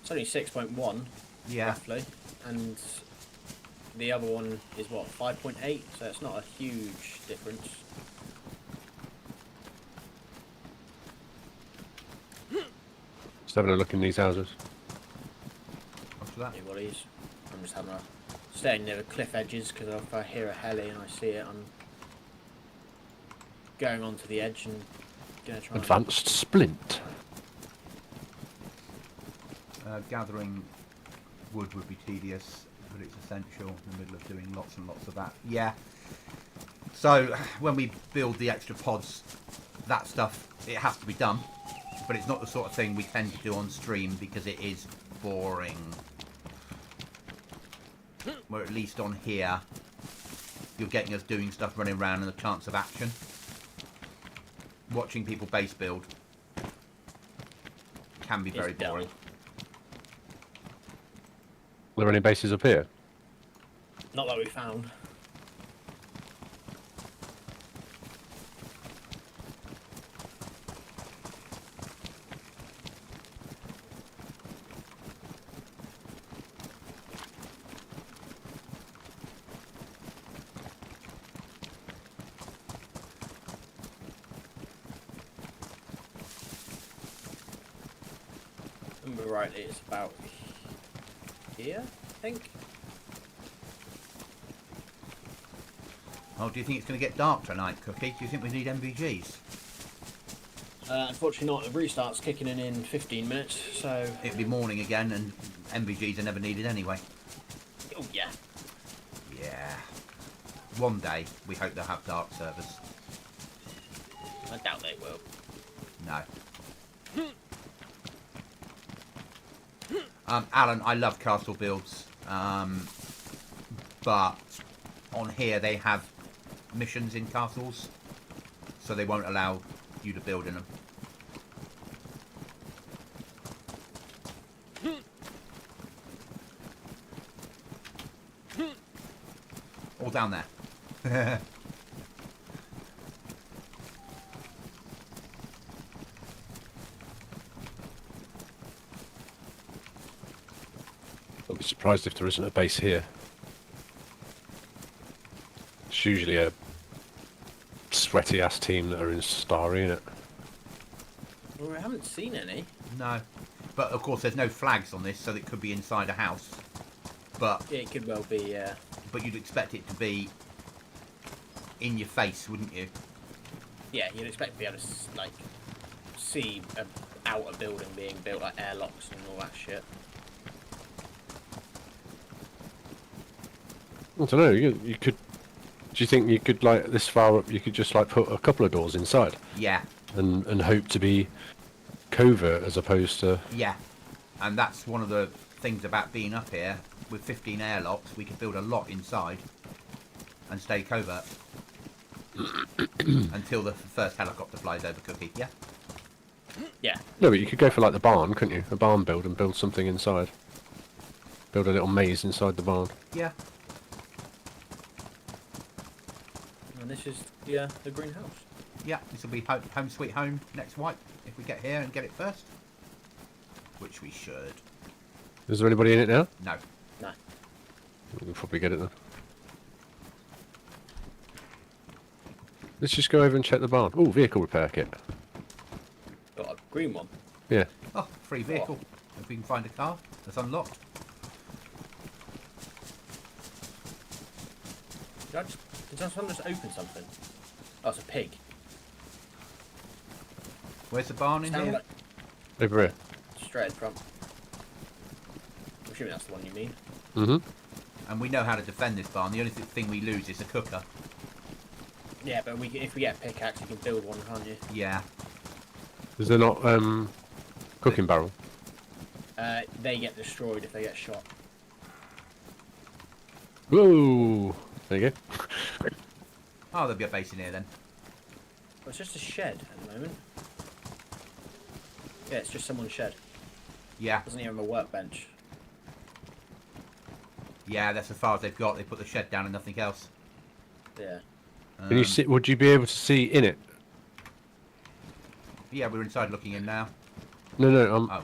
it's only 6.1 Yeah. roughly, and the other one is what, 5.8, so it's not a huge difference. Just having a look in these houses. What's that? Anybody's. I'm just having a staying near the cliff edges because if I hear a heli and I see it, I'm going onto the edge and gonna try. Advanced splint. Gathering wood would be tedious, but it's essential in the middle of doing lots and lots of that. Yeah. So when we build the extra pods, that stuff, it has to be done, but it's not the sort of thing we tend to do on stream because it is boring. Where at least on here, you're getting us doing stuff, running around, and a chance of action. Watching people base build can be very boring. Are there any bases up here? Not that we found. Remember rightly, it's about here, I think. Oh, do you think it's going to get dark tonight, Cookie? Do you think we need MVGs? Unfortunately not. The restart's kicking in 15 minutes, so... It'll be morning again, and MVGs are never needed anyway. Oh, yeah. Yeah. One day, we hope they'll have dark servers. I doubt they will. No. Alan, I love castle builds, but on here they have missions in castles, so they won't allow you to build in them. All down there. I'll be surprised if there isn't a base here. It's usually a sweaty ass team that are in Starry, innit? Well, we haven't seen any. No. But of course there's no flags on this, so it could be inside a house. But Yeah, it could well be, yeah. but you'd expect it to be in your face, wouldn't you? Yeah, you'd expect to be able to, like, see a outer building being built, like airlocks and all that shit. I don't know. You could. Do you think you could, like, this far up? You could just like put a couple of doors inside Yeah. and hope to be covert as opposed to. Yeah. And that's one of the things about being up here. With 15 airlocks, we could build a lot inside and stay covert until the first helicopter flies over, Cookie. Yeah. Yeah. No, but you could go for like the barn, couldn't you? A barn build and build something inside. Build a little maze inside the barn. Yeah. And this is the greenhouse. Yeah. This will be home sweet home next wipe if we get here and get it first, which we should. Is there anybody in it now? No. No. We'll probably get it then. Let's just go over and check the barn. Oh, vehicle repair kit. Got a green one. Yeah. Oh, free vehicle. If we can find a car that's unlocked. Did someone just open something? Oh, it's a pig. Where's the barn in Sound here? like Over here. straight from. I'm assuming that's the one you mean. Mm-hmm. And we know how to defend this barn. The only thing we lose is a cooker. Yeah, but if we get a pickaxe, you can build one, can't you? Yeah. Is there not cooking barrel? They get destroyed if they get shot. Whoa! There you go. Oh, there'll be a base in here then. Well, it's just a shed at the moment. Yeah, it's just someone's shed. Yeah, Doesn't even have a workbench. yeah, that's as far as they've got. They put the shed down and nothing else. Yeah. Can you see? Would you be able to see in it? Yeah, we're inside looking in now. No, no. Oh,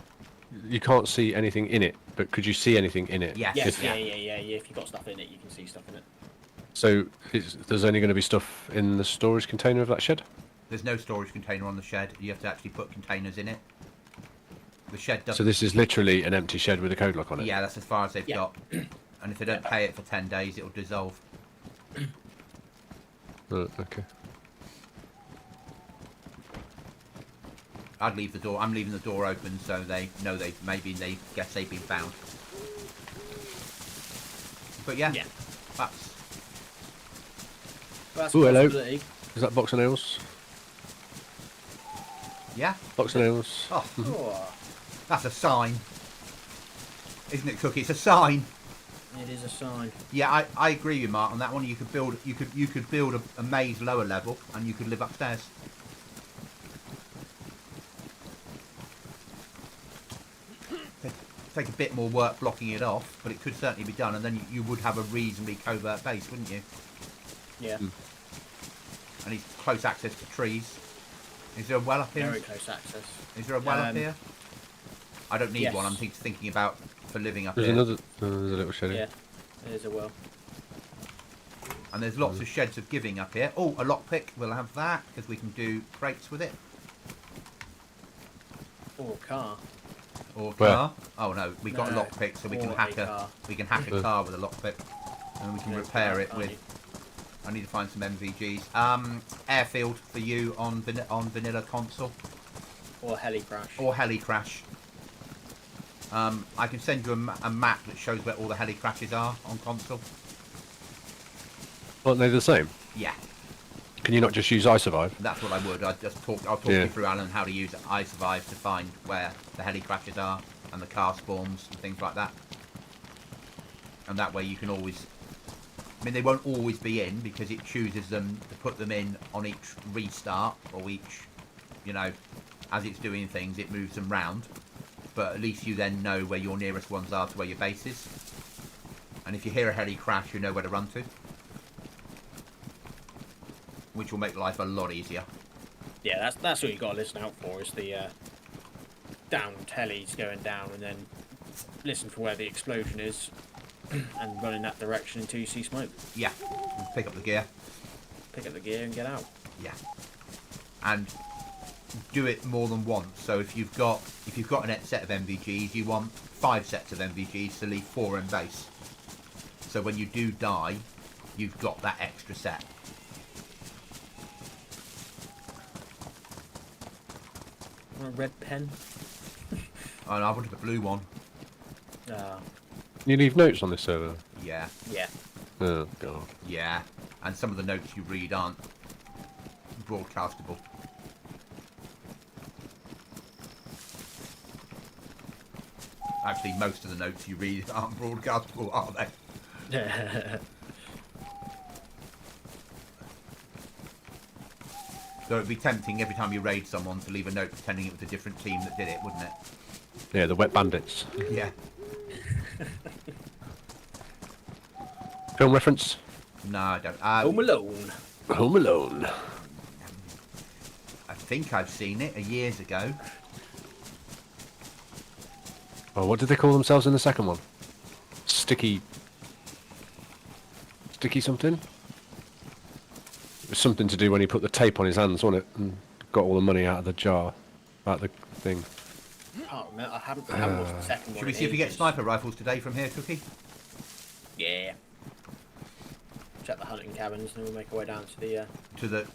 You can't see anything in it, but could you see anything in it? yes, Yes, yeah. yeah. If you've got stuff in it, you can see stuff in it. So there's only going to be stuff in the storage container of that shed? There's no storage container on the shed. You have to actually put containers in it. The shed doesn't. So this is literally an empty shed with a code lock on it? Yeah, that's as far as they've Yeah. got. And if they don't pay it for 10 days, it'll dissolve. Oh, okay. I'd leave the door. I'm leaving the door open so they know they guess they've been found. But yeah, Yeah. that's Well, that's Ooh, a hello. possibility. Is that box of nails? yeah. Box of nails. Oh, Oh, that's a sign, isn't it, Cookie? It's a sign. it is a sign. Yeah, I agree with you, Mark, on that one. You could build a maze lower level and you could live upstairs. Take a bit more work blocking it off, but it could certainly be done, and then you would have a reasonably covert base, wouldn't you? Yeah. And it's close access to trees. Is there a well up here? Very close access. Is there a well up here? I don't need yes. one. I'm thinking about for living up There's here. another. There's a little shed. Yeah. There's a well. And there's lots of sheds of giving up here. Oh, a lockpick. We'll have that because we can do crates with it. Or a car. Or a Where? car. Oh no, we got a No, lockpick, so we can or hack a a car. car with a lockpick, and we can There's repair that, it can't with. you? I need to find some MVGs. Airfield for you on vanilla console Or a heli crash. or heli crash. I can send you a map that shows where all the heli crashes are on console. Aren't they the same? Yeah, Can you not just use iSurvive? that's what I would. I'll talk Yeah. you through, Alan, how to use iSurvive to find where the heli crashes are and the car spawns and things like that. And that way you can always. I mean, they won't always be in because it chooses them to put them in on each restart or each, as it's doing things, it moves them round. But at least you then know where your nearest ones are to where your base is. And if you hear a heli crash, you know where to run to. Which will make life a lot easier. Yeah, that's what you got to listen out for, is the downed helis going down, and then listen for where the explosion is and run in that direction until you see smoke. Yeah, pick up the gear. Pick up the gear and get out. Yeah, and do it more than once. So if you've got a set of MVGs, you want 5 sets of MVGs to leave 4 in base. So when you do die, you've got that extra set. Want a red pen? And I wanted a blue one. You leave notes on this server? Yeah, Yeah. Oh, God. yeah. And some of the notes you read aren't broadcastable. Actually, most of the notes you read aren't broadcastable, are they? So it'd be tempting every time you raid someone to leave a note pretending it was a different team that did it, wouldn't it? Yeah, the wet bandits. Yeah. Film reference? No, I don't. Home Alone. Home Alone. I think I've seen it years ago. Oh, what did they call themselves in the second one? Sticky something? It was something to do when he put the tape on his hands, wasn't it? And got all the money out of the jar. Out of the thing. Oh, man, I haven't watched the second one. Should we in see if we get ages. sniper rifles today from here, Cookie? Yeah. Check the hunting cabins, and then we'll make our way down to the.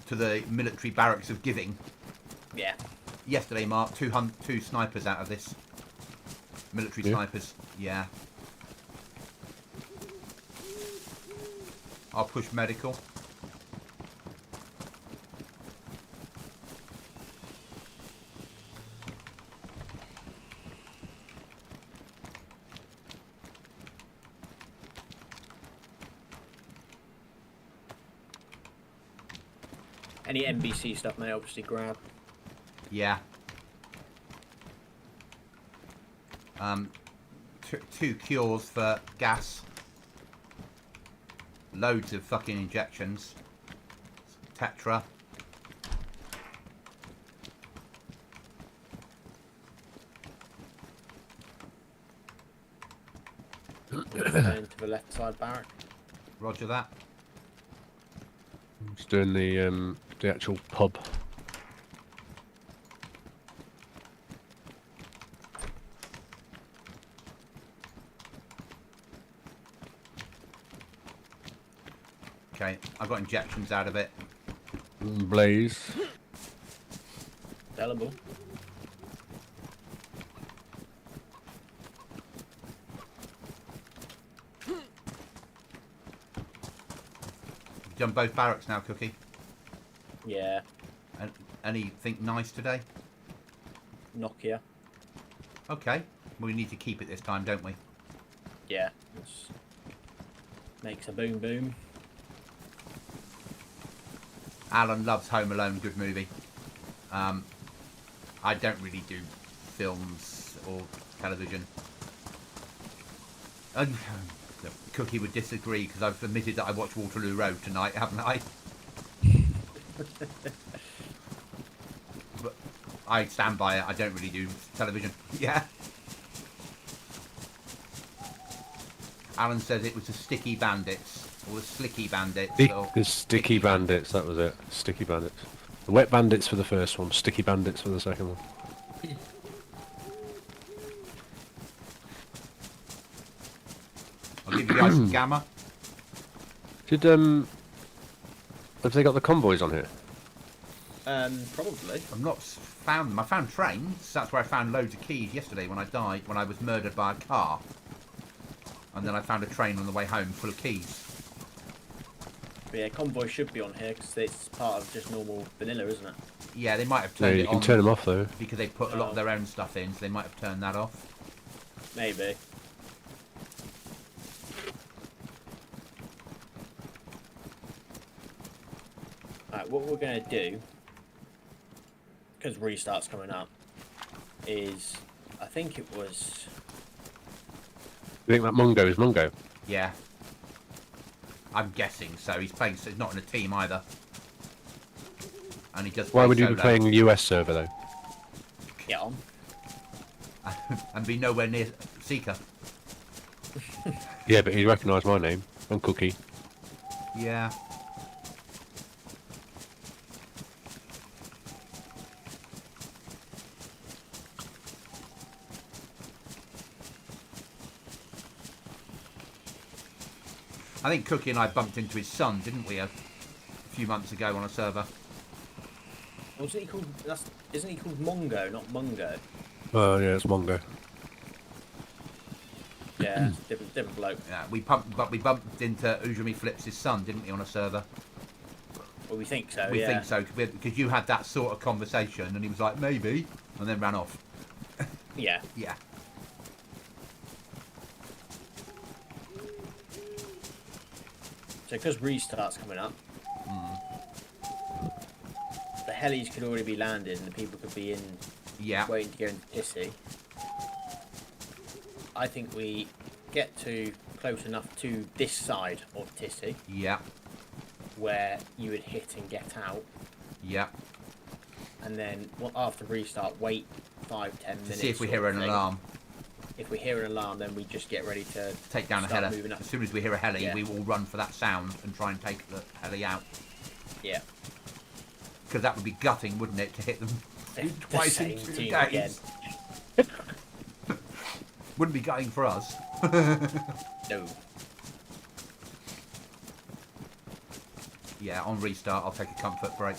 To the military barracks of giving. Yeah. Yesterday, Mark, two snipers out of this. Military Yeah. snipers. Yeah. I'll push medical. Any NBC stuff, may obviously grab. Yeah. Two cures for gas. Loads of fucking injections. Tetra. Going to the left side barrack. Roger that. Just doing the actual pub. Okay, I got injections out of it. Blaze. Sellable. Done both barracks now, Cookie. Yeah. And anything nice today? Nokia. Okay. We need to keep it this time, don't we? Yeah. Makes a boom boom. Alan loves Home Alone, good movie. I don't really do films or television. And Cookie would disagree because I've admitted that I watched Waterloo Road tonight, haven't I? But I stand by it. I don't really do television. Yeah. Alan says it was the Sticky Bandits or the Slicky Bandits. Or The Sticky Bandits, that was it. Sticky Bandits. The Wet Bandits for the first one, Sticky Bandits for the second one. I'll give you guys some gamma. Did have they got the convoys on here? Probably. I've not found them. I found trains. That's where I found loads of keys yesterday when I died, when I was murdered by a car. And then I found a train on the way home full of keys. But yeah, convoy should be on here because it's part of just normal vanilla, isn't it? Yeah, they might have No, turned you it can on turn them off though. because they put a lot of their own stuff in, so they might have turned that off. Maybe. Right, what we're going to do, because restart's coming up, is I think it was. You think that Mungo is Mungo? Yeah. I'm guessing so. He's playing, so he's not in a team either. And he just Why plays would you be solo. playing the US server though? Get on. And be nowhere near Seeker. Yeah, but he recognised my name and Cookie. Yeah. I think Cookie and I bumped into his son, didn't we, a few months ago on a server? Wasn't he called? Isn't he called Mongo, not Mungo? Oh yeah, it's Mungo. Yeah, different bloke. Yeah, we bumped into Ujumi Flips' son, didn't we, on a server? Well, we think so. We yeah. think so, because you had that sort of conversation, and he was like, maybe, and then ran off. Yeah. Yeah. So because restart's coming up, the helis could already be landed and the people could be in Yeah. waiting to go into Tissy. I think we get to close enough to this side of Tissy Yeah. where you would hit and get out, Yeah. and then after restart wait 5-10 To minutes see if we sort hear of an thing. alarm. If we hear an alarm, then we just get ready to Take down a start heli. moving up. As soon as we hear a heli, Yeah. we will run for that sound and try and take the heli out. Yeah. Because that would be gutting, wouldn't it, to hit them The twice in same 2 team days? Wouldn't be gutting for us. No. Yeah, on restart, I'll take a comfort break.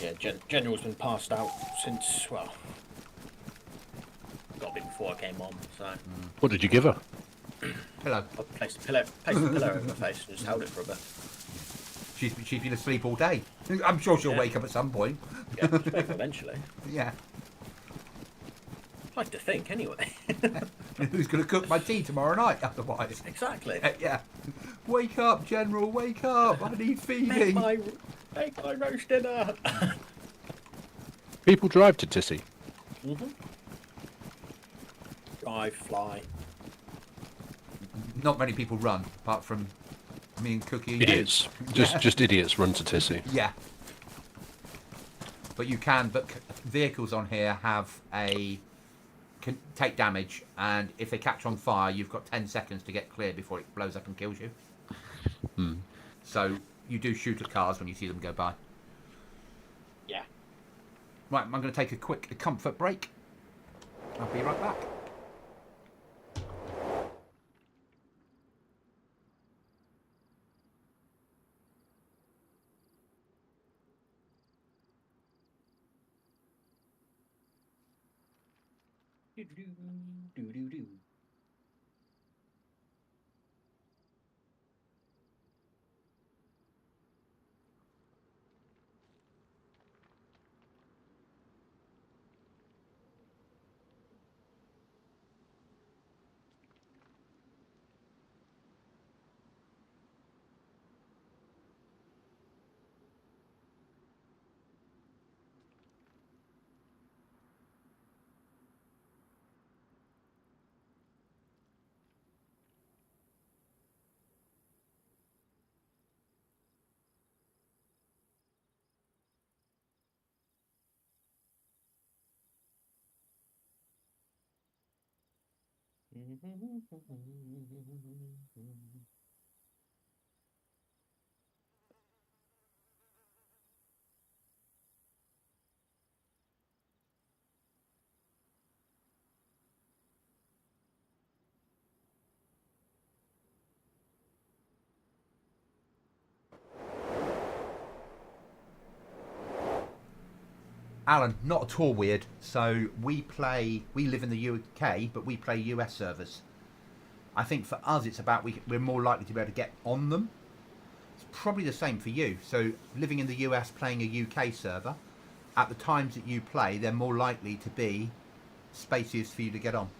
Yeah, General's been passed out since, well, got a bit before I came on, so What did you give her? Hello. I placed a pillow over her face and just held it for a bit. She's been asleep all day. I'm sure she'll Yeah. wake up at some point. Yeah, she'll wake up eventually. Yeah. like to think, anyway. Who's going to cook my tea tomorrow night otherwise? Exactly. Yeah. Wake up, General, wake up. I need feeding. Make my roast dinner. People drive to Tissy. Drive, fly. Not many people run, apart from me and Cookie. Idiots. Just idiots run to Tissy. Yeah. But you can, but vehicles on here can take damage, and if they catch on fire, you've got 10 seconds to get clear before it blows up and kills you. So you do shoot at cars when you see them go by. Yeah. Right, I'm going to take a quick comfort break. I'll be right back. Do-do-do. Alan, not at all weird. So we live in the UK, but we play US servers. I think for us, it's about we're more likely to be able to get on them. It's probably the same for you. So living in the US, playing a UK server, at the times that you play, they're more likely to be spaces for you to get on.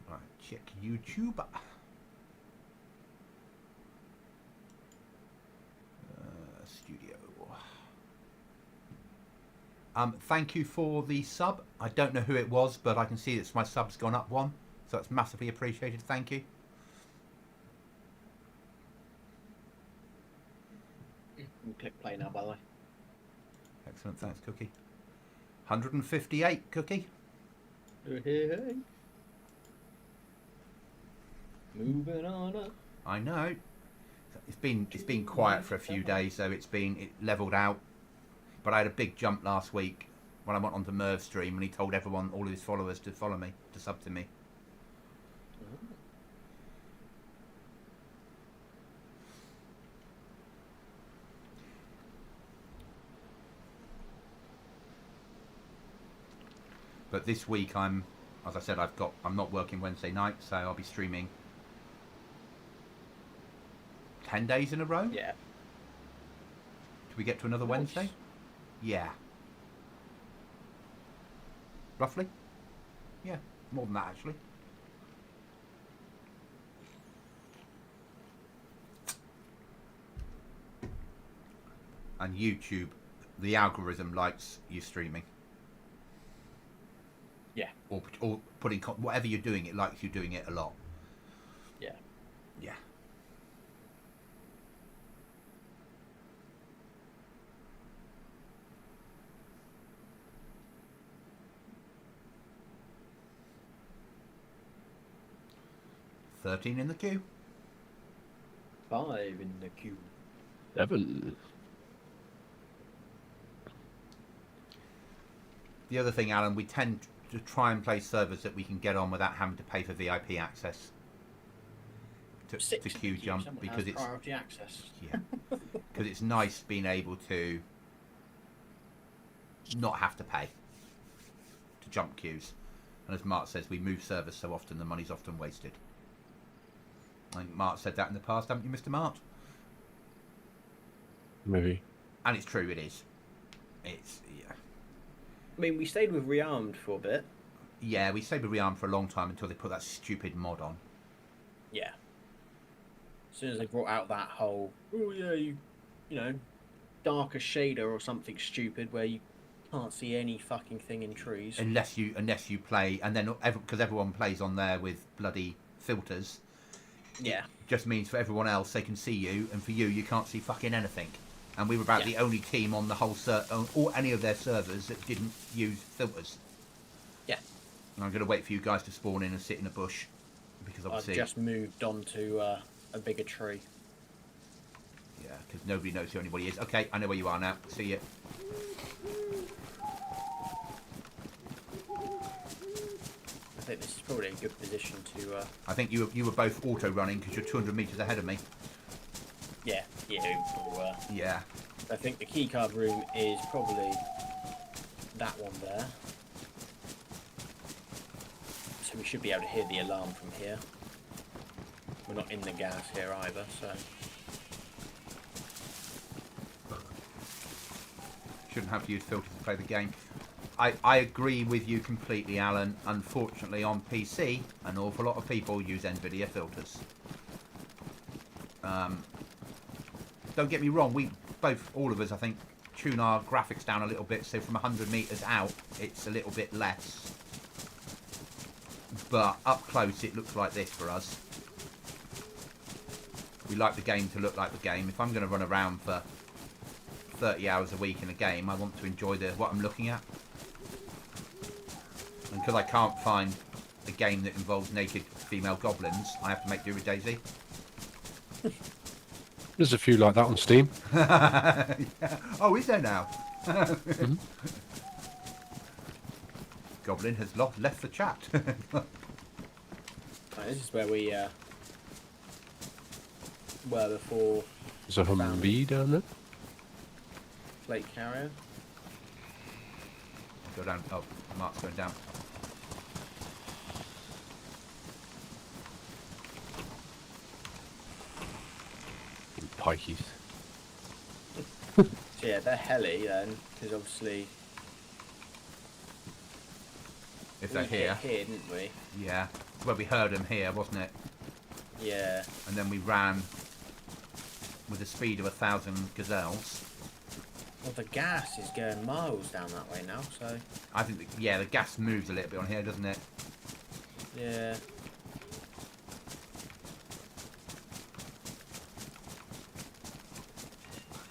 Right, check YouTube. Studio. Thank you for the sub. I don't know who it was, but I can see that my sub's gone up one, so that's massively appreciated. Thank you. We'll click play now, by the way. Excellent, thanks, Cookie. 158, Cookie. Hey. Moving on up. I know. It's been quiet for a few days, so it leveled out. But I had a big jump last week when I went onto Merv's stream and he told everyone, all of his followers, to follow me, to sub to me. But this week as I said, I'm not working Wednesday night, so I'll be streaming 10 days in a row. Yeah. Do we get to another Wednesday? Yeah. Roughly? Yeah, more than that actually. And YouTube, the algorithm likes you streaming. Yeah. Or putting whatever you're doing, it likes you doing it a lot. Yeah. Yeah. $13 in the queue. 5 in the queue. 7. The other thing, Alan, we tend to try and play servers that we can get on without having to pay for VIP access to queue jump, because it's priority access. Yeah, because it's nice being able to not have to pay to jump queues. And as Mark says, we move servers so often, the money's often wasted. I think Mark said that in the past, haven't you, Mr. Mark? Maybe. And it's true, it is. It's, yeah. I mean, we stayed with Rearmed for a bit. Yeah, we stayed with Rearm for a long time until they put that stupid mod on. Yeah. As soon as they brought out that whole, oh yeah, you know, darker shader or something stupid where you can't see any fucking thing in trees. Unless you play, and then because everyone plays on there with bloody filters. Yeah. Just means for everyone else they can see you, and for you can't see fucking anything. And we were about the only team on the whole or any of their servers that didn't use filters. Yeah. And I'm going to wait for you guys to spawn in and sit in a bush, because obviously I've just moved on to a bigger tree. yeah, because nobody knows who anybody is. Okay, I know where you are now. See you. I think this is probably a good position to. I think you were both auto running because you're 200 meters ahead of me. Yeah. Yeah. I think the keycard room is probably that one there. So we should be able to hear the alarm from here. We're not in the gas here either, so. Shouldn't have to use filters to play the game. I agree with you completely, Alan. Unfortunately, on PC, an awful lot of people use NVIDIA filters. Don't get me wrong, all of us, I think, tune our graphics down a little bit, so from 100 meters out, it's a little bit less. But up close, it looks like this for us. We like the game to look like the game. If I'm going to run around for 30 hours a week in a game, I want to enjoy what I'm looking at. And because I can't find a game that involves naked female goblins, I have to make do with DayZ. There's a few like that on Steam. Yeah. Oh, is there now? Mm-hmm. Goblin has left the chat. Right, this is where we were before There's a Humvee down there. plate carrier. Go down. Oh, Mark's going down. Pikeys. So yeah, they're heli then, because obviously If they're we here. hit here, didn't we? Yeah. Well, we heard them here, wasn't it? Yeah. And then we ran with the speed of 1,000 gazelles. Well, the gas is going miles down that way now, so I think, the gas moves a little bit on here, doesn't it? yeah.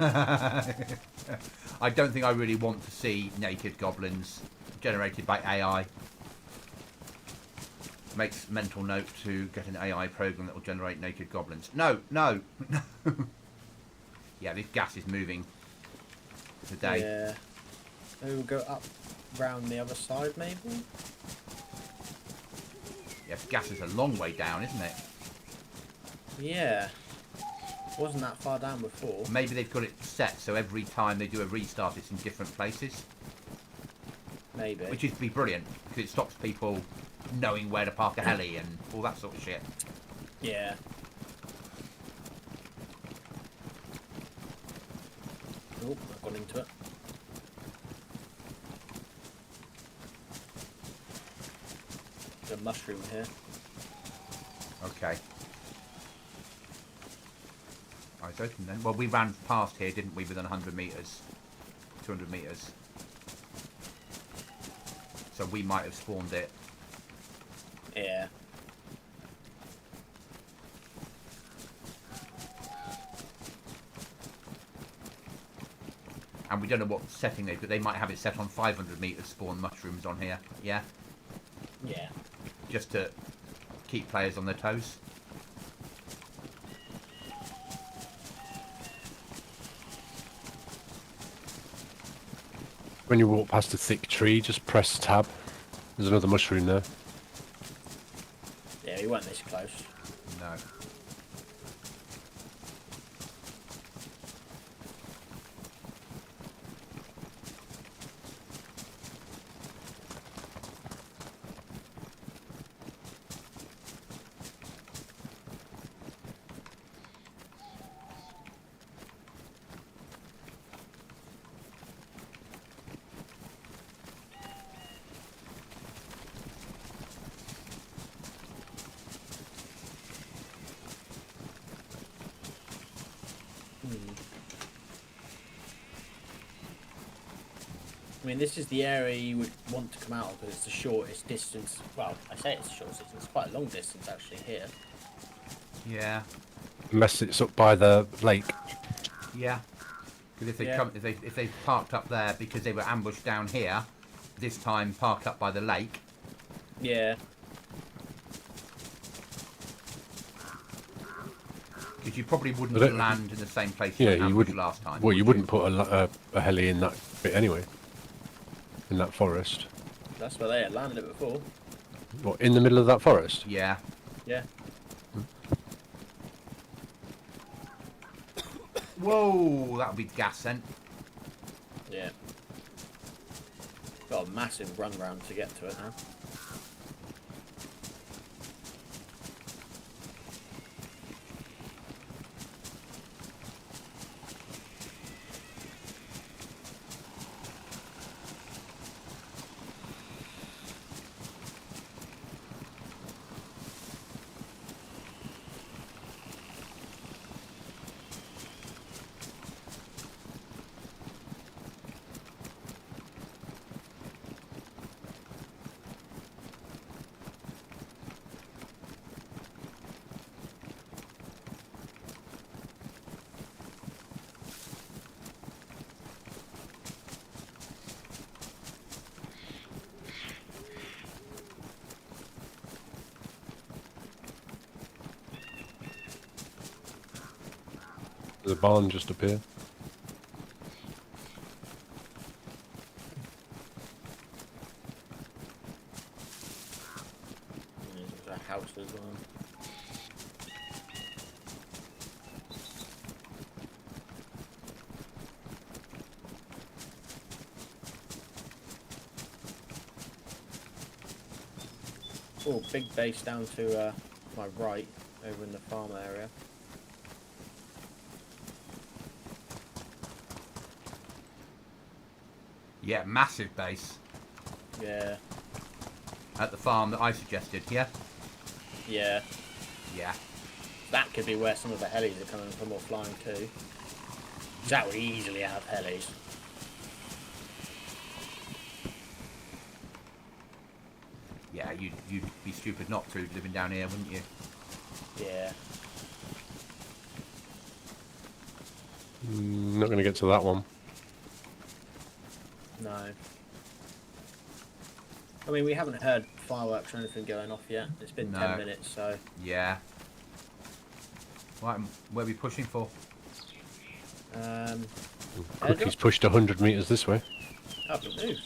I don't think I really want to see naked goblins generated by AI. Makes mental note to get an AI program that will generate naked goblins. No. Yeah, this gas is moving today. Yeah. Maybe we'll go up round the other side, maybe? Yes, gas is a long way down, isn't it? Yeah. Wasn't that far down before. Maybe they've got it set so every time they do a restart it's in different places. Maybe. Which would be brilliant, because it stops people knowing where to park a heli and all that sort of shit. Yeah. Oh, I've gone into it. There's a mushroom here. Okay. Eyes open then. Well, we ran past here, didn't we, within 100 metres? 200 metres. So we might have spawned it. Yeah. And we don't know what setting they've got. They might have it set on 500 metres spawn mushrooms on here. Yeah? Yeah. Just to keep players on their toes. When you walk past a thick tree, just press tab. There's another mushroom there. Yeah, we weren't this close. No. I mean, this is the area you would want to come out of because it's the shortest distance. Well, I say it's the shortest distance. It's quite a long distance actually here. Yeah. Unless it's up by the lake. Yeah. Because if they Yeah. come, if they parked up there because they were ambushed down here, this time park up by the lake. Yeah. Because you probably wouldn't I don't- land in the same place Yeah, were you ambushed wouldn't. last time. Well, you would wouldn't put a heli in that bit anyway. In that forest. That's where they had landed it before. What, in the middle of that forest? Yeah. Yeah. Whoa, that would be gas then. Yeah. Got a massive run round to get to it now. The barn just appeared. There's a house as well. Oh, big base down to my right, over in the farm area. Yeah, massive base Yeah, at the farm that I suggested. Yeah. yeah. Yeah. That could be where some of the helis are coming from or flying to. That would easily have helis. Yeah, you'd be stupid not to living down here, wouldn't you? Yeah. Not going to get to that one. No. I mean, we haven't heard fireworks or anything going off yet. It's been No. 10 minutes, so... Yeah. Right, where are we pushing for? Cookie's pushed 100 metres this way. Up and move.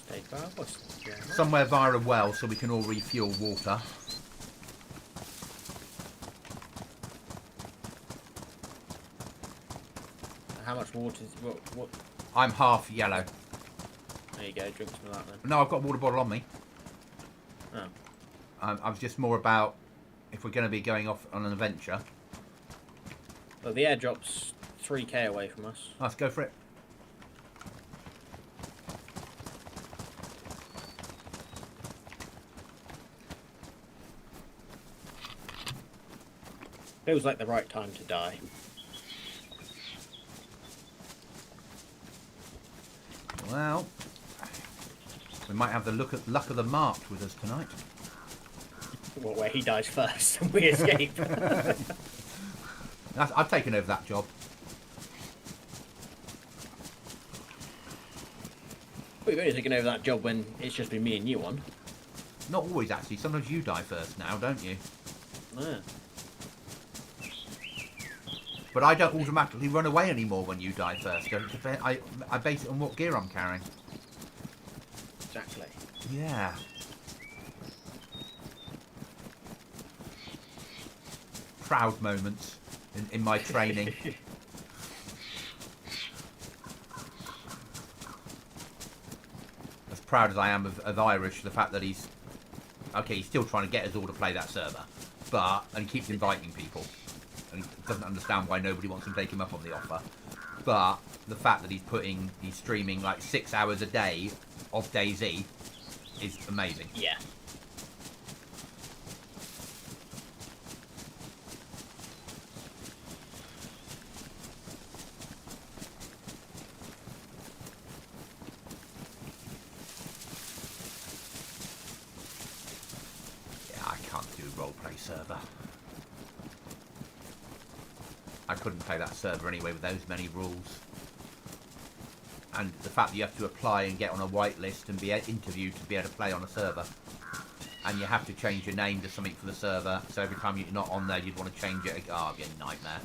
Stay far. What's going on? Somewhere via a well so we can all refuel water. How much water is... What? I'm half yellow. There you go, drink some of that then. No, I've got a water bottle on me. Oh. I was just more about if we're going to be going off on an adventure. Well, the airdrop's 3k away from us. Let's go for it. Feels like the right time to die. Well, we might have the luck of the marked with us tonight. Well, where he dies first and we escape. I've taken over that job. We've only taken over that job when it's just been me and you on. Not always, actually. Sometimes you die first now, don't you? Yeah. But I don't automatically run away anymore when you die first. I base it on what gear I'm carrying. Exactly. Yeah. Proud moments in my training. As proud as I am of Irish, the fact that he's... Okay, he's still trying to get us all to play that server. And he keeps inviting people. And he doesn't understand why nobody wants to take him up on the offer. But the fact that he's streaming like 6 hours a day of DayZ is amazing. Yeah. roleplay server. I couldn't play that server anyway with those many rules. And the fact that you have to apply and get on a whitelist and be interviewed to be able to play on a server. And you have to change your name to something for the server, so every time you're not on there you'd want to change it. Oh, it'd be a nightmare.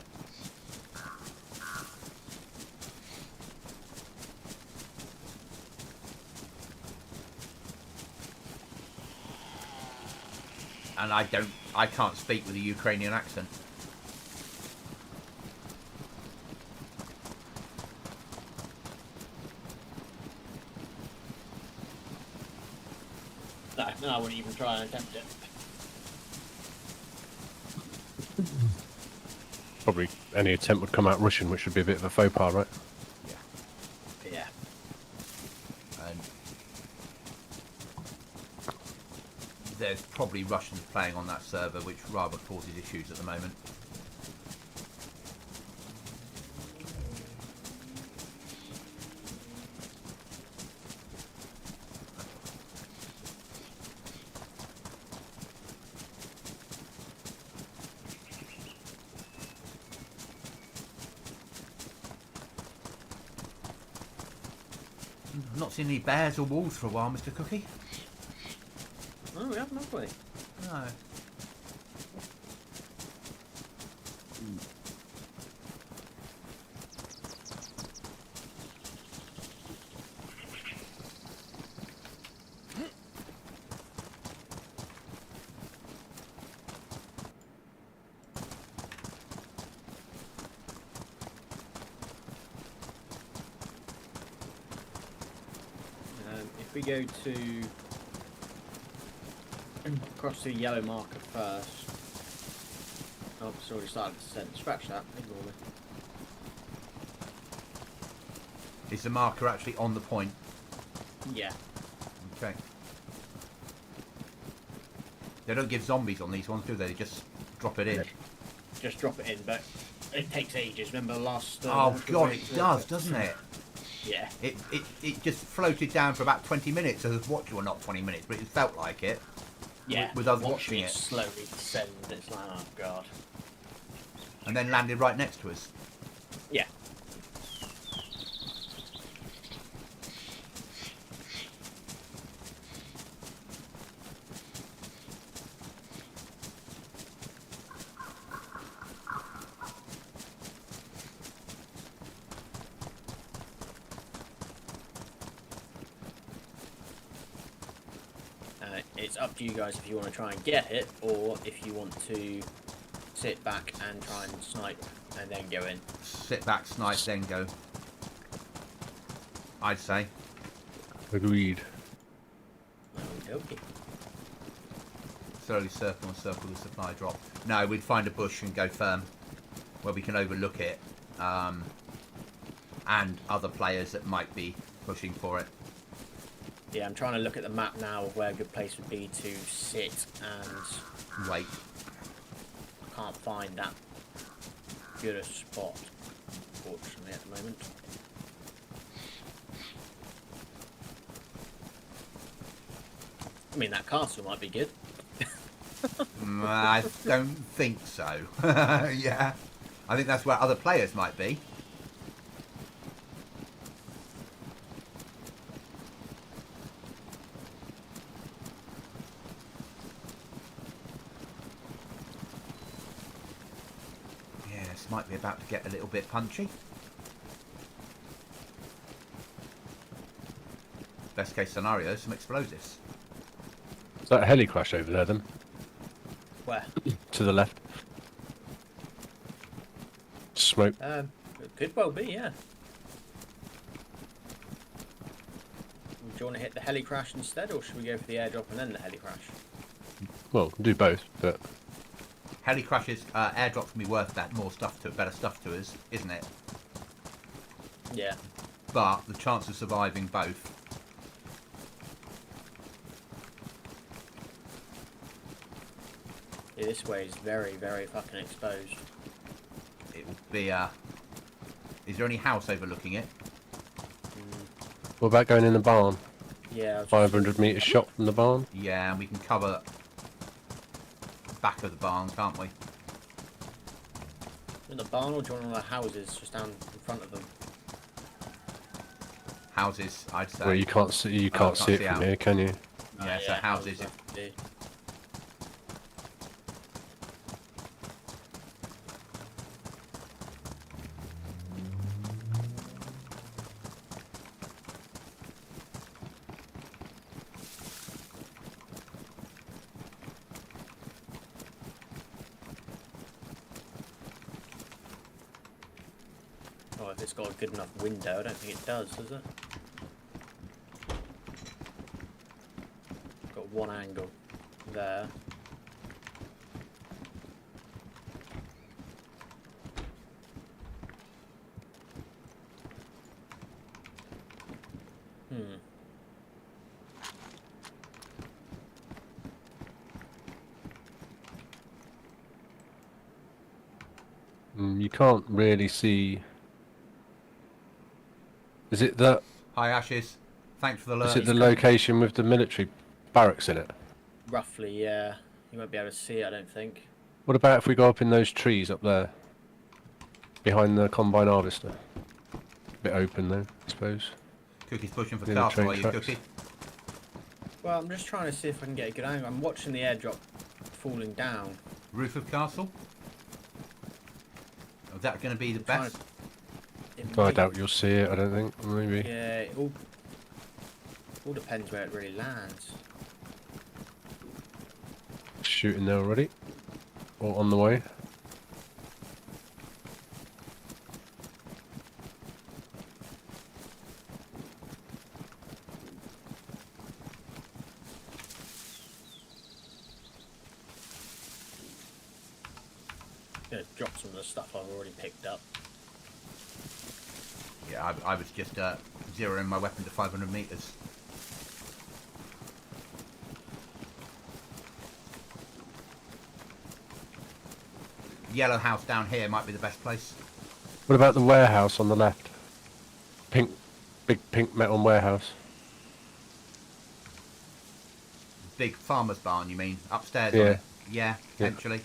And I can't speak with a Ukrainian accent. No, I wouldn't even try and attempt it. Probably any attempt would come out Russian, which would be a bit of a faux pas, right? Yeah. And there's probably Russians playing on that server, which rather causes issues at the moment. I've not seen any bears or wolves for a while, Mr. Cookie. Oh, we haven't, have we? No. If we go to across the yellow marker first. Oh, it's already started to descend. Scratch that, ignore me. Is the marker actually on the point? Yeah. Okay. They don't give zombies on these ones, do they? They just drop it in. Just drop it in, but it takes ages. Remember the last... Oh god, it does, doesn't it? Yeah. It just floated down for about 20 minutes as watching, well not 20 minutes, but it felt like it. Yeah. With us watching it. slowly descend. It's like, oh god. And then landed right next to us. Yeah. It's up to you guys if you want to try and get it, or if you want to sit back and try and snipe and then go in. Sit back, snipe, then go. I'd say. Agreed. Okay. Slowly circle and circle the supply drop. No, we'd find a bush and go firm, where we can overlook it, and other players that might be pushing for it. Yeah, I'm trying to look at the map now of where a good place would be to sit, and Wait. I can't find that good a spot, unfortunately, at the moment. I mean, that castle might be good. I don't think so. Yeah. I think that's where other players might be. Yes, might be about to get a little bit punchy. Best case scenario, some explosives. Is that a heli crash over there then? Where? To the left. Smoke. It could well be, yeah. Do you want to hit the heli crash instead, or should we go for the airdrop and then the heli crash? Well, do both, but Heli crashes, airdrops can be worth that more stuff to better stuff to us, isn't it? Yeah. But the chance of surviving both. Yeah, this way is very, very fucking exposed. It will be is there any house overlooking it? what about going in the barn? Yeah. 500 metres shot from the barn? Yeah, and we can cover back of the barn, can't we? In the barn, or do you want one of the houses just down in front of them? Houses, I'd say. Well, you can't see it from out. here, can you? Yeah, so houses. have to be. Oh, if it's got a good enough window, I don't think it does it? Got one angle there. You can't really see. Is it the? Hi, Ashes. Thanks for the alert. Is it the location with the military barracks in it? Roughly, yeah. You won't be able to see it, I don't think. What about if we go up in those trees up there, behind the combine harvester? Bit open though, I suppose. Cookie's pushing for Near the castle, train are you, tracks. Cookie? Well, I'm just trying to see if I can get a good angle. I'm watching the airdrop falling down. Roof of castle? Is that going to be the trying best? It I might- doubt you'll see it. I don't think. Maybe. Yeah, it all depends where it really lands. Shooting there already, or on the way. Gonna drop some of the stuff I've already picked up. Yeah, I was just zeroing my weapon to 500 meters. Yellow house down here might be the best place. What about the warehouse on the left? Pink, big pink metal warehouse. Big farmer's barn, you mean? Upstairs? Yeah. On it? Yeah, potentially.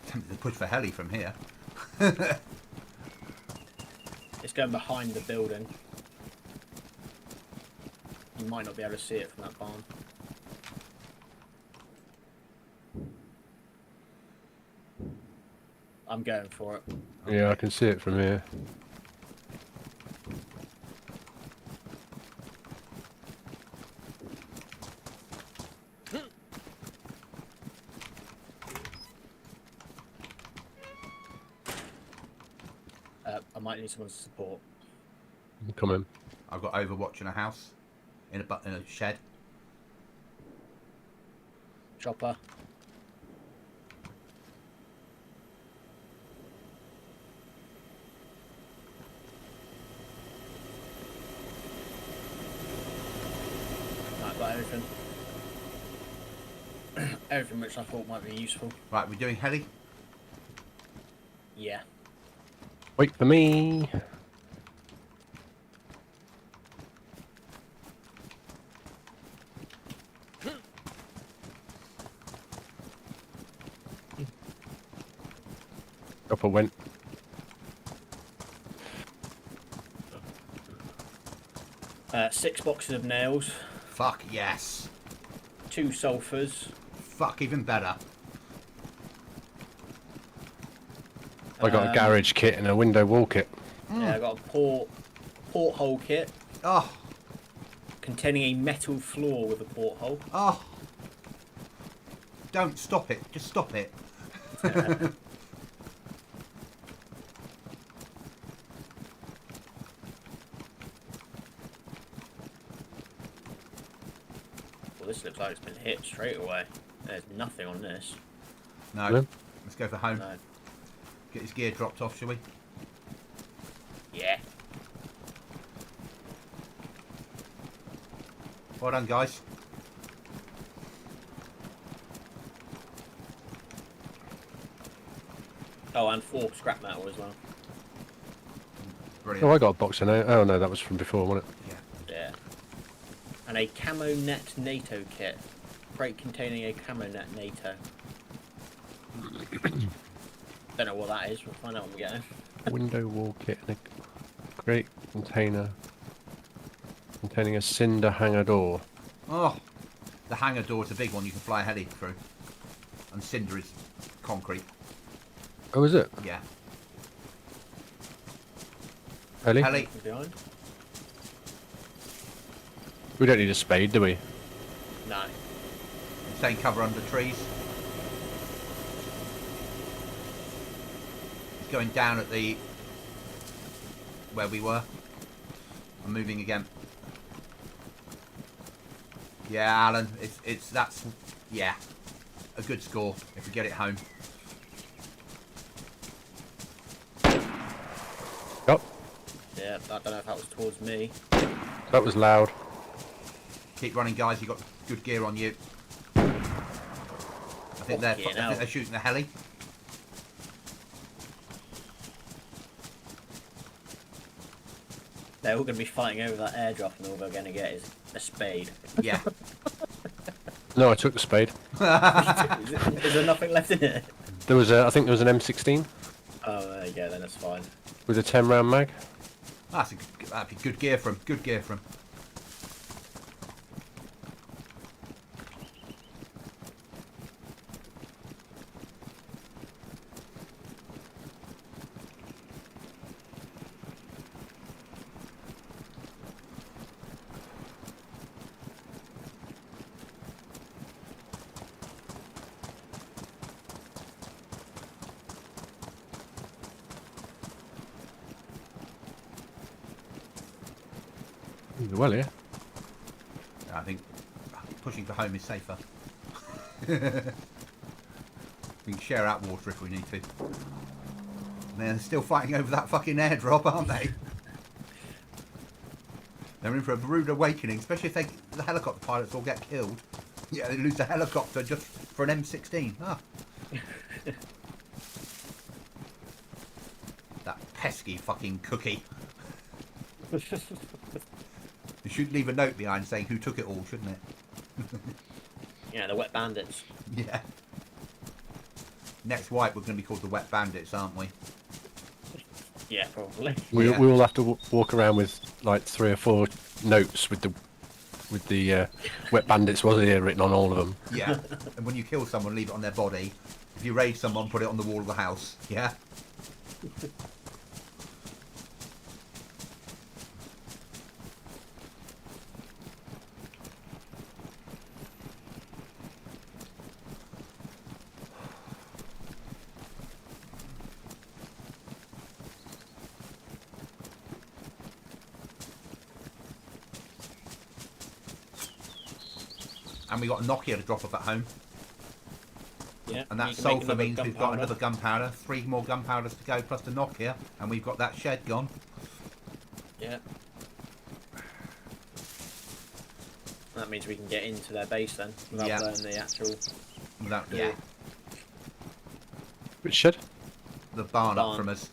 Tempted to push for heli from here. It's going behind the building. You might not be able to see it from that barn. I'm going for it. Yeah, I can see it from here. I might need someone's support. Come in. I've got Overwatch in a house, in a shed. Chopper. Right, got everything. Everything which I thought might be useful. Right, we're doing heli. Yeah. Wait for me. Up I went. Six boxes of nails, Fuck yes. 2 sulphurs. Fuck, even better. I got a garage kit and a window wall kit. Yeah, I got a porthole kit Oh, containing a metal floor with a porthole. oh. Don't stop it. Just stop it. Well, this looks like it's been hit straight away. There's nothing on this. No. No? Let's go for home. No. Get his gear dropped off, shall we? Yeah. Well done, guys. Oh, and 4 scrap metal as well. Brilliant. Oh, I got a box in there. Oh no, that was from before, wasn't it? Yeah. Yeah. And a camo net NATO kit. Crate containing a camo net NATO. Don't know what that is. We'll find out when we get in. Window wall kit and a crate container containing a cinder hanger door. Oh, the hangar door's a big one you can fly a heli through. And cinder is concrete. Oh, is it? Yeah. Heli? Heli. Behind? We don't need a spade, do we? No. Staying cover under trees. It's going down at the... where we were. I'm moving again. Yeah, Alan, that's... yeah. A good score if we get it home. Oh, Yeah, I don't know if that was towards me. that was loud. Keep running, guys. You've got good gear on you. I think Fucking hell. they're shooting the heli. They're all going to be fighting over that airdrop, and all they're going to get is a spade. Yeah. No, I took the spade. Is there nothing left in it? There was a, I think there was an M16 Oh, there you go, then it's fine. with a 10 round mag. That'd be good gear for him. Good gear for him. Well, yeah. I think pushing for home is safer. We can share out water if we need to. They're still fighting over that fucking airdrop, aren't they? They're in for a rude awakening, especially if the helicopter pilots all get killed. Yeah, they lose the helicopter just for an M16. Ah. That pesky fucking cookie. You should leave a note behind saying who took it all, shouldn't it? You know, the wet bandits. Yeah. Next wipe, we're going to be called the Wet Bandits, aren't we? Yeah, probably. We Yeah. we all have to walk around with like 3 or 4 notes with the wet bandits was here written on all of them. Yeah. And when you kill someone, leave it on their body. If you raid someone, put it on the wall of the house. Yeah. And we got a Nokia to drop off at home. Yeah. And that you can make sulphur another means we've got gunpowder. another gunpowder, 3 more gunpowders to go, plus the Nokia, and we've got that shed gone. Yeah. That means we can get into their base then, without Yeah. blowing the actual... Without, Door. yeah, Which shed? the barn up Barn. from us.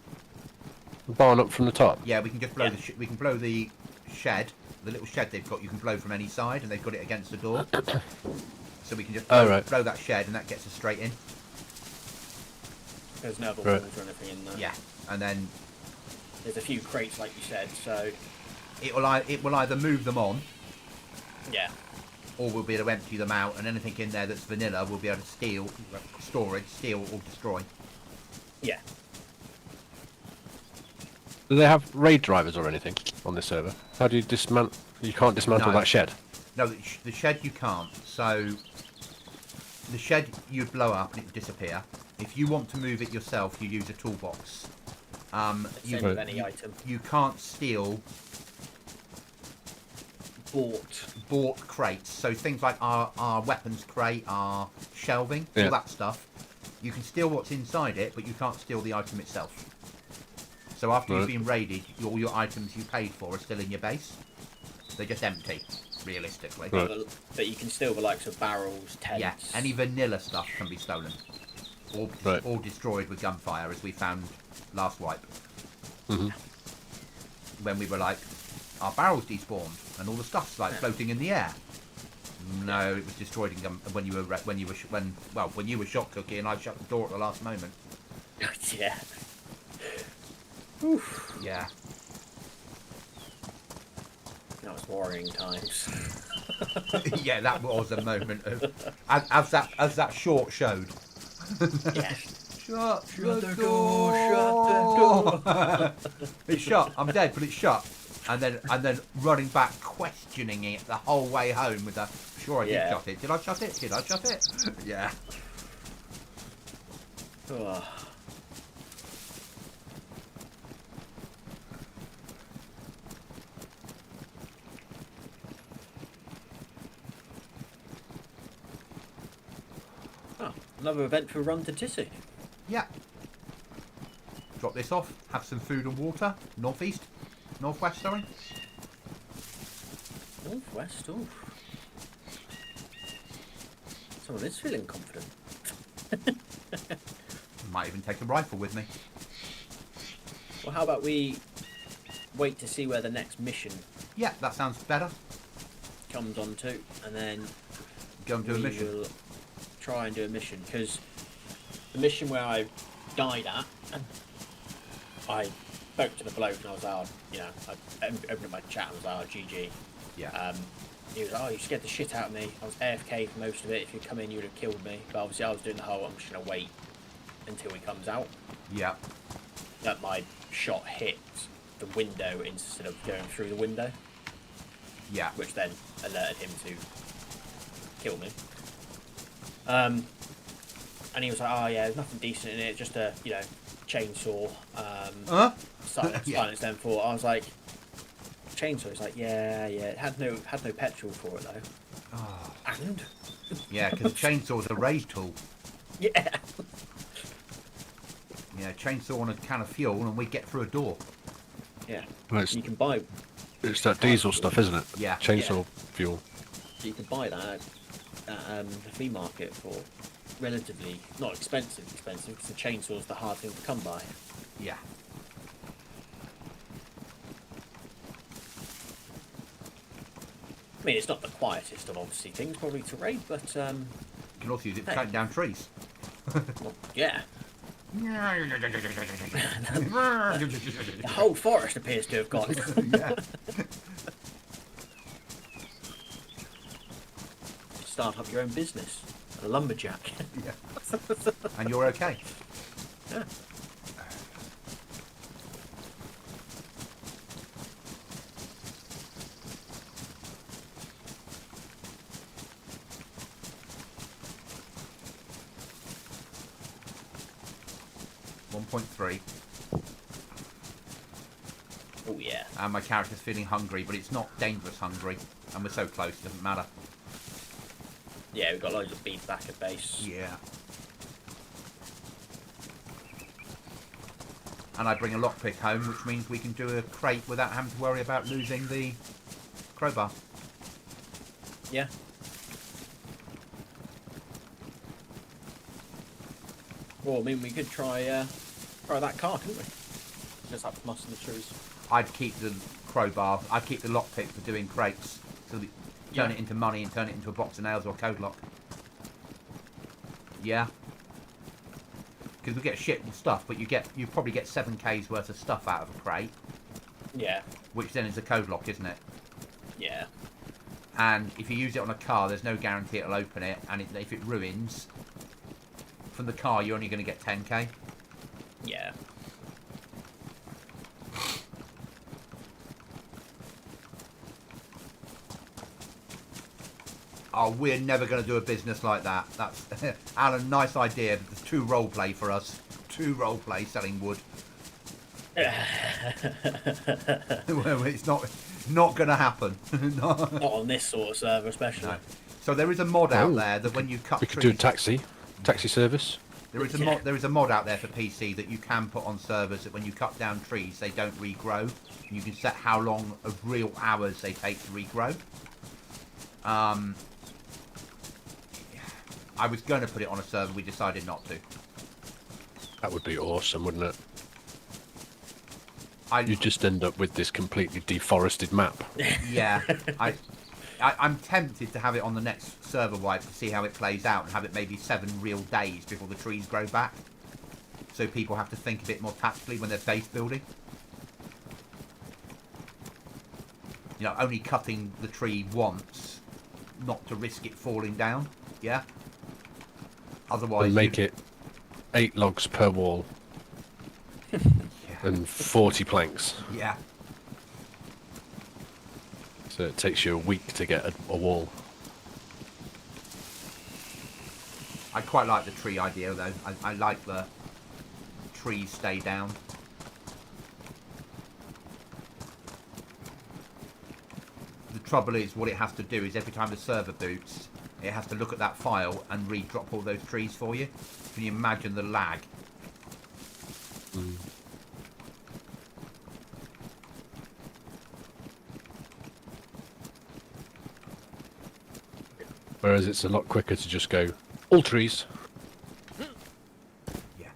The barn up from the top. Yeah, we can just blow Yeah. we can blow the shed, the little shed they've got. You can blow from any side, and they've got it against the door. So we can just blow, Oh, right. blow that shed, and that gets us straight in. There's no other Right. walls or anything in there. Yeah, and then There's a few crates, like you said, so... it will either move them on, Yeah. or we'll be able to empty them out, and anything in there that's vanilla we'll be able to steal, steal or destroy. Yeah. Do they have raid drivers or anything on this server? How do you dismantle? You can't dismantle No. that shed. No, the shed you can't. So the shed you'd blow up and it would disappear. If you want to move it yourself, you use a toolbox. Same with any item. You can't steal bought crates. So things like our weapons crate, our shelving, Yeah. all that stuff. You can steal what's inside it, but you can't steal the item itself. So after you've Right. been raided, all your items you paid for are still in your base. They're just empty, realistically. Right. But you can steal the likes of barrels, tents... Yeah, any vanilla stuff can be stolen. or destroyed with gunfire, as we found last wipe. Hmm. When we were like, our barrels despawned and all the stuff's like floating in the air. No, it was destroyed in when you were shot, Cookie, and I shut the door at the last moment. Yeah. Yeah. That was worrying times. Yeah, that was a moment of as that short showed. Yeah. Shut the door, shut the door. It's shut. I'm dead, but it's shut. And then running back, questioning it the whole way home with a sure I did shut it. Did I shut it? Did I shut it? Yeah. Oh, another event for Run to Tissy. Yeah. Drop this off. Have some food and water. Northwest, sorry. Northwest, ooh. Someone is feeling confident. Might even take a rifle with me. Well, how about we wait to see where the next mission Yeah, that sounds better. comes on to, and then Go and do a mission. will try and do a mission, because the mission where I died at, I spoke to the bloke and I was like, I opened my chat and I was like, GG. Yeah. He was like, oh, you scared the shit out of me. I was AFK for most of it. If you'd come in, you would have killed me. But obviously I was doing the whole, I'm just going to wait until he comes out. Yeah. That my shot hit the window instead of going through the window, Yeah. which then alerted him to kill me. And he was like, oh yeah, there's nothing decent in it, just a, chainsaw. Silence them for. I was like, chainsaw? He's like, yeah, it had no petrol for it though. Oh. And? Yeah, because chainsaw's a raid tool. Yeah. Yeah, chainsaw and a can of fuel and we get through a door. Yeah. Well, You can buy it's that diesel stuff, isn't it? Yeah. Chainsaw fuel. you can buy that at the flea market for relatively not expensive because the chainsaw's the hard thing to come by. Yeah. I mean, it's not the quietest of obviously things probably to raid, but You can also use it for Hey. cutting down trees. well, yeah, Yeah. the whole forest appears to have gone. Start up your own business, a lumberjack. Yeah. And you're okay. Yeah. .3, Oh yeah. and my character's feeling hungry, but it's not dangerous hungry, and we're so close, it doesn't matter. Yeah, we've got loads of beef back at base. Yeah. And I bring a lockpick home, which means we can do a crate without having to worry about losing the crowbar. Yeah. Well, I mean, we could try that car, couldn't we? Just have to muscle the trees. I'd keep the crowbar, I'd keep the lockpick for doing crates, so that turn it into money and turn it into a box of nails or a code lock. Yeah. Because we get shit and stuff, but you probably get 7k's worth of stuff out of a crate, Yeah. which then is a code lock, isn't it? Yeah. And if you use it on a car, there's no guarantee it'll open it, and if it ruins, from the car you're only going to get 10k. Yeah. Oh, we're never going to do a business like that. That's Alan, nice idea. There's 2 roleplay for us. 2 roleplay selling wood. It's not going to happen. Not on this sort of server, especially. No. So there is a mod out there that when you cut We could do a trees, taxi service. there is a mod out there for PC that you can put on servers that when you cut down trees they don't regrow. You can set how long of real hours they take to regrow. I was going to put it on a server, we decided not to. That would be awesome, wouldn't it? I You just end up with this completely deforested map. yeah, I'm tempted to have it on the next server wipe to see how it plays out and have it maybe 7 real days before the trees grow back. So people have to think a bit more tactically when they're base building. You know, only cutting the tree once, not to risk it falling down. Yeah. Otherwise, And make it 8 logs per wall Yeah. and 40 planks. Yeah. So it takes you a week to get a wall. I quite like the tree idea though. I like the trees stay down. The trouble is, what it has to do is every time the server boots, it has to look at that file and re-drop all those trees for you. Can you imagine the lag? Whereas it's a lot quicker to just go, all trees. Yeah.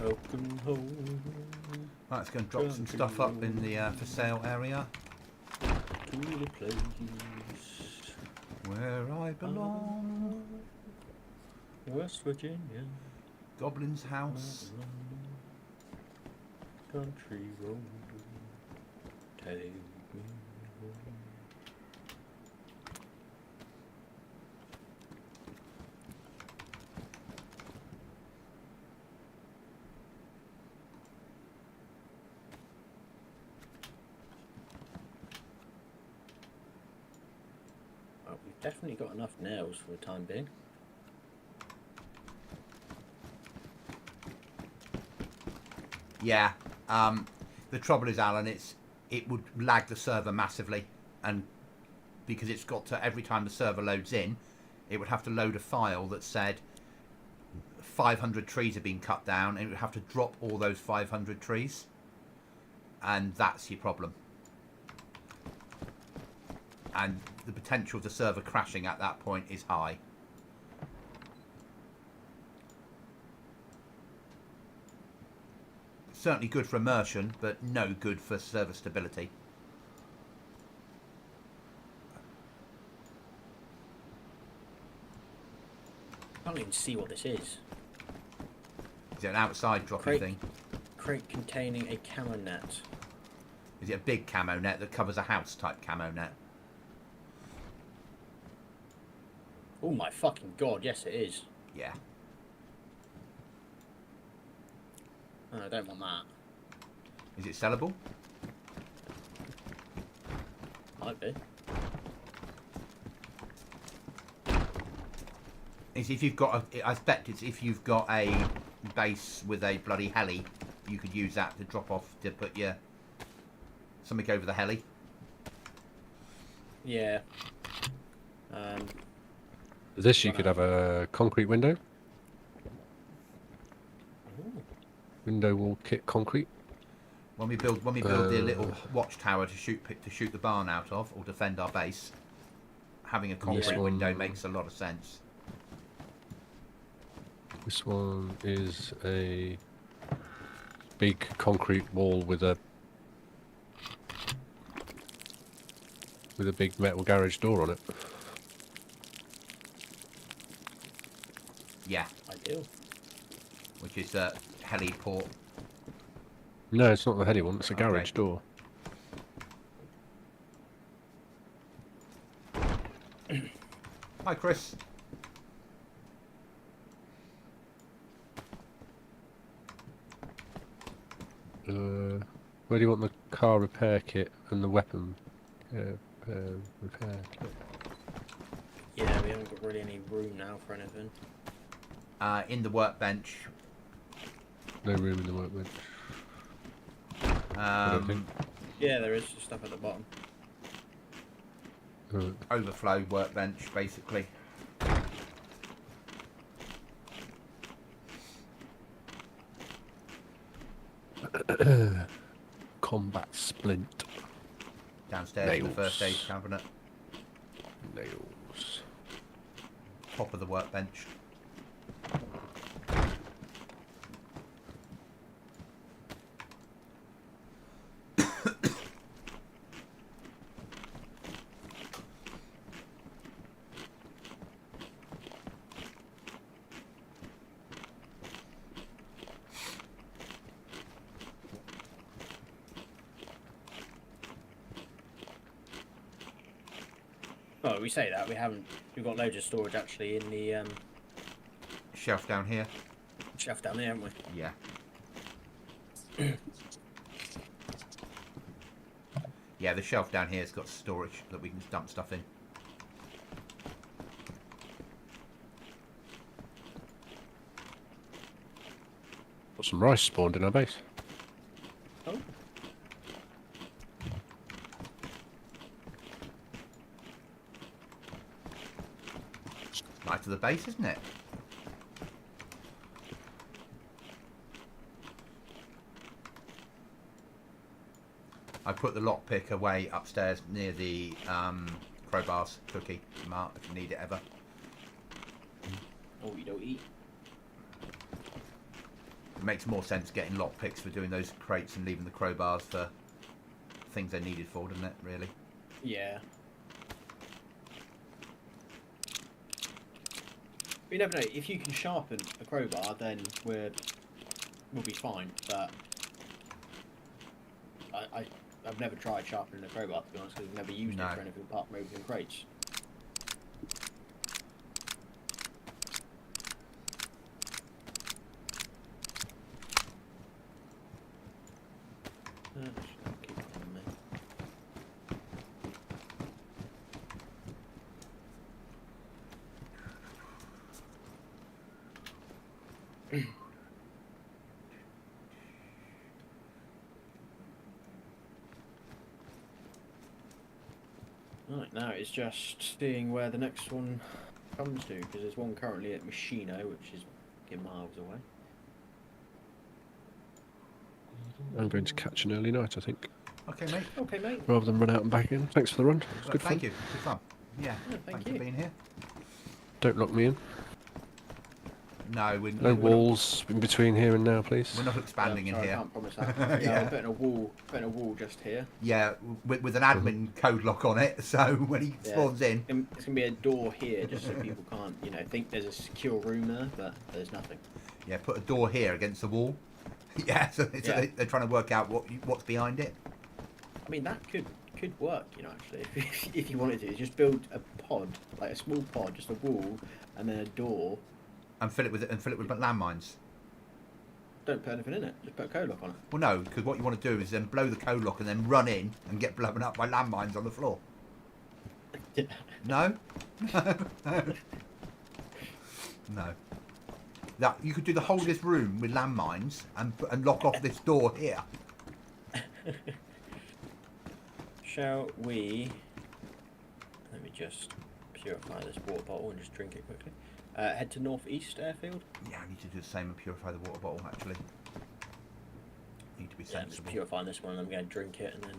Open hole. Right, let's go and drop some stuff up in the for sale area. To the place Where I belong. West Virginia. Goblin's house. Country road. Take me home. Well, we've definitely got enough nails for the time being. Yeah. The trouble is, Alan, it would lag the server massively, and because it's got to, every time the server loads in, it would have to load a file that said 500 trees have been cut down, and it would have to drop all those 500 trees, and that's your problem. And the potential of the server crashing at that point is high. Certainly good for immersion, but no good for server stability. I don't even see what this is. Is it an outside dropping Crate. thing? Crate containing a camo net. Is it a big camo net that covers a house type camo net? Oh my fucking god, yes it is. Yeah. Oh, I don't want that. Is it sellable? Might be. It's if you've got I expect it's if you've got a base with a bloody heli, you could use that to drop off to put your something over the heli. Yeah. This you could have a concrete window. Ooh. Window wall kit concrete. When we build the little watchtower to shoot the barn out of or defend our base, having a concrete Yeah. window makes a lot of sense. This one is a big concrete wall with a big metal garage door on it. Yeah, Ideal. which is a heli port. No, it's not the heli one. It's a Okay. garage door. Hi, Chris. Where do you want the car repair kit and the weapon repair? Yeah, we are haven't got really any room now for anything. In the workbench. No room in the workbench. I don't think. Yeah, there is just stuff at the bottom. Overflow workbench, basically. Combat splint. Downstairs in the first aid Nails. cabinet. Nails. Top of the workbench. Oh, we say that we haven't. We've got loads of storage actually in the Shelf down here. shelf down there, haven't we? Yeah. Yeah, the shelf down here has got storage that we can dump stuff in. Got some rice spawned in our base. Oh. Right to the base, isn't it? I put the lockpick away upstairs near the crowbars cookie, Mark, if you need it ever. Oh, you don't eat. It makes more sense getting lockpicks for doing those crates and leaving the crowbars for things they're needed for, doesn't it, really? Yeah. You never know. If you can sharpen a crowbar, then we'll be fine. But I've never tried sharpening a crowbar, to be honest, because I've never used No. it for anything apart from opening crates. Keep it on me. Right, now it's just seeing where the next one comes to, because there's one currently at Machino, which is fucking miles away. I'm going to catch an early night, I think, Okay, mate. Okay, mate. rather than run out and back again. Thanks for the run. It's Well, good thank fun. you. Good fun. Yeah. Yeah, thank Thanks you. for being here. Don't lock me in. No, No walls in between here and now, please. We're not expanding Yeah, in sorry, here. I can't promise that. Yeah, Yeah. I'm putting a wall just here. Yeah, with an admin code lock on it, so when he Yeah. spawns in, It's gonna be a door here, just so people can't, think there's a secure room there, but there's nothing. yeah, put a door here against the wall. Yeah, so Yeah. they're trying to work out what's behind it. I mean, that could work, actually, if you wanted to. Just build a pod, like a small pod, just a wall, and then a door. And fill it with landmines. Don't put anything in it. Just put a code lock on it. Well, no, because what you want to do is then blow the code lock and then run in and get blown up by landmines on the floor. Yeah. No? No. That you could do the whole of this room with landmines and lock off this door here. Shall we? Let me just purify this water bottle and just drink it quickly. Head to northeast airfield. Yeah, I need to do the same and purify the water bottle. Actually, need to be Yeah, I'm just sensible. purifying this one. And I'm going to drink it, and then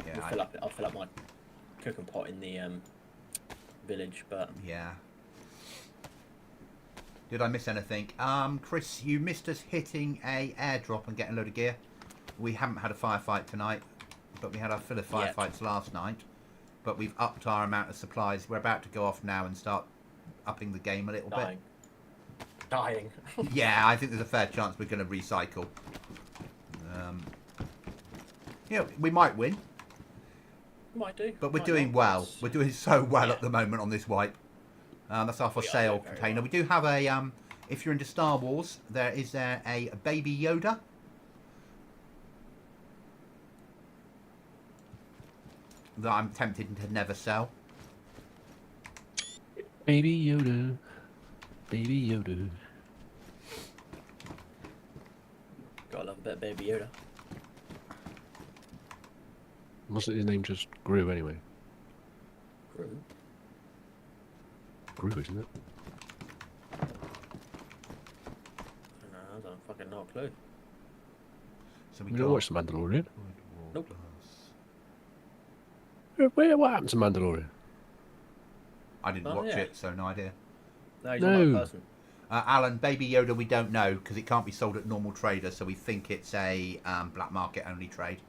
Yeah, we'll I'll fill up my cooking pot in the village. But yeah. Did I miss anything? Chris, you missed us hitting a airdrop and getting a load of gear. We haven't had a firefight tonight, but we had our fill of Yet. firefights last night. But we've upped our amount of supplies. We're about to go off now and start upping the game a little dying. bit. Yeah, I think there's a fair chance we're going to recycle. We might win, Might do. but we're might doing not. well. It's- We're doing so well Yeah. at the moment on this wipe. That's our for We are sale doing very container. well. We do have a, if you're into Star Wars, there is a baby Yoda. That I'm tempted to never sell. Baby Yoda. Baby Yoda. Gotta love a bit of Baby Yoda. Wasn't his name just Gru anyway? Gru. Gru, isn't it? No, I don't fucking know a clue. So we You don't got watch The Mandalorian? Nope. What happened to Mandalorian? I didn't Oh, watch yeah. it, so no idea. No, he's No. not that person. Alan, Baby Yoda, we don't know because it can't be sold at normal trader, so we think it's a black market only trade.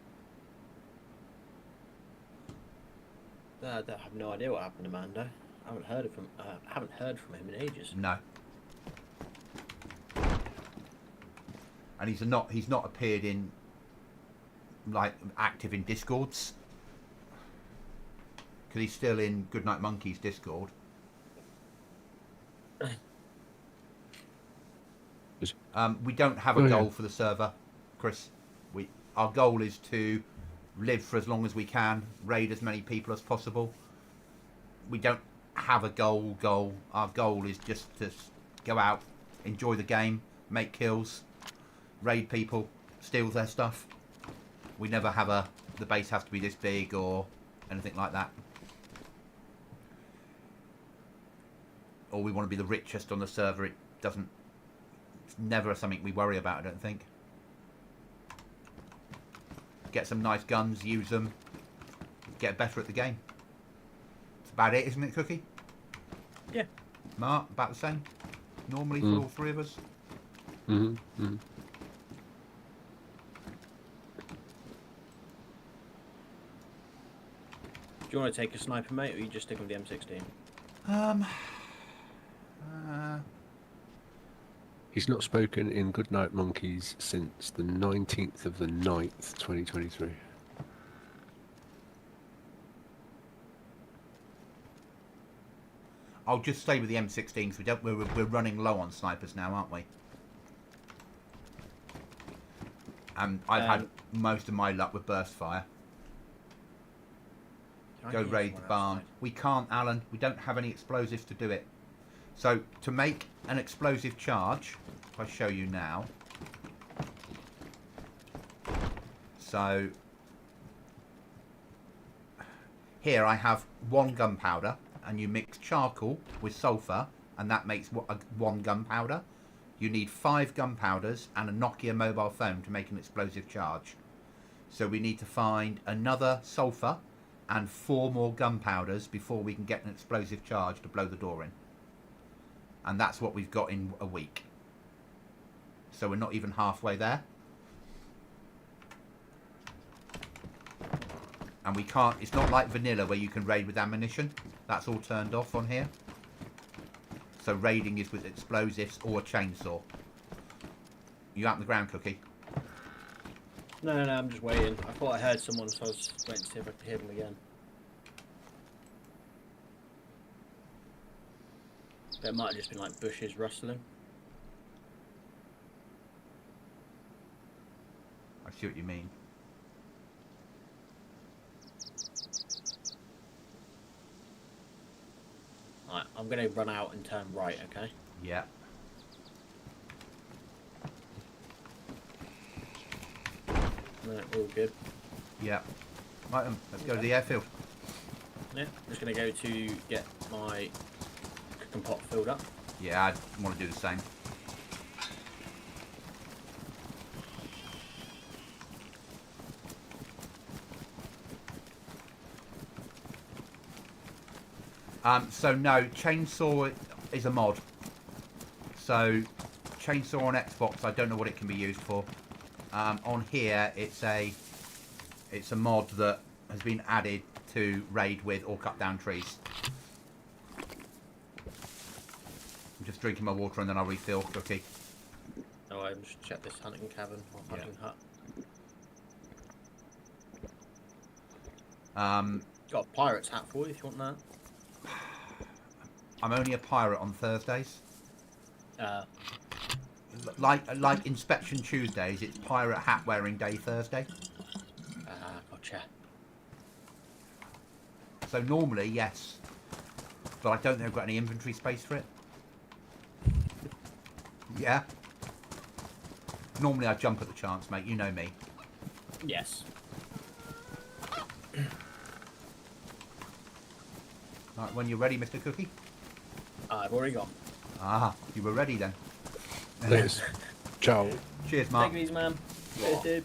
I have no idea what happened to Mando. I haven't heard from him in ages. No. And he's not appeared in like active in Discords because he's still in Goodnight Monkeys Discord. We don't have a goal for the server, Chris. Our goal is to live for as long as we can, raid as many people as possible. We don't have a goal. Our goal is just to go out, enjoy the game, make kills, raid people, steal their stuff. We never have the base has to be this big or anything like that. Or we want to be the richest on the server. It's never something we worry about, I don't think. Get some nice guns, use them, get better at the game. That's about it, isn't it, Cookie? Yeah. Mark, about the same? Normally for all three of us? Mm-hmm. Mm-hmm. Do you want to take a sniper, mate, or you just stick with the M16? He's not spoken in Goodnight Monkeys since the 19th of the 9th, 2023. I'll just stay with the M16 because we're running low on snipers now, aren't we? And I've had most of my luck with burst fire. Go raid the barn. We can't, Alan. We don't have any explosives to do it. So to make an explosive charge, if I show you now. So here I have 1 gunpowder, and you mix charcoal with sulfur, and that makes 1 gunpowder. You need 5 gunpowders and a Nokia mobile phone to make an explosive charge. So we need to find another sulfur and 4 more gunpowders before we can get an explosive charge to blow the door in. And that's what we've got in a week. So we're not even halfway there. And we can't, it's not like vanilla where you can raid with ammunition. That's all turned off on here. So raiding is with explosives or a chainsaw. You out on the ground, Cookie? No, I'm just waiting. I thought I heard someone, so I was waiting to see if I could hear them again. But it might have just been like bushes rustling. I see what you mean. Alright, I'm going to run out and turn right, okay? Yeah. No, we're all good. Yeah. Right, let's go to the airfield. Yeah, I'm just going to go to get my cooking pot filled up. Yeah, I want to do the same. So no, chainsaw is a mod. So chainsaw on Xbox, I don't know what it can be used for. On here, it's a mod that has been added to raid with or cut down trees. I'm just drinking my water and then I'll refill, Cookie. Oh, I just check this hunting cabin or hunting hut. Got a pirate's hat for you if you want that. I'm only a pirate on Thursdays. Like Inspection Tuesdays, it's Pirate Hat Wearing Day Thursday. Gotcha. So normally, yes. but I don't think I've got any inventory space for it. Yeah. Normally I jump at the chance, mate. You know me. Yes. Right, when you're ready, Mr. Cookie. I've already gone. Ah, you were ready then. Liz. Ciao. Cheers, Mark. Take it easy, man. Cheers, dude.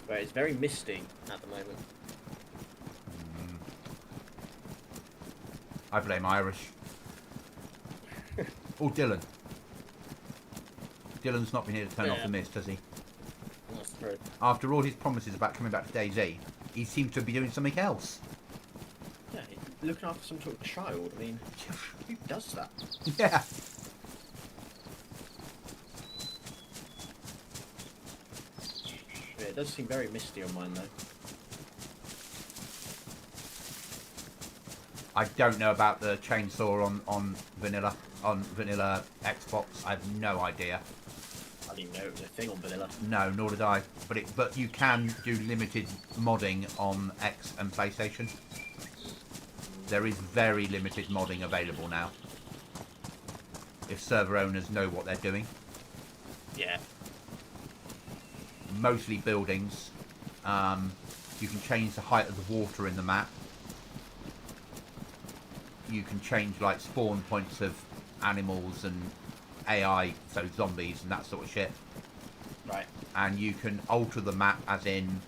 Right, it's very misty at the moment. I blame Irish. Or Dylan. Dylan's not been here to turn off Yeah. the mist, has he? That's true. After all his promises about coming back to DayZ, he seems to be doing something else. Yeah, looking after some sort of child. I mean, who does that? Yeah. Yeah, it does seem very misty on mine though. I don't know about the chainsaw on vanilla Xbox. I have no idea. I didn't even know it was a thing on vanilla. No, nor did I. But you can do limited modding on X and PlayStation. There is very limited modding available now. If server owners know what they're doing. Yeah. Mostly buildings. You can change the height of the water in the map. You can change like spawn points of animals and AI, so zombies and that sort of shit. Right. And you can alter the map, as in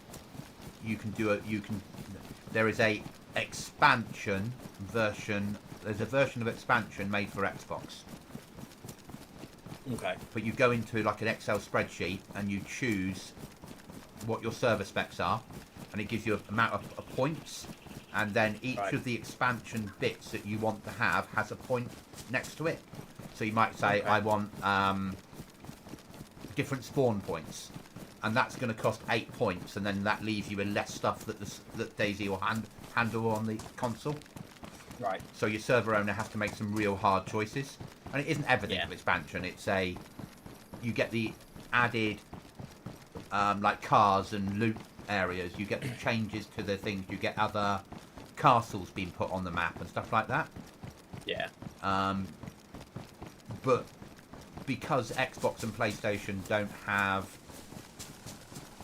there is a expansion version. There's a version of expansion made for Xbox. Okay. But you go into like an Excel spreadsheet and you choose what your server specs are, and it gives you an amount of points, and then each Right. of the expansion bits that you want to have has a point next to it. So you might say, Okay. I want different spawn points, and that's going to cost 8 points, and then that leaves you with less stuff that that DayZ will handle on the console. Right. So your server owner has to make some real hard choices, and it isn't everything Yeah. of expansion. It's you get the added like cars and loot areas. You get the changes to the things. You get other castles being put on the map and stuff like that. Yeah. But because Xbox and PlayStation don't have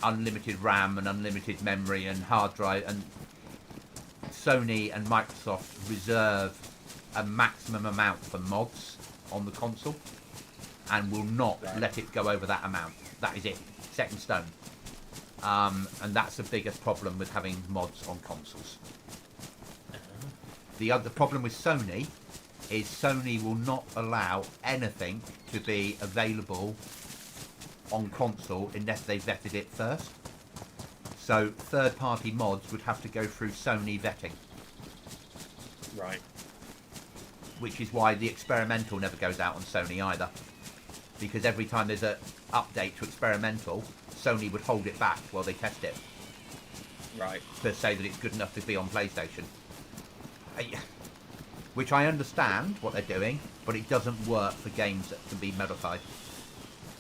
unlimited RAM and unlimited memory and hard drive, and Sony and Microsoft reserve a maximum amount for mods on the console and will not Right. let it go over that amount. That is it, set in stone. And that's the biggest problem with having mods on consoles. The other problem with Sony is Sony will not allow anything to be available on console unless they vetted it first. So third-party mods would have to go through Sony vetting, Right. which is why the experimental never goes out on Sony either. Because every time there's an update to experimental, Sony would hold it back while they test it Right. to say that it's good enough to be on PlayStation. Which I understand what they're doing, but it doesn't work for games that can be modified.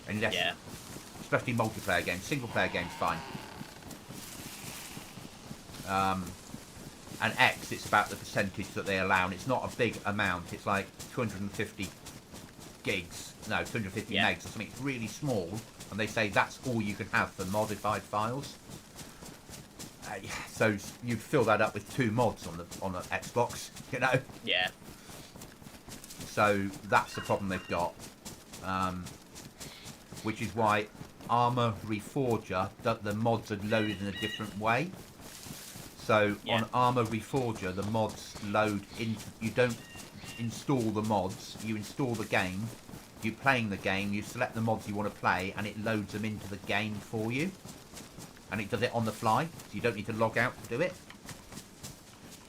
Unless, Yeah. especially multiplayer games. Single player games, fine. And X, it's about the percentage that they allow, and it's not a big amount. It's like 250 gigs, no, 250 Yeah. megs or something. It's really small, and they say that's all you can have for modified files. So you'd fill that up with 2 mods on an Xbox, you know. Yeah. So that's the problem they've got, which is why Armour Reforger, the mods are loaded in a different way. So Yeah. on Armour Reforger, the mods load into. You don't install the mods. You install the game. You're playing the game. You select the mods you want to play, and it loads them into the game for you. And it does it on the fly, so you don't need to log out to do it.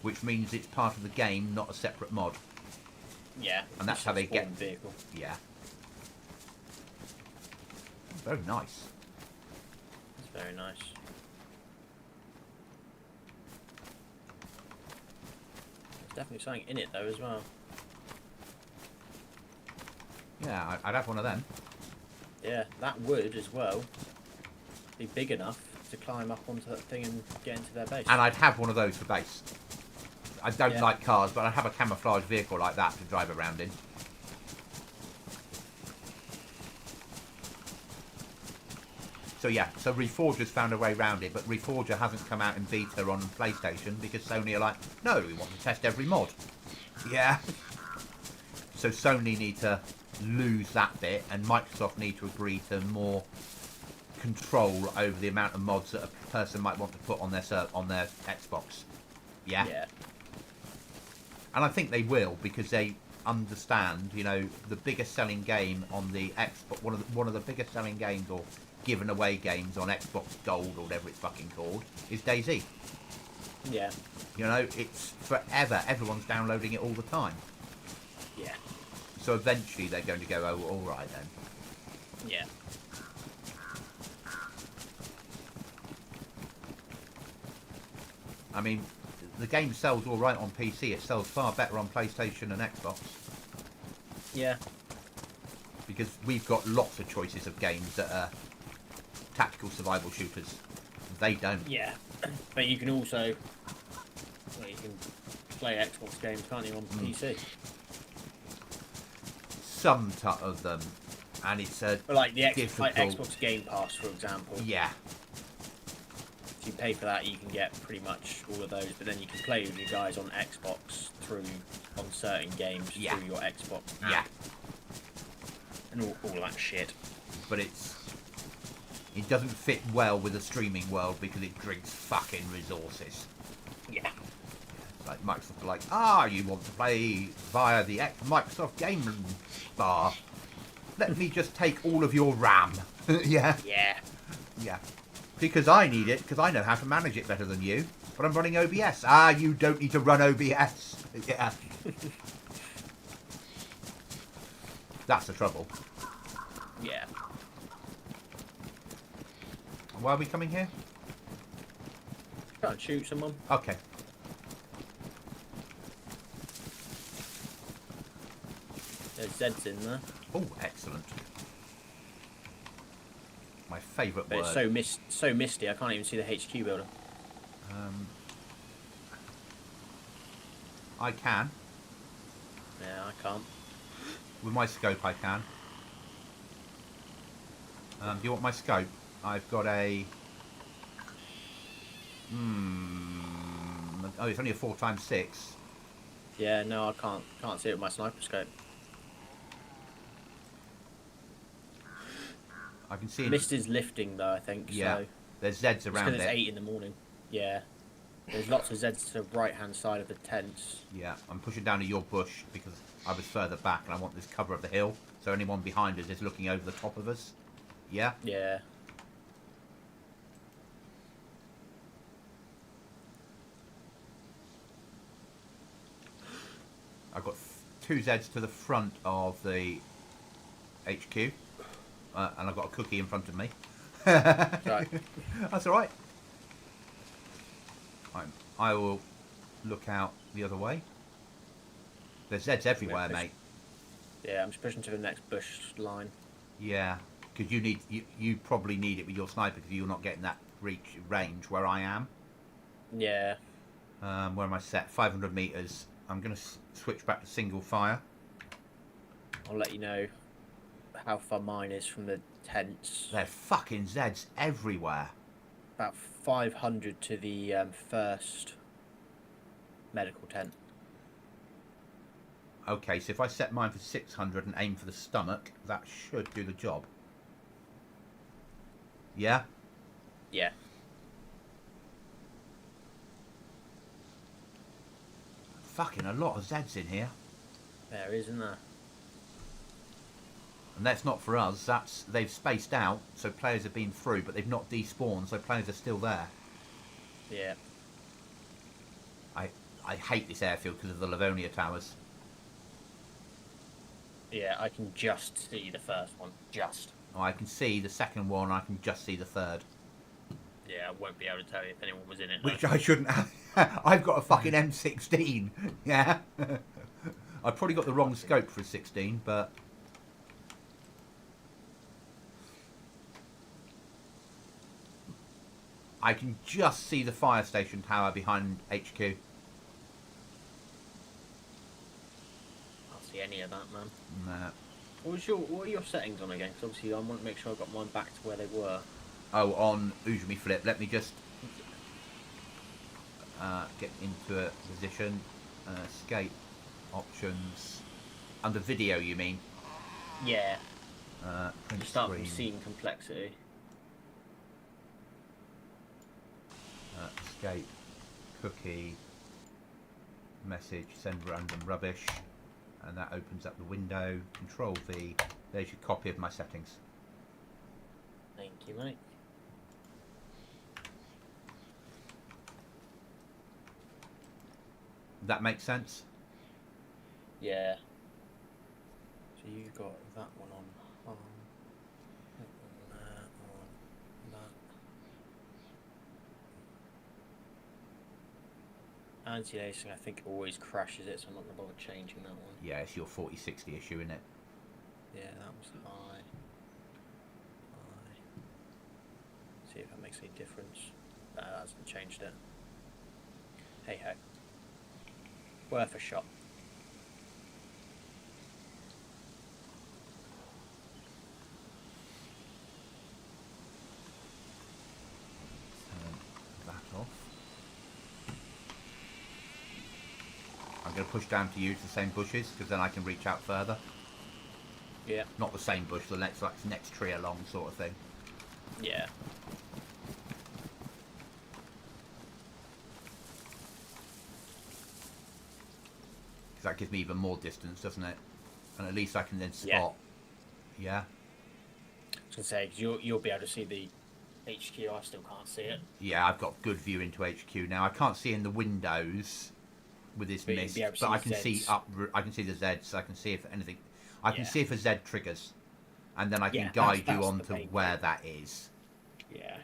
Which means it's part of the game, not a separate mod. Yeah. And that's how they Spawn get- vehicle. Yeah. Very nice. It's very nice. There's definitely something in it though as well. Yeah, I'd have one of them. Yeah, that would as well be big enough to climb up onto that thing and get into their base. And I'd have one of those for base. I don't Yeah. like cars, but I'd have a camouflage vehicle like that to drive around in. So yeah, so Reforger's found a way around it, but Reforger hasn't come out in beta on PlayStation because Sony are like, no, we want to test every mod. Yeah. So Sony need to lose that bit, and Microsoft need to agree to more control over the amount of mods that a person might want to put on their Xbox. Yeah. Yeah. And I think they will, because they understand, you know, the biggest selling game on the Xbox, one of the biggest selling games or given away games on Xbox Gold or whatever it's fucking called is DayZ. Yeah. You know, it's forever. Everyone's downloading it all the time. Yeah. So eventually they're going to go, oh, all right then. Yeah. I mean, the game sells all right on PC. It sells far better on PlayStation and Xbox. Yeah. Because we've got lots of choices of games that are tactical survival shooters. They don't. Yeah. But you can also, well, you can play Xbox games, can't you, on PC? Some of them, and it's a But like the difficult... Xbox Game Pass, for example. Yeah. If you pay for that, you can get pretty much all of those. But then you can play with your guys on Xbox on certain games Yeah. through your Xbox app Yeah. and all that shit. But it doesn't fit well with the streaming world because it drinks fucking resources. Yeah. Like Microsoft are like, you want to play via the Microsoft Game Bar? Let me just take all of your RAM. Yeah. Yeah. Yeah. Because I need it, because I know how to manage it better than you. But I'm running OBS. You don't need to run OBS. Yeah. That's the trouble. Yeah. Why are we coming here? Try and shoot someone. Okay. There's Zeds in there. Oh, excellent. My favourite But word. it's so misty, I can't even see the HQ building. I can. Yeah, I can't. With my scope, I can. Do you want my scope? I've got a... Oh, it's only a 4x6. Yeah, no, I can't see it with my sniper scope. I can see... Mist is lifting though, I think. Yeah. So. There's Zeds It's around because it's it. 8 in the morning. Yeah. There's lots of Zeds to the right hand side of the tents. Yeah, I'm pushing down to your bush because I was further back and I want this cover of the hill. So anyone behind us is looking over the top of us. Yeah? Yeah. I've got 2 Zeds to the front of the HQ. And I've got a cookie in front of me. Right. That's alright. I will look out the other way. There's Zeds everywhere, Yeah, mate. Yeah, I'm just pushing to the next bush line. Yeah, because you probably need it with your sniper because you're not getting that range where I am. Yeah. Where am I set? 500 meters. I'm going to switch back to single fire. I'll let you know how far mine is from the tents. They're fucking Zeds everywhere. About 500 to the first medical tent. Okay, so if I set mine for 600 and aim for the stomach, that should do the job. Yeah? Yeah. Fucking a lot of Zeds in here. There is, isn't there? And that's not for us, they've spaced out, so players have been through, but they've not despawned, so players are still there. Yeah. I hate this airfield because of the Livonia towers. Yeah, I can just see the first one. Just. Oh, I can see the second one, I can just see the third. Yeah, I won't be able to tell you if anyone was in it. Which though. I shouldn't have. I've got a fucking M16. Yeah. I've probably got the wrong scope for a 16, but... I can just see the fire station tower behind HQ. Can't see any of that, man. Nah. What are your settings on again? Because obviously I want to make sure I got mine back to where they were. Oh, on Ujmi Flip. Let me just get into a position. Escape options. Under video, you mean? Yeah. Print Start from screen. scene complexity. Escape. Cookie. Message. Send random rubbish. And that opens up the window. Control V. There's your copy of my settings. Thank you, mate. That makes sense? Yeah. So you got that one on that. Anti-aliasing, I think, always crashes it, so I'm not going to bother changing that one. Yeah, it's your 4060 issue, isn't it? Yeah, that was high. See if that makes any difference. That hasn't changed it. Hey ho. Worth a shot. Turn that off. I'm going to push down to use the same bushes because then I can reach out further. Yeah. Not the same bush, the next tree along sort of thing. Yeah. Because that gives me even more distance, doesn't it? And at least I can then spot. Yeah. I was going to say, because you'll be able to see the HQ, I still can't see it. Yeah, I've got good view into HQ now. I can't see in the windows with this But you'll mist, be able to but see I can see Zs. up. I can see the Zs. I can see if anything. I can Yeah. see if a Z triggers, and then I can Yeah, guide that's you the on to main where thing. that is. Yeah.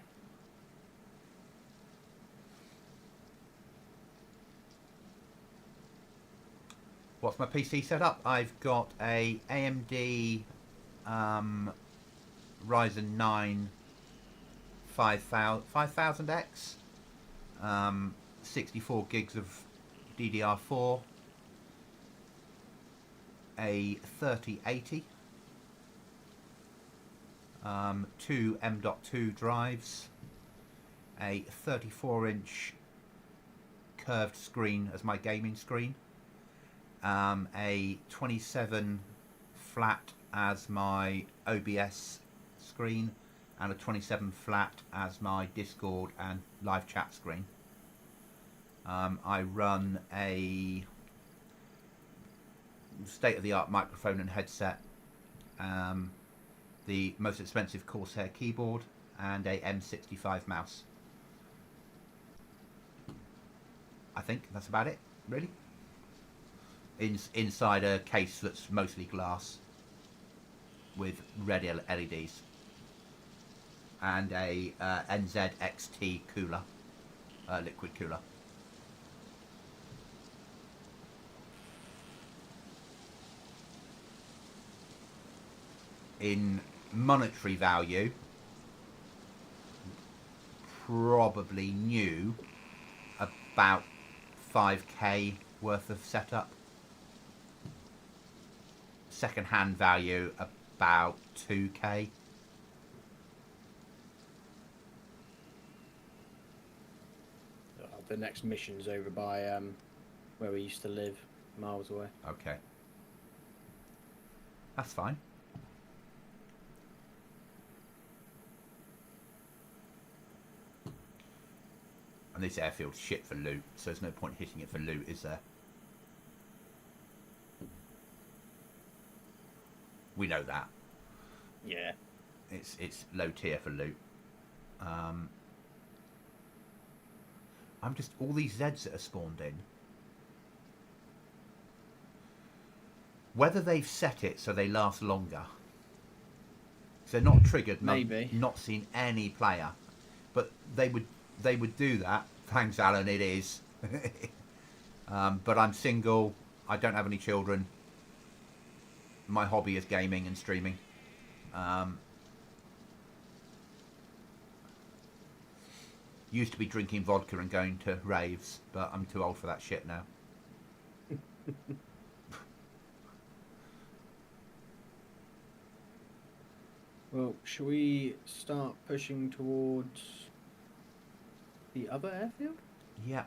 What's my PC set up? I've got a AMD Ryzen 9 5000X, 64 gigs of DDR4, a 3080, two M.2 drives, a 34-inch curved screen as my gaming screen, a 27 flat as my OBS screen, and a 27 flat as my Discord and live chat screen. I run a state-of-the-art microphone and headset, the most expensive Corsair keyboard, and a M65 mouse. I think that's about it, really. Inside a case that's mostly glass with red LEDs, and a NZXT cooler, liquid cooler. In monetary value, probably new, about 5k worth of setup. Second hand value about 2k. The next mission's over by where we used to live, miles away. Okay, that's fine. And this airfield's shit for loot, so there's no point hitting it for loot, is there? We know that. Yeah. It's low tier for loot. I'm just all these Zeds that are spawned in. Whether they've set it so they last longer. So they're not triggered. Maybe. Not seen any player, but they would do that. Thanks, Alan. It is. But I'm single. I don't have any children. My hobby is gaming and streaming. Used to be drinking vodka and going to raves, but I'm too old for that shit now. Well, shall we start pushing towards the other airfield? Yeah,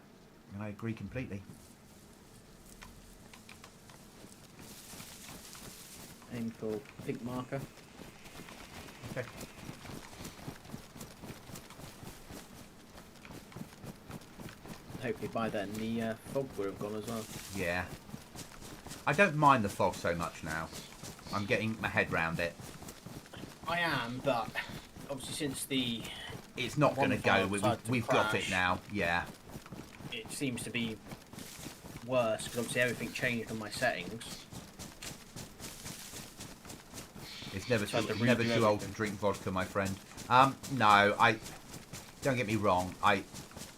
I agree completely. Aim for pink marker. Okay. Hopefully by then the fog would have gone as well. Yeah. I don't mind the fog so much now. I'm getting my head round it. I am, but obviously since the It's not going to go. We've got it crash, now. Yeah. it seems to be worse because obviously everything changed on my settings. It's never So I too, have to never redo too old to everything. drink vodka, my friend. No, I don't get me wrong. I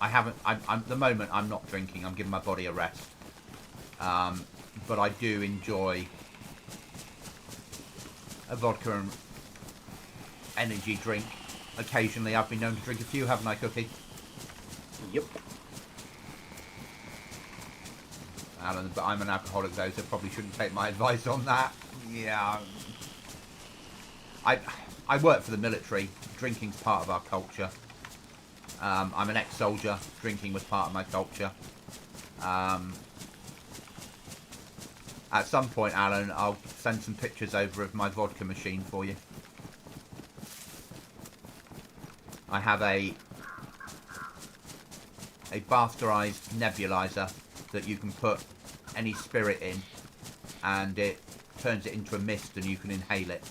haven't. I'm at the moment. I'm not drinking. I'm giving my body a rest. But I do enjoy a vodka and energy drink. Occasionally, I've been known to drink a few, haven't I, Cookie? Yep. Alan, but I'm an alcoholic though, so probably shouldn't take my advice on that. Yeah. I work for the military. Drinking's part of our culture. I'm an ex-soldier. Drinking was part of my culture. At some point, Alan, I'll send some pictures over of my vodka machine for you. I have a bastardized nebulizer that you can put any spirit in, and it turns it into a mist, and you can inhale it.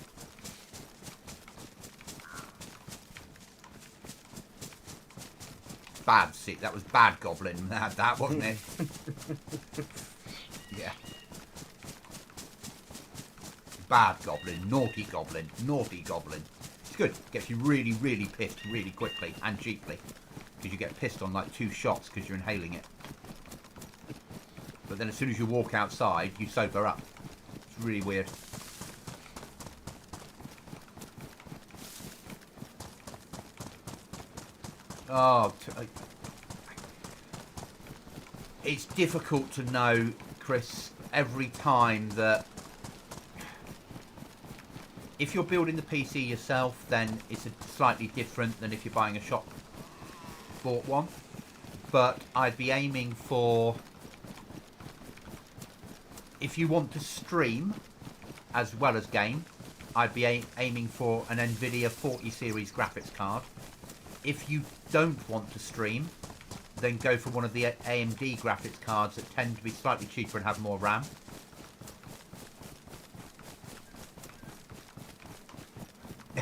Bad, see, that was bad, Goblin. That wasn't it? Yeah. Bad Goblin, naughty Goblin, naughty Goblin. It's good. Gets you really, really pissed really quickly and cheaply. Because you get pissed on like 2 shots because you're inhaling it. But then as soon as you walk outside, you sober up. It's really weird. Oh, it's difficult to know, Chris, every time that if you're building the PC yourself, then it's slightly different than if you're buying a shop bought one. But I'd be aiming for, if you want to stream as well as game, I'd be aiming for an Nvidia 40 series graphics card. If you don't want to stream, then go for one of the AMD graphics cards that tend to be slightly cheaper and have more RAM.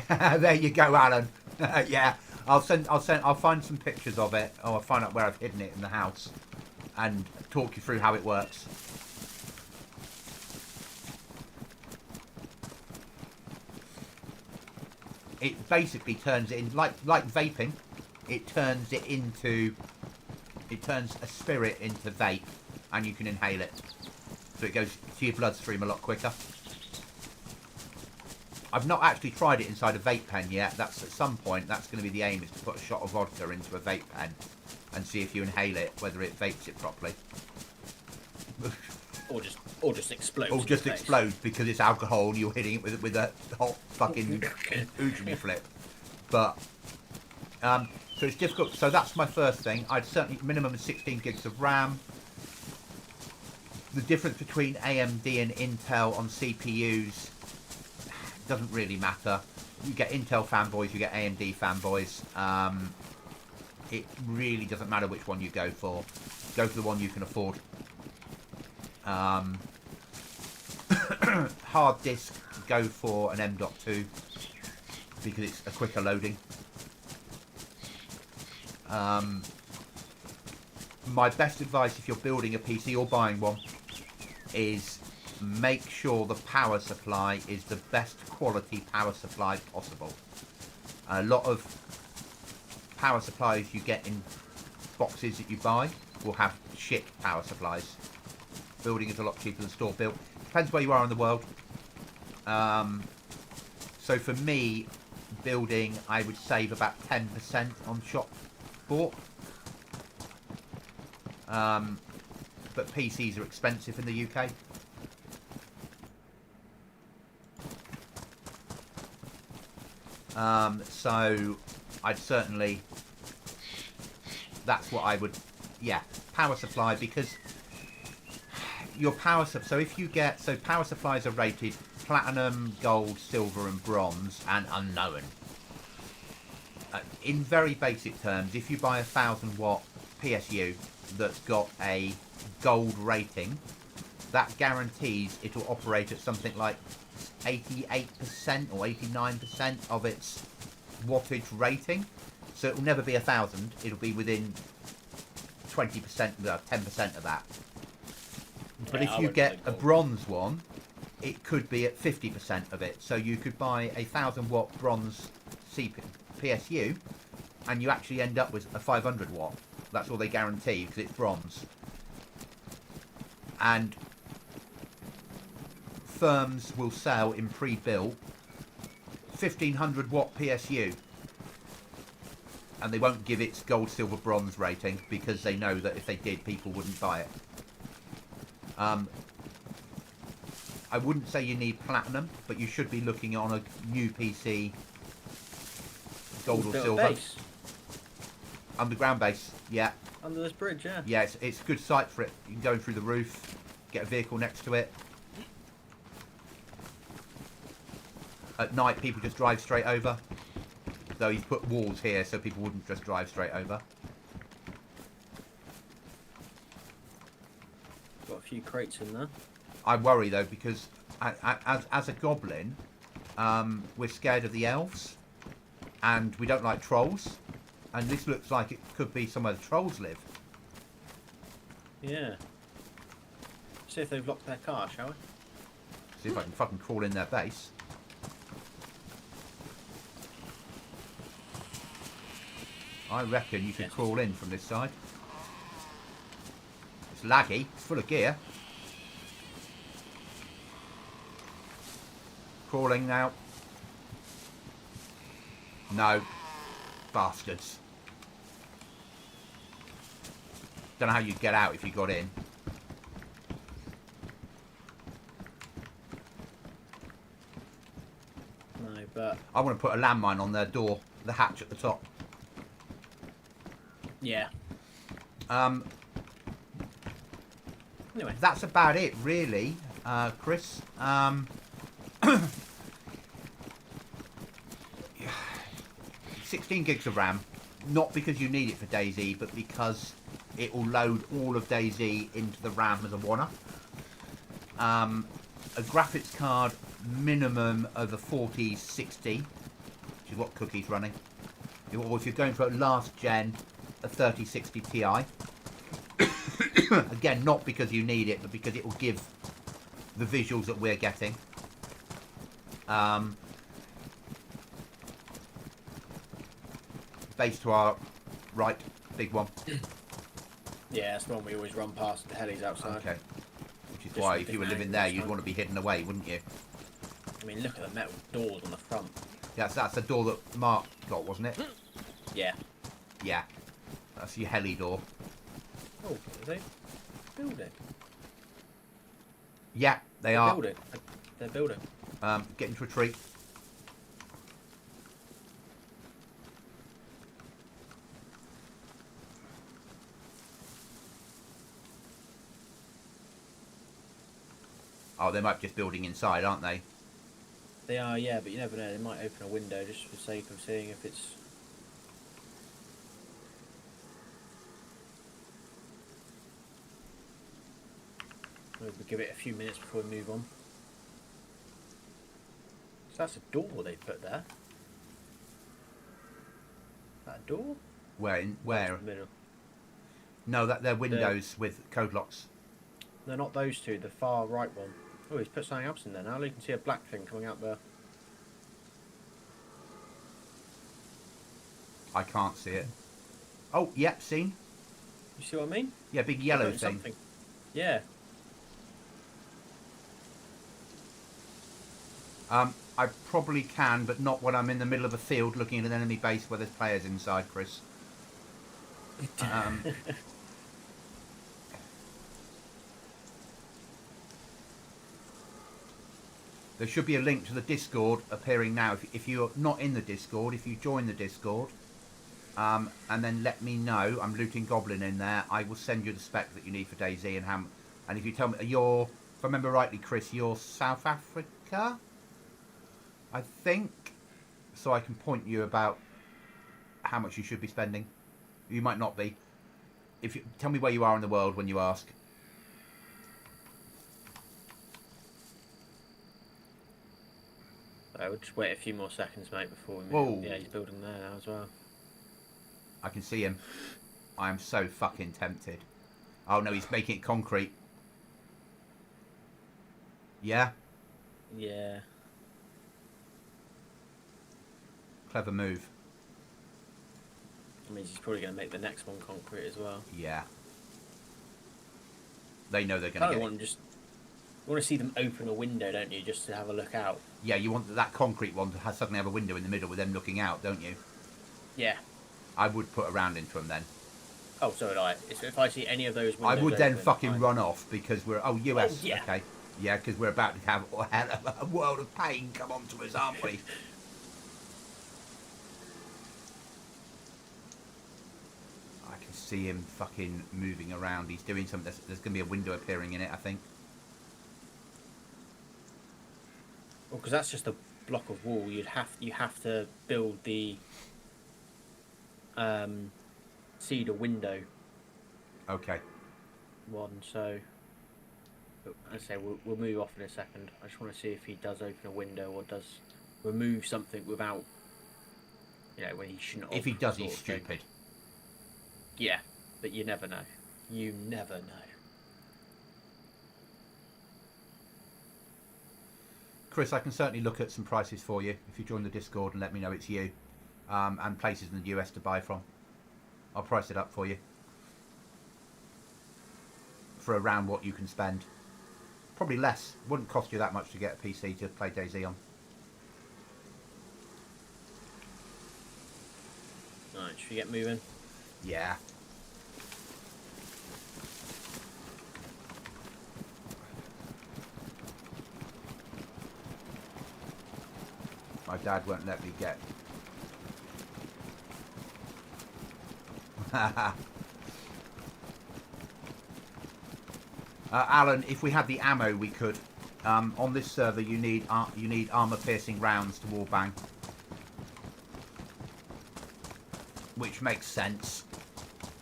There you go, Alan. Yeah, I'll find some pictures of it, or I'll find out where I've hidden it in the house, and talk you through how it works. It basically turns it in like vaping. It turns a spirit into vape, and you can inhale it, so it goes to your bloodstream a lot quicker. I've not actually tried it inside a vape pen yet. That's at some point. That's going to be the aim: is to put a shot of vodka into a vape pen and see if you inhale it, whether it vapes it properly. Or just explodes. Or in just your face. explodes because it's alcohol and you're hitting it with a hot fucking Ujimi flip. But so it's difficult. So that's my first thing. I'd certainly minimum of 16 gigs of RAM. The difference between AMD and Intel on CPUs doesn't really matter. You get Intel fanboys, you get AMD fanboys. It really doesn't matter which one you go for. Go for the one you can afford. Hard disk, go for an M.2 because it's a quicker loading. My best advice if you're building a PC or buying one is make sure the power supply is the best quality power supply possible. A lot of power supplies you get in boxes that you buy will have shit power supplies. Building is a lot cheaper than store built. Depends where you are in the world. So for me, building, I would save about 10% on shop sport. But PCs are expensive in the UK. So I'd certainly, that's what I would, yeah, power supply, because your power, so if you get, so power supplies are rated platinum, gold, silver and bronze and unknown. In very basic terms, if you buy a 1000-watt PSU that's got a gold rating, that guarantees it'll operate at something like 88% or 89% of its wattage rating. So it'll never be 1000, it'll be within 20%, 10% of that. But if you get a bronze one, it could be at 50% of it. So you could buy a 1000-watt bronze PSU and you actually end up with a 500-watt. That's all they guarantee because it's bronze. And firms will sell in pre-built 1500-watt PSU, and they won't give its gold, silver, bronze rating because they know that if they did, people wouldn't buy it. I wouldn't say you need platinum, but you should be looking on a new PC gold or silver. Base. Underground base, yeah. Under this bridge, yeah. Yeah, it's a good site for it. You can go in through the roof, get a vehicle next to it. At night, people just drive straight over. Though he's put walls here so people wouldn't just drive straight over. Got a few crates in there. I worry though because as a goblin, we're scared of the elves, and we don't like trolls. And this looks like it could be somewhere the trolls live. Yeah. See if they've locked their car, shall we? See if I can fucking crawl in their base. I reckon you could crawl in from this side. It's laggy. It's full of gear. Crawling now. No. Bastards. Don't know how you'd get out if you got in. No, but... I want to put a landmine on their door. The hatch at the top. Yeah. Anyway. That's about it, really, Chris. 16 gigs of RAM, not because you need it for DayZ, but because it will load all of DayZ into the RAM as a wanna. A graphics card minimum of a 4060, which is what Cookie's running. Or if you're going for a last gen, a 3060 Ti. Again, not because you need it, but because it will give the visuals that we're getting. Base to our right, big one. Yeah, that's the one we always run past the helis outside. Okay. Which is why if you were living there, you'd want to be hidden away, wouldn't you? I mean, look at the metal doors on the front. Yeah, that's the door that Mark got, wasn't it? Yeah. Yeah. That's your heli door. Oh, are they building? Yeah, they are. Building. They're building. Get into a tree. Oh, they might be just building inside, aren't they? They are, yeah, but you never know. They might open a window just for the sake of seeing if it's... We'll give it a few minutes before we move on. So that's a door they put there. Is that a door? Where? Where? In the middle. No, they're windows with code locks. They're not those two, the far right one. Oh, he's put something else in there now. You can see a black thing coming out there. I can't see it. Oh, yep, seen. You see what I mean? Yeah, big yellow Putting thing. something. Yeah. I probably can, but not when I'm in the middle of a field looking at an enemy base where there's players inside, Chris. There should be a link to the Discord appearing now. If you're not in the Discord, if you join the Discord, and then let me know, I'm looting Goblin in there, I will send you the spec that you need for DayZ and Ham. And if you tell me, you're, if I remember rightly, Chris, you're South Africa, I think, so I can point you about how much you should be spending. You might not be. If you tell me where you are in the world when you ask. I would just wait a few more seconds, mate, before we move. Whoa. Yeah, he's building there now as well. I can see him. I am so fucking tempted. Oh no, he's making it concrete. Yeah? Yeah. Clever move. I mean, he's probably going to make the next one concrete as well. Yeah. They know they're going I to get want it. just. You want to see them open a window, don't you, just to have a look out? Yeah, you want that concrete one to suddenly have a window in the middle with them looking out, don't you? Yeah. I would put a round into them then. Oh, so would I. If I see any of those windows I would then open, fucking run off because we're... Oh, US. Oh, yeah. Okay. Yeah, because we're about to have a world of pain come onto us, aren't we? I can see him fucking moving around. He's doing something. There's going to be a window appearing in it, I think. Well, because that's just a block of wall. You have to build the cedar window Okay. one. So, as I say, we'll move off in a second. I just want to see if he does open a window or does remove something without, when he shouldn't. If he does, he's sort of thing. stupid. Yeah, but you never know. You never know. Chris, I can certainly look at some prices for you if you join the Discord and let me know it's you, and places in the US to buy from. I'll price it up for you for around what you can spend. Probably less. Wouldn't cost you that much to get a PC to play DayZ on. Right, should we get moving? Yeah. My dad won't let me get... Alan, if we had the ammo, we could. On this server, you need armor-piercing rounds to wallbang, which makes sense.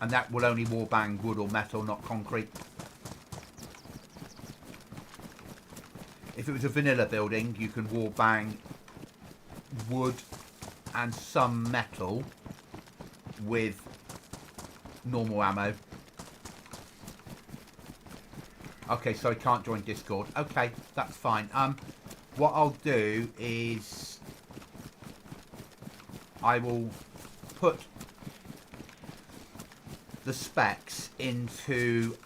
And that will only wallbang wood or metal, not concrete. If it was a vanilla building, you can wallbang wood and some metal with normal ammo. Okay, so I can't join Discord. Okay, that's fine. What I'll do is I will put the specs into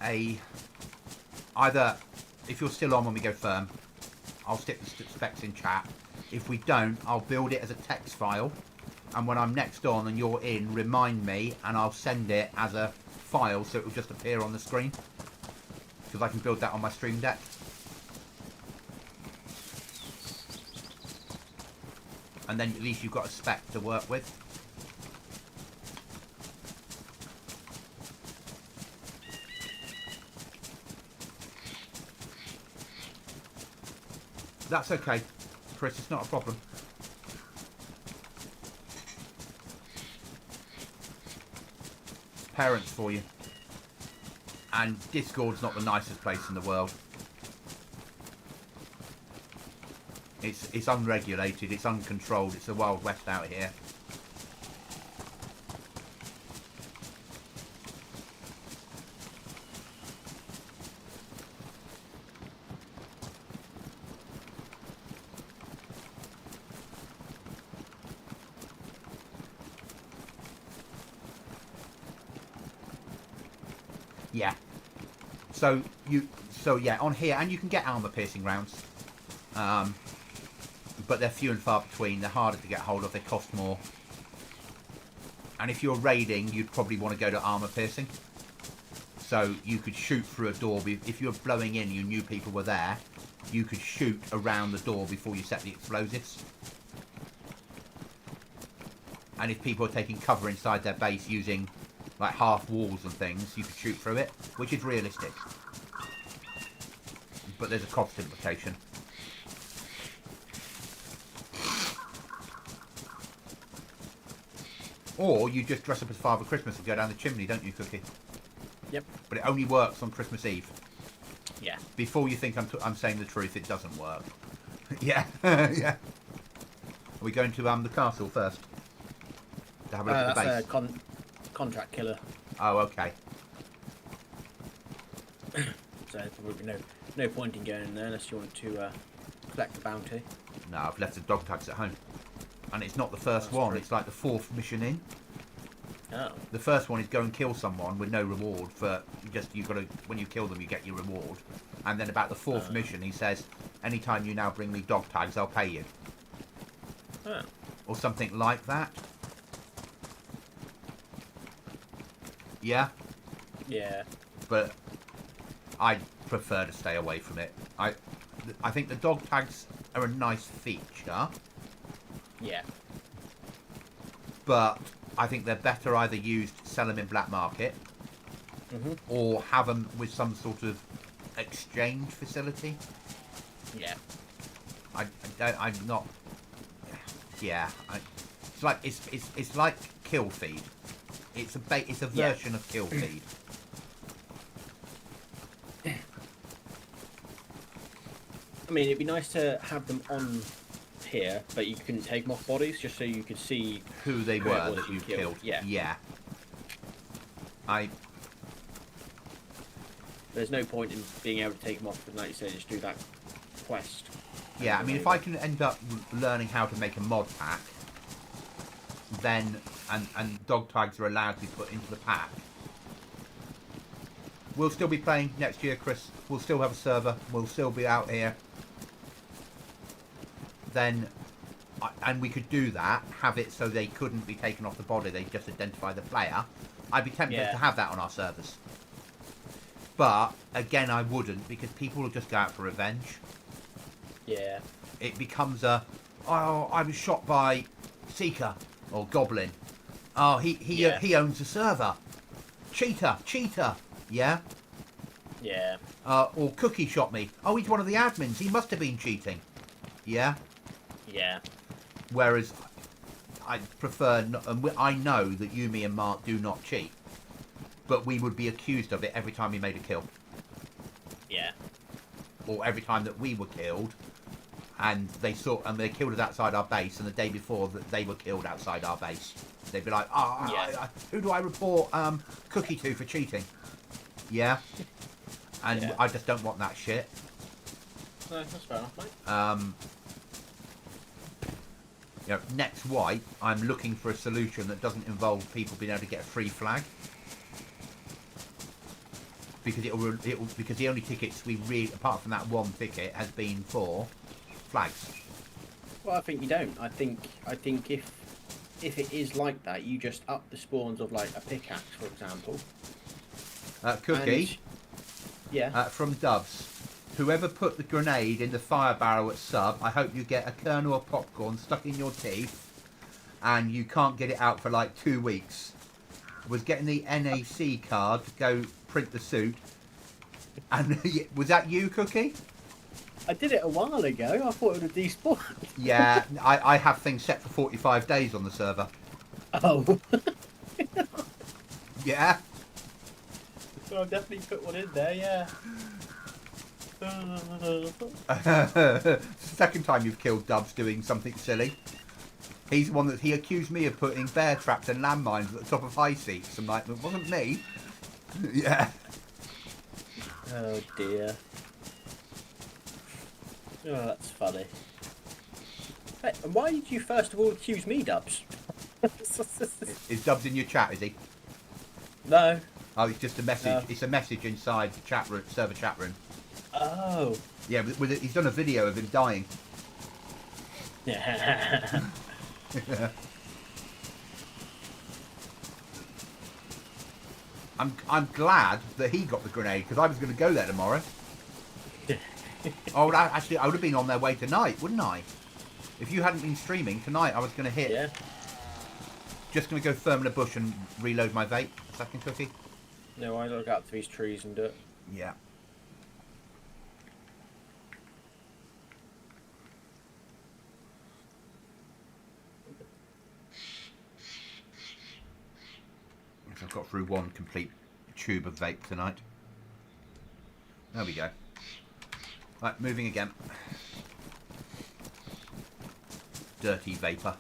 either, if you're still on when we go firm, I'll stick the specs in chat. If we don't, I'll build it as a text file, and when I'm next on and you're in, remind me and I'll send it as a file so it will just appear on the screen, because I can build that on my Stream Deck. And then at least you've got a spec to work with. That's okay, Chris, it's not a problem. Parents for you. And Discord's not the nicest place in the world. It's unregulated, it's uncontrolled, it's the Wild West out here. Yeah. So yeah, on here, and you can get armor piercing rounds, but they're few and far between. They're harder to get hold of. They cost more, And if you're raiding, you'd probably want to go to armor piercing. So you could shoot through a door. If you're blowing in, you knew people were there, you could shoot around the door before you set the explosives. And if people are taking cover inside their base using like half walls and things, you could shoot through it, which is realistic. But there's a cost implication. Or you just dress up as Father Christmas and go down the chimney, don't you, Cookie? Yep. But it only works on Christmas Eve. Yeah. Before you think I'm saying the truth, it doesn't work. Yeah. Yeah. Are we going to the castle first? To have a look at the base? That's a contract killer. Oh, okay. So there's probably no point in going in there unless you want to collect the bounty. No, I've left the dog tags at home. And it's not the first That's one, true. it's like the 4th mission in. Oh. The first one is go and kill someone with no reward for you've got to, when you kill them you get your reward. And then about the 4th mission he says, anytime you now bring me dog tags I'll pay you. Oh. Or something like that. Yeah? Yeah. But I prefer to stay away from it. I think the dog tags are a nice feature, Yeah. but I think they're better either used to sell them in black market or have them with some sort of exchange facility. Yeah. I'm not. Yeah, it's like kill feed. It's a version of kill feed. I mean, it'd be nice to have them on here, but you couldn't take them off bodies, just so you could see Who they who it were was that you killed. killed. Yeah. Yeah. There's no point in being able to take them off, because like you say, just do that quest. Yeah, I mean, if I can end up learning how to make a mod pack, then and dog tags are allowed to be put into the pack, we'll still be playing next year, Chris. We'll still have a server. We'll still be out here. Then, and we could do that. Have it so they couldn't be taken off the body. They just identify the player. I'd be tempted to have that on our servers. But again, I wouldn't, because people will just go out for revenge. Yeah. It becomes I was shot by Seeker or Goblin. Oh, he owns a server. Cheater. Yeah. Yeah. Or Cookie shot me. Oh, he's one of the admins. He must have been cheating. Yeah. Yeah. Whereas I prefer, and I know that you, me, and Mark do not cheat, but we would be accused of it every time we made a kill, Yeah. or every time that we were killed, and they killed us outside our base, and the day before that they were killed outside our base. They'd be like, who do I report Cookie to for cheating? Yeah. And Yeah. I just don't want that shit. No, that's fair enough, mate. Next wipe, I'm looking for a solution that doesn't involve people being able to get a free flag, because because the only tickets we really, apart from that one ticket, has been for flags. Well, I think you don't. I think if it is like that, you just up the spawns of like a pickaxe, for example. Cookie. Yeah. From Doves. Whoever put the grenade in the fire barrel at sub, I hope you get a kernel of popcorn stuck in your teeth and you can't get it out for like 2 weeks. Was getting the NAC card to go print the suit. And was that you, Cookie? I did it a while ago. I thought it would have despawned. Yeah, I have things set for 45 days on the server. Oh. Yeah? Well, I'll definitely put one in there, yeah. Second time you've killed Dubs doing something silly. He's the one that he accused me of putting bear traps and landmines at the top of high seats. I'm like, it wasn't me. Yeah. Oh dear. Oh, that's funny. Hey, and why did you first of all accuse me, Dubs? Is Dubs in your chat, is he? No. Oh, it's just a message. No. It's a message inside the chat room, server chat room. Oh. Yeah, he's done a video of him dying. Yeah. I'm glad that he got the grenade because I was going to go there tomorrow. Oh, actually, I would have been on their way tonight, wouldn't I? If you hadn't been streaming tonight, I was going to hit. Yeah. Just going to go firm in a bush and reload my vape. Second cookie. No, I look out to these trees and do it. Yeah. I've got through one complete tube of vape tonight. There we go. Right, moving again. Dirty vapour.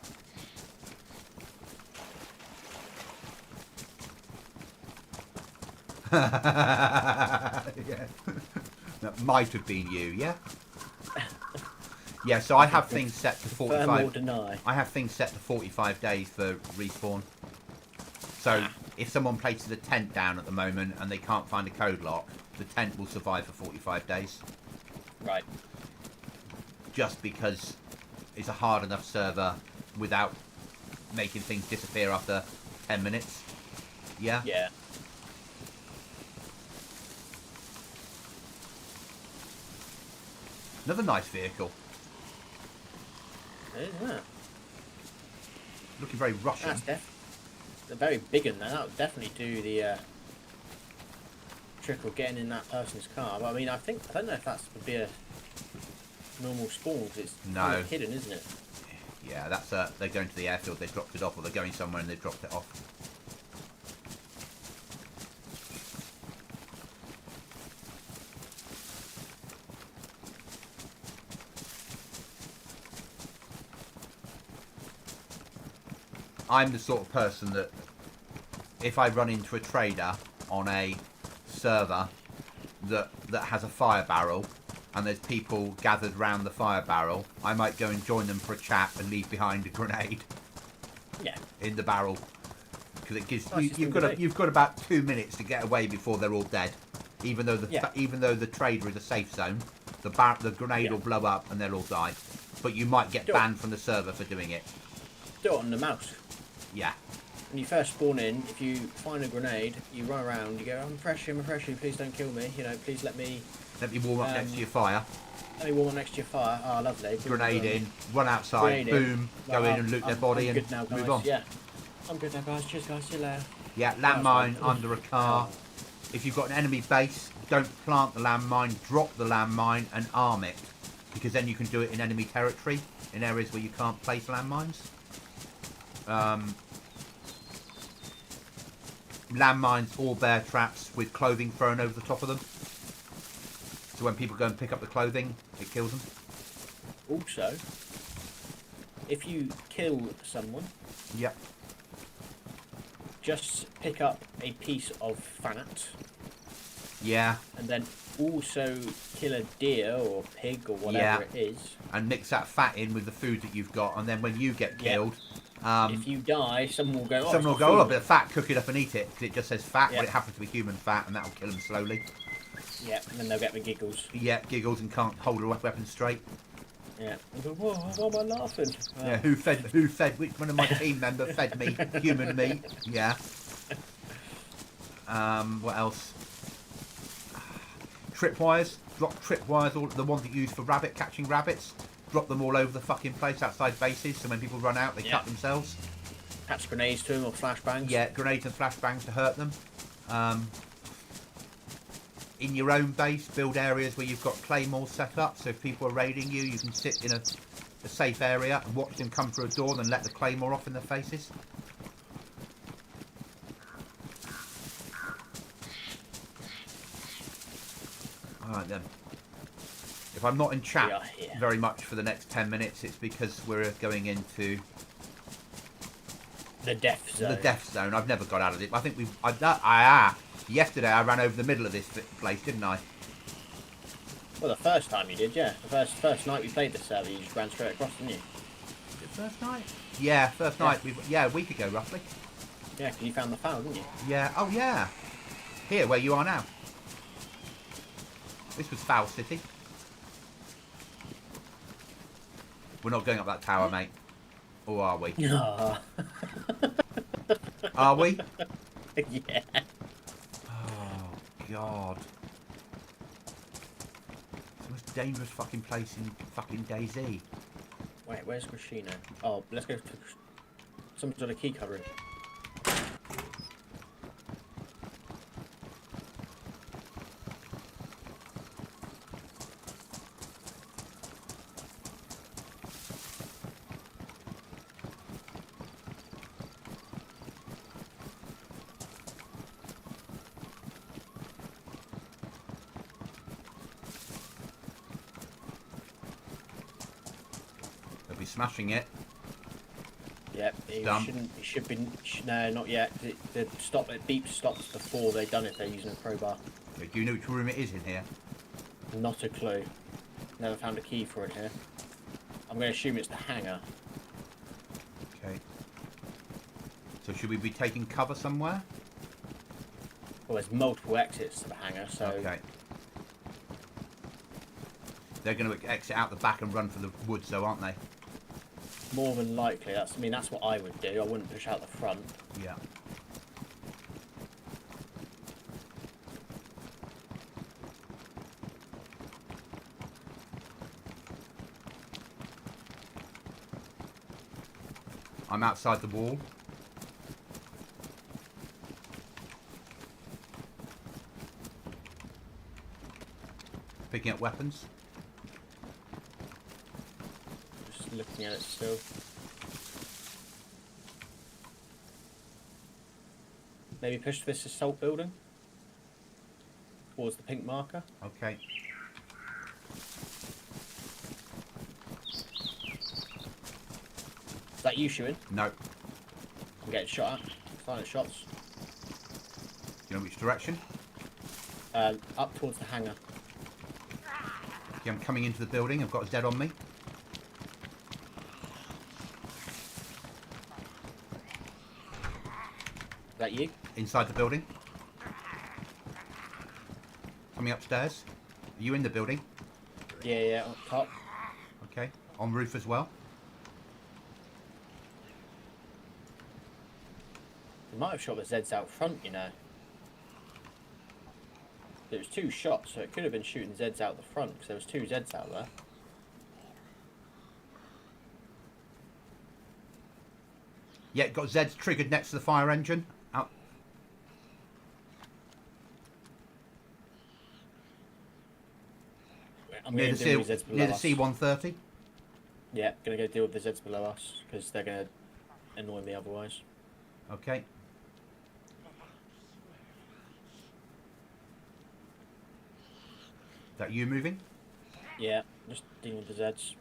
Yeah. That might have been you, yeah? Yeah, so I have things set to 45. Confirm or deny. I have things set to 45 days for respawn. So if someone places a tent down at the moment and they can't find a code lock, the tent will survive for 45 days. Right. Just because it's a hard enough server without making things disappear after 10 minutes. Yeah? Yeah. Another nice vehicle. Isn't it? Looking very Russian. That's they're very big in there. That would definitely do the trick of getting in that person's car. But I mean, I don't know if that would be a normal spawn because it's kind of hidden, isn't it? Yeah, that's they're going to the airfield. They dropped it off, or they're going somewhere and they dropped it off. I'm the sort of person that if I run into a trader on a server that has a fire barrel and there's people gathered round the fire barrel, I might go and join them for a chat and leave behind a grenade. Yeah. In the barrel, because it gives Nice, you've got about 2 minutes to get away before they're all dead. Even though the trader is a safe zone, the grenade will blow up and they'll all die. But you might get banned from the server for doing it. Do it on the mouse. Yeah. When you first spawn in, if you find a grenade, you run around, you go, I'm fresh, please don't kill me, you know, please let me warm up next to your fire. Let me warm up next to your fire. Oh, lovely. Grenade in, run outside, boom, go in and loot their body and now, move on. Yeah. I'm good now, guys. Cheers, guys. See you later. Yeah, landmine under a car. If you've got an enemy base, don't plant the landmine, drop the landmine and arm it. Because then you can do it in enemy territory, in areas where you can't place landmines. Landmines all bear traps with clothing thrown over the top of them. So when people go and pick up the clothing, it kills them. Also, if you kill someone, Yep. just pick up a piece of fat. Yeah. And then also kill a deer or pig or whatever it is. And mix that fat in with the food that you've got, and then when you get killed, if you die, someone will go. Someone will go, oh, a bit of fat, cook it up and eat it, because it just says fat, Yeah. but it happens to be human fat, and that'll kill them slowly. Yeah, and then they'll get the giggles. Yeah, giggles and can't hold a weapon straight. Yeah. And go, whoa, why am I laughing? Yeah, who fed? Which one of my team members fed me human meat? Yeah. What else? Tripwires. Drop tripwires, all the ones that you use for catching rabbits. Drop them all over the fucking place outside bases, so when people run out, they cut themselves. Attach grenades to them or flashbangs. Yeah, grenades and flashbangs to hurt them. In your own base, build areas where you've got claymores set up, so if people are raiding you, you can sit in a safe area and watch them come through a door, then let the claymore off in their faces. Alright then. If I'm not in chat very much for the next 10 minutes, it's because we're going into the death zone. The death zone. I've never got out of it. I think yesterday I ran over the middle of this place, didn't I? Well, the first time you did, yeah. The first night we played the server, you just ran straight across, didn't you? The first night? Yeah, first night. A week ago, roughly. Yeah, because you found the foul, didn't you? Yeah. Oh, yeah. Here, where you are now. This was Foul City. We're not going up that tower, mate. Or are we? No. Are we? Yeah. God. It's the most dangerous fucking place in fucking DayZ. Wait, where's Christina? Oh, let's go to... Someone's got a key covering. They'll be smashing it. Yep, it Done. shouldn't. It should be. No, not yet. The stop. It beep stops before they've done it. They're using a crowbar. Okay, do you know which room it is in here? Not a clue. Never found a key for it here. I'm going to assume it's the hangar. Okay. So should we be taking cover somewhere? Well, there's multiple exits to the hangar, so Okay. They're going to exit out the back and run for the woods, though, aren't they? more than likely. That's. I mean, that's what I would do. I wouldn't push out the front. Yeah. I'm outside the wall. Picking up weapons. Just looking at it still. Maybe push this assault building towards the pink marker. Okay. Is that you shooting? No. I'm getting shot at. Silent shots. Do you know which direction? Up towards the hangar. Okay, I'm coming into the building. I've got a dead on me. Is that you? Inside the building. Coming upstairs. Are you in the building? Yeah, yeah, on top. Okay. On roof as well. They might have shot the Zeds out front, you know. There was 2 shots, so it could have been shooting Zeds out the front, because there was 2 Zeds out there. Yeah, got Zeds triggered next to the fire engine. Out. I'm Near going the, to deal with Zeds below near the us. C-130. Yeah, going to go deal with the Zeds below us, because they're going to annoy me otherwise. Okay. Is that you moving? Yeah, just dealing with the Zeds.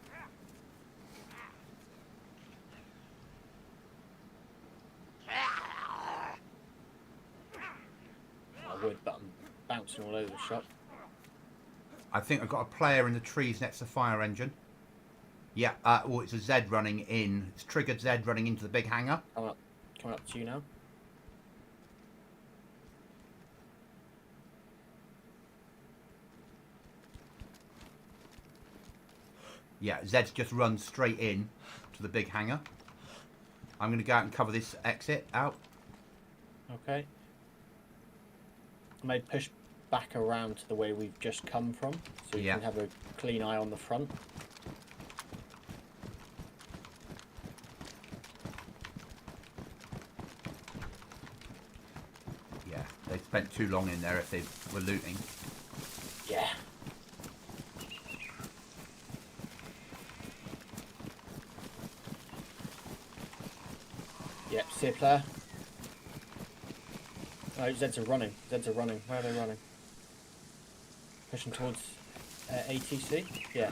I would, but I'm bouncing all over the shop. I think I've got a player in the trees next to the fire engine. Yeah, well, it's a Z running in. It's triggered Z running into the big hangar. Coming up to you now. Yeah, Zed's just run straight in to the big hangar. I'm going to go out and cover this exit out. Okay. I may push back around to the way we've just come from, so you Yeah. can have a clean eye on the front. Yeah, they spent too long in there if they were looting. Yeah. Yep, see a player. Oh, Zeds are running. Zeds are running. Where are they running? Pushing towards ATC? Yeah.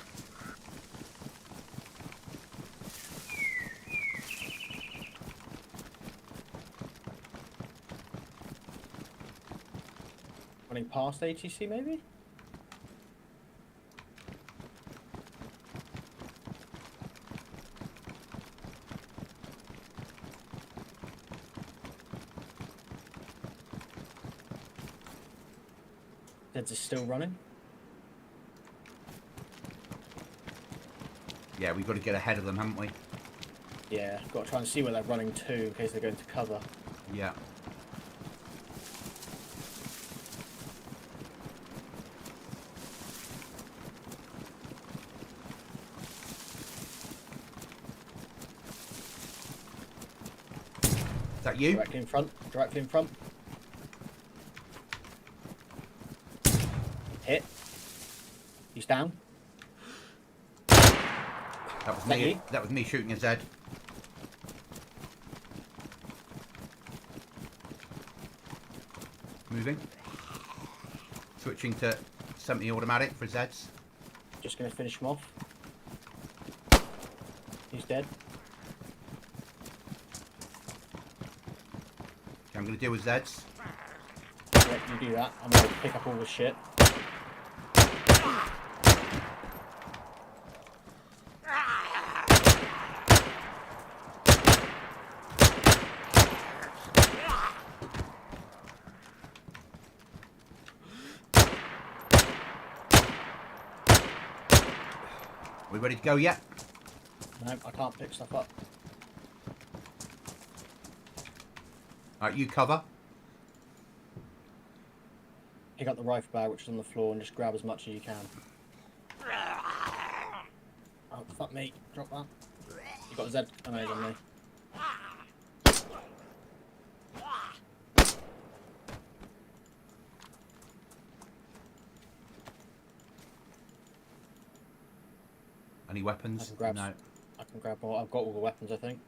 Running past ATC maybe? Zeds are still running. Yeah, we've got to get ahead of them, haven't we? Yeah, got to try and see where they're running to in case they're going to cover. Yeah. Is that you? Directly in front. Directly in front. Hit. He's down. That was me. you? That was me shooting his head. Moving. Switching to semi-automatic for his heads. Just going to finish him off. He's dead. Okay, I'm going to deal with Zeds. Yeah, you do that. I'm going to pick up all the shit. We ready to go yet? No, I can't pick stuff up. Alright, you cover. Pick up the rifle bag which is on the floor and just grab as much as you can. Oh, fuck me. Drop that. You got a Z amazing on me. Any weapons? I can grab, No. I can grab more. I've got all the weapons, I think.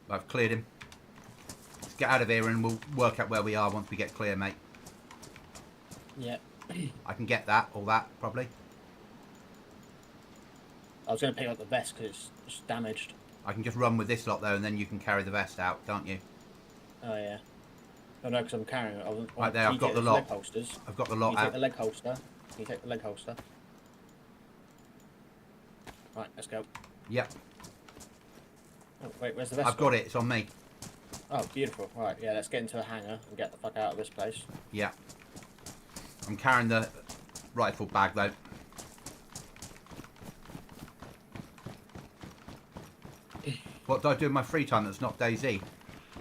I've cleared him. Let's get out of here and we'll work out where we are once we get clear, mate. Yeah. I can get that, all that, probably. I was going to pick up the vest because it's damaged. I can just run with this lot, though, and then you can carry the vest out, can't you? Oh, yeah. Oh, no, because I'm carrying it. Right there, I've got the leg lot. holsters. I've got the Can lot you take out. the leg holster? Can you take the leg holster? Right, let's go. Yep, Oh, wait, where's the vest? I've got it. It's on me. Oh, beautiful. Right, yeah, let's get into a hangar and get the fuck out of this place. Yeah. I'm carrying the rifle bag, though. What do I do in my free time that's not DayZ?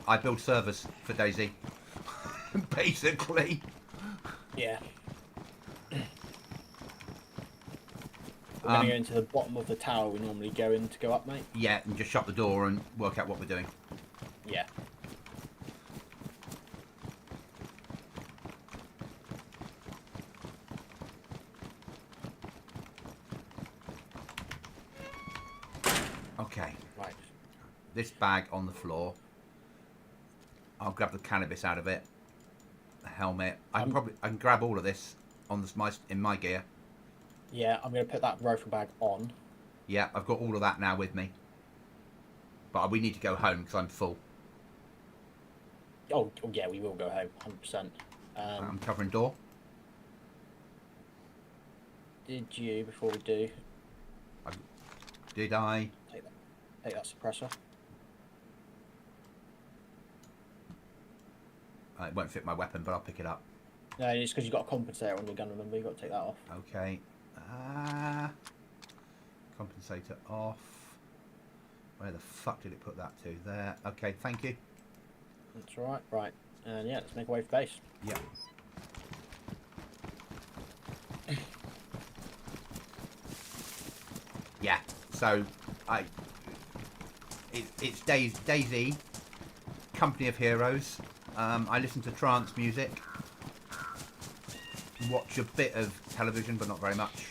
I build servers for DayZ. Basically. Yeah. We're going to go into the bottom of the tower we normally go in to go up, mate. Yeah, and just shut the door and work out what we're doing. Yeah. Okay. Right. This bag on the floor. I'll grab the cannabis out of it. The helmet. I can grab all of this on this in my gear. Yeah, I'm going to put that rifle bag on. Yeah, I've got all of that now with me. But we need to go home because I'm full. Oh, yeah, we will go home, 100%. I'm covering door. Did you, before we do, Did I? take that suppressor? It won't fit my weapon, but I'll pick it up. No, it's because you've got a compensator on your gun, remember? You've got to take that off. Okay. Compensator off. Where the fuck did it put that to? There. Okay, thank you. That's all right. Right. And yeah, let's make a way for base. Yeah. Yeah. So, it's DayZ, Company of Heroes. I listen to trance music. Watch a bit of television, but not very much.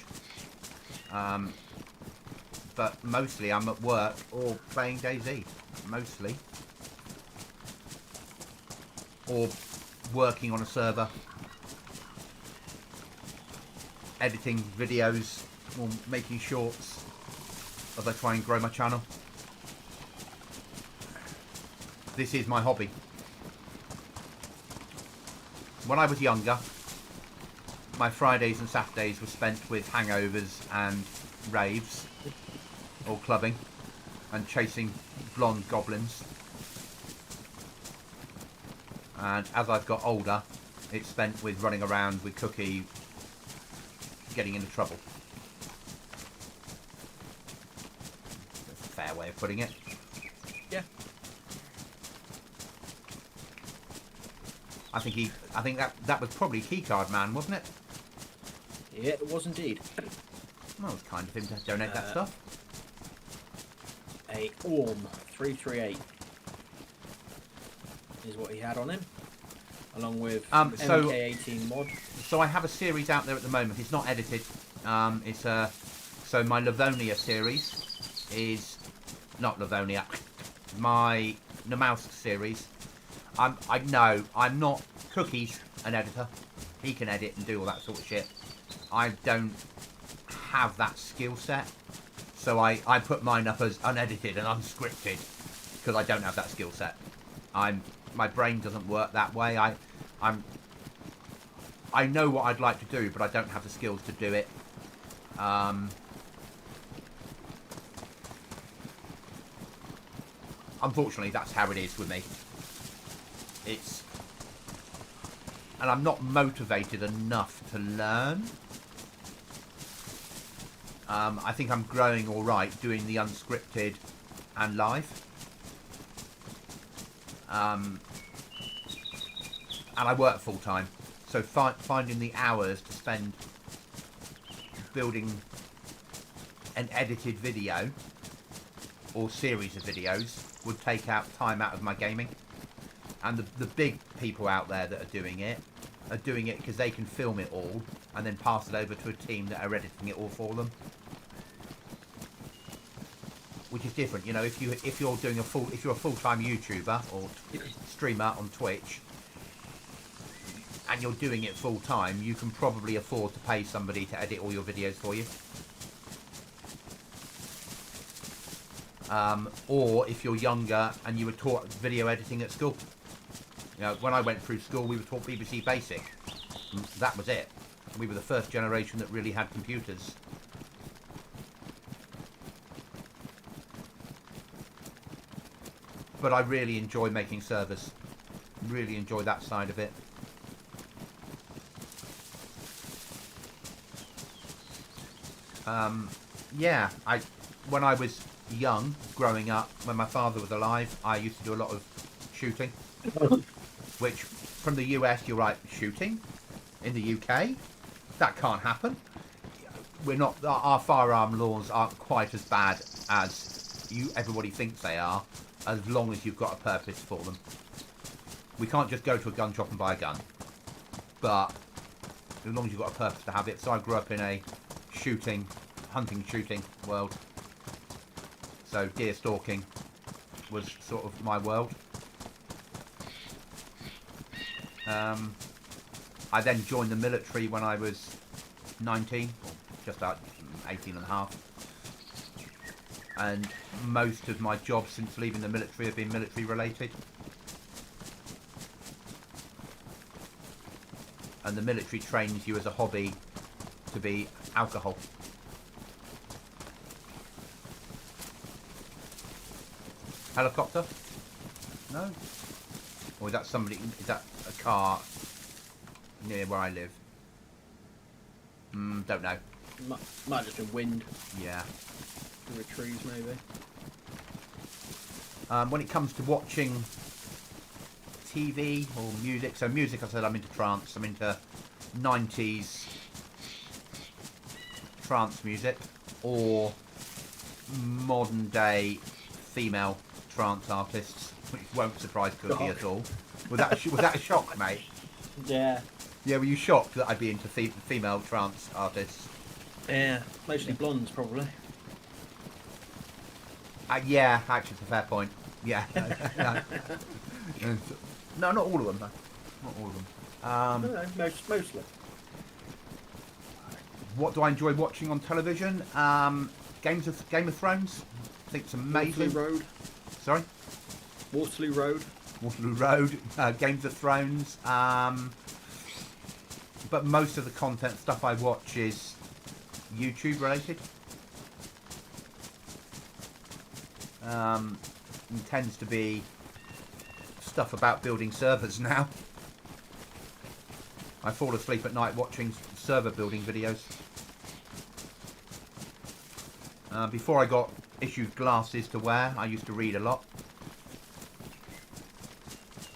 But mostly I'm at work or playing DayZ. Mostly. Or working on a server. Editing videos or making shorts as I try and grow my channel. This is my hobby. When I was younger, my Fridays and Saturdays were spent with hangovers and raves, or clubbing, and chasing blonde goblins. And as I've got older, it's spent with running around with Cookie, getting into trouble. That's a fair way of putting it. Yeah. I think that was probably Keycard Man, wasn't it? Yeah, it was indeed. Well, it was kind of him to donate that stuff. A Orm 338 is what he had on him, along with so- MK18 mod. So I have a series out there at the moment. It's not edited. It's so my Livonia series is not Livonia. My Namalsk series. I know I'm not Cookie's an editor. He can edit and do all that sort of shit. I don't have that skill set, so I put mine up as unedited and unscripted because I don't have that skill set. My brain doesn't work that way. I know what I'd like to do, but I don't have the skills to do it. Unfortunately, that's how it is with me. And I'm not motivated enough to learn. I think I'm growing all right doing the unscripted and live. And I work full time, so finding the hours to spend building an edited video or series of videos would take out time out of my gaming. And the big people out there that are doing it because they can film it all and then pass it over to a team that are editing it all for them, which is different. You know, if you're a full-time YouTuber or streamer on Twitch and you're doing it full time, you can probably afford to pay somebody to edit all your videos for you. Or if you're younger and you were taught video editing at school. You know, when I went through school, we were taught BBC Basic. That was it. We were the first generation that really had computers. But I really enjoy making servers. Really enjoy that side of it. Yeah, when I was young, growing up, when my father was alive, I used to do a lot of shooting. Which, from the US, you're right, shooting. In the UK, that can't happen. Our firearm laws aren't quite as bad as everybody thinks they are, as long as you've got a purpose for them. We can't just go to a gun shop and buy a gun. But, as long as you've got a purpose to have it. So I grew up in a hunting shooting world. So deer stalking was sort of my world. I then joined the military when I was 19, or just out 18 and a half. And most of my jobs since leaving the military have been military related. And the military trains you as a hobby to be alcohol. Helicopter? No? Or is that is that a car near where I live? Don't know. Might just been wind Yeah. through the trees, maybe. When it comes to watching TV or music, so music, I said I'm into trance. I'm into 90s trance music or modern day female trance artists, which won't surprise Cookie at all. Was that a shock, mate? Yeah. Yeah, were you shocked that I'd be into female trance artists? Yeah. Mostly blondes, probably. Yeah, actually, it's a fair point. Yeah. No, not all of them. No. Not all of them. No, mostly. What do I enjoy watching on television? Game of Thrones. I think it's amazing. Waterloo Road. Sorry? Waterloo Road. Waterloo Road. Games of Thrones. But most of the content stuff I watch is YouTube related. It tends to be stuff about building servers now. I fall asleep at night watching server building videos. Before I got issued glasses to wear, I used to read a lot.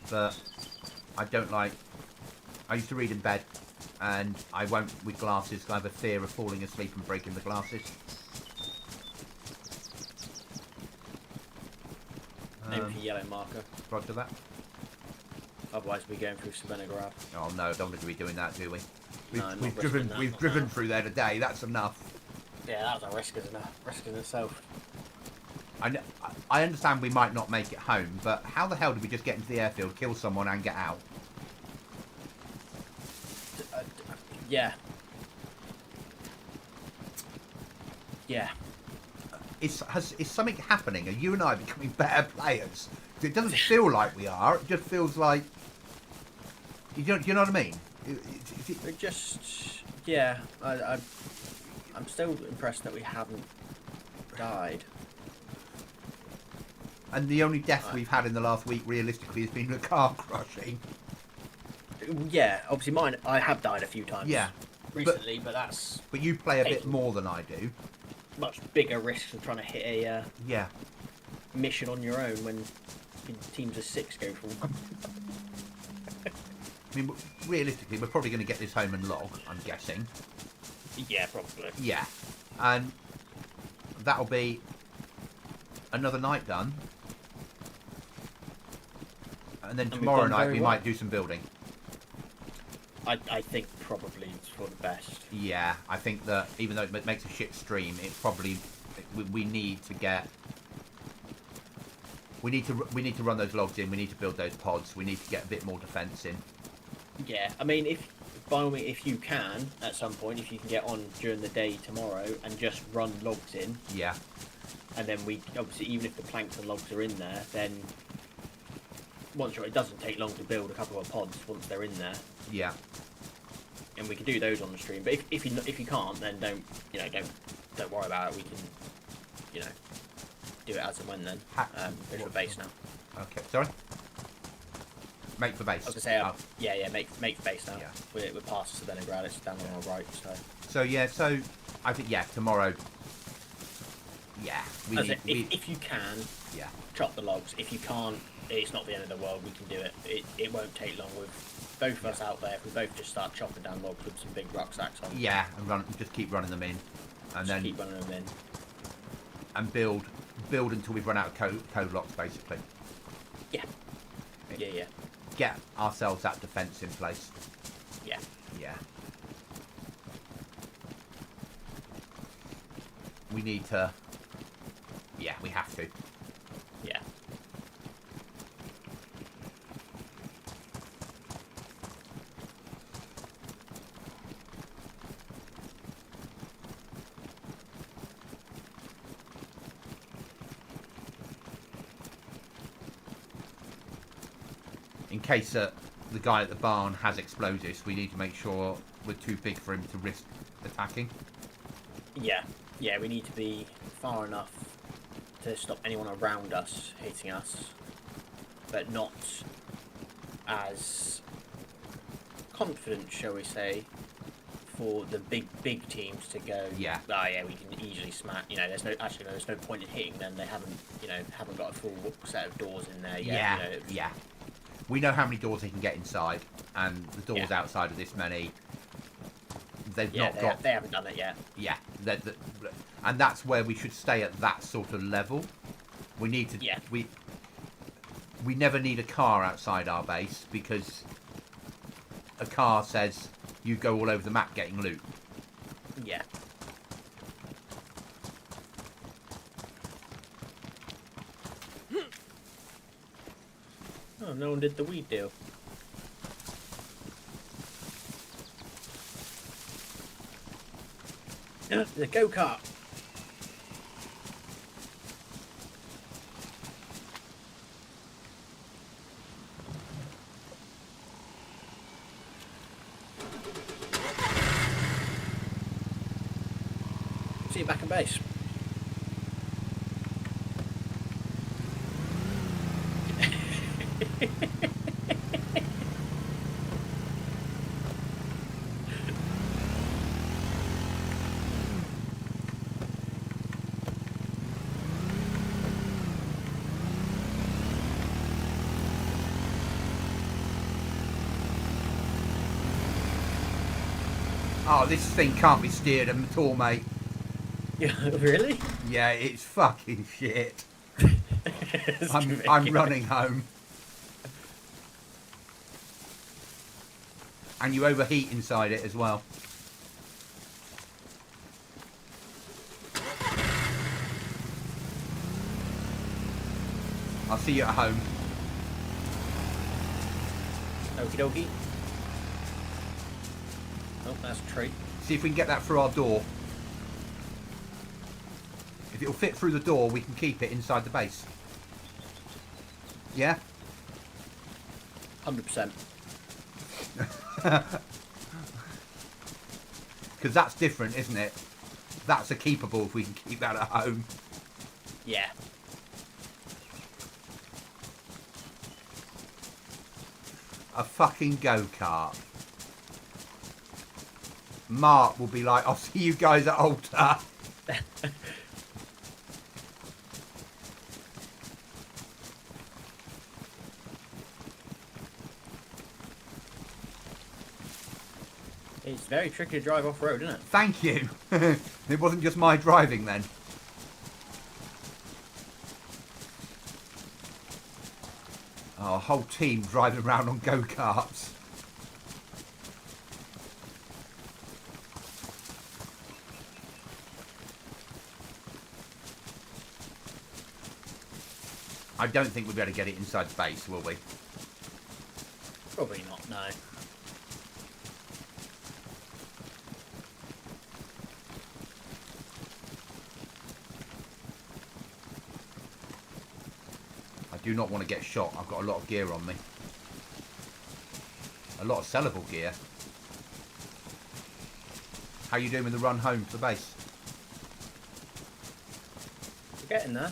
But I used to read in bed. and I won't with glasses 'cause I have a fear of falling asleep and breaking the glasses. Aim for yellow marker. Roger that. Otherwise, we're going through Savannah Grab. Oh no, don't want to be doing that, do we? No, not We've risking that, we've not driven now. through there today. That's enough. Yeah, that was a risk, isn't it? Risk in itself. I understand we might not make it home, but how the hell did we just get into the airfield, kill someone, and get out? Yeah. Yeah. Is something happening? Are you and I becoming better players? It doesn't feel like we are. It just feels like. Do you know what I mean? We're just. Yeah. I'm still impressed that we haven't died. And the only death we've had in the last week, realistically, has been a car crushing. Yeah, obviously mine. I have died a few times. Yeah. Recently, but that's But you play a bit more than I do. much bigger risks of trying to hit a Yeah. mission on your own when teams of 6 go for one. I mean, realistically, we're probably going to get this home and log, I'm guessing. Yeah, probably. Yeah. And that'll be another night done. And then And we've tomorrow done night very we well. might do some building. I think probably it's for the best. Yeah, I think that even though it makes a shit stream, it's probably we need to get. We need to run those logs in. We need to build those pods. We need to get a bit more defence in. Yeah, I mean, if by all means, if you can at some point, if you can get on during the day tomorrow and just run logs in, Yeah. and then we obviously even if the planks and logs are in there, then once it doesn't take long to build a couple of pods once they're in there, Yeah. and we can do those on the stream. But if you can't, then don't worry about it. We can do it as and when then. There's a base now. Okay. Sorry. Make for base. I was gonna say, Oh. yeah, make for base now. Yeah. We're past Stalingrad. It's down on our right. So yeah. So I think tomorrow. Yeah. We As need. in, if you can, Yeah. chop the logs. If you can't, it's not the end of the world. We can do it. It won't take long. With both of us out there, if we both just start chopping down logs with some big rucksacks on. Yeah, and just keep running them in, and Just then keep running them in. and build until we've run out of code locks, basically. Yeah. Yeah. Get ourselves that defence in place. Yeah. Yeah. We need to. Yeah, we have to. Yeah. In case the guy at the barn has explosives, we need to make sure we're too big for him to risk attacking. Yeah. Yeah. We need to be far enough to stop anyone around us hitting us, but not as confident, shall we say, for the big teams to go. Yeah. Oh yeah, we can easily smash. There's no point in hitting them. They haven't got a full set of doors in there yet. Yeah. We know how many doors they can get inside, and the doors outside of this many. They've not got. They haven't done it yet. Yeah, and that's where we should stay at that sort of level. We need to. Yeah. We never need a car outside our base because a car says you go all over the map getting loot. Yeah. Oh, no one did the weed deal. The go-kart. See you back in base. Oh, this thing can't be steered at all, mate. Yeah, really? Yeah, it's fucking shit. It's I'm ridiculous. running home. And you overheat inside it as well. I'll see you at home. Okie dokie. Oh, that's a tree. See if we can get that through our door. If it'll fit through the door, we can keep it inside the base. Yeah? 100%. Because that's different, isn't it? That's a keepable if we can keep that at home. Yeah. A fucking go-kart. Mark will be like, I'll see you guys at Alta. It's very tricky to drive off-road, isn't it? Thank you. It wasn't just my driving then. Oh, a whole team driving around on go-karts. I don't think we'll be able to get it inside the base, will we? Probably not, no. I do not want to get shot. I've got a lot of gear on me. A lot of sellable gear. How you doing with the run home to the base? We're getting there.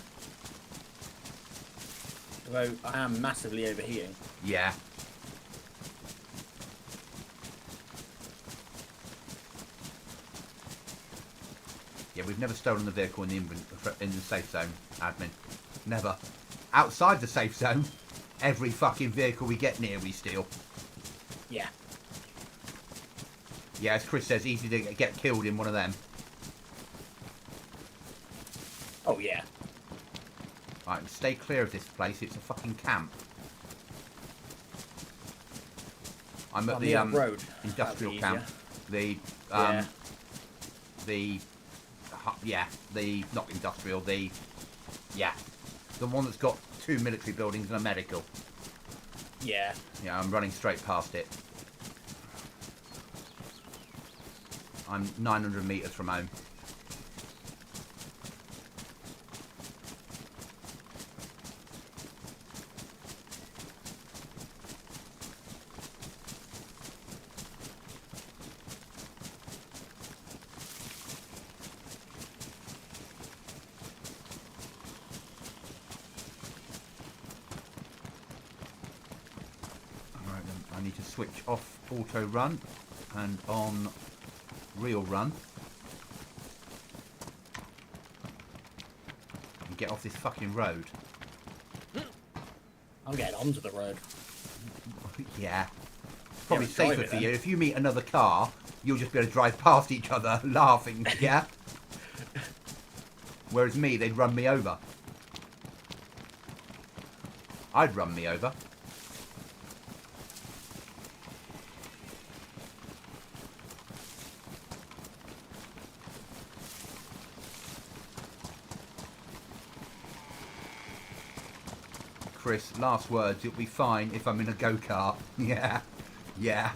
Although I am massively overheating. Yeah. Yeah, we've never stolen the vehicle in the safe zone, admin. Never. Outside the safe zone, every fucking vehicle we get near we steal. Yeah. Yeah, as Chris says, easy to get killed in one of them. Oh, yeah. Right, stay clear of this place. It's a fucking camp. I'm at On the road. industrial That'd be camp. Yeah. Not industrial. The one that's got 2 military buildings and a medical. Yeah. Yeah, I'm running straight past it. I'm 900 metres from home. Alright then, I need to switch off auto run and on real run. And get off this fucking road. I'm getting onto the road. Yeah. Probably Yeah, drive safer it for then. you. If you meet another car, you'll just be able to drive past each other laughing, yeah? Whereas me, they'd run me over. I'd run me over. Chris, last words, it'll be fine if I'm in a go-kart. Yeah. Yeah.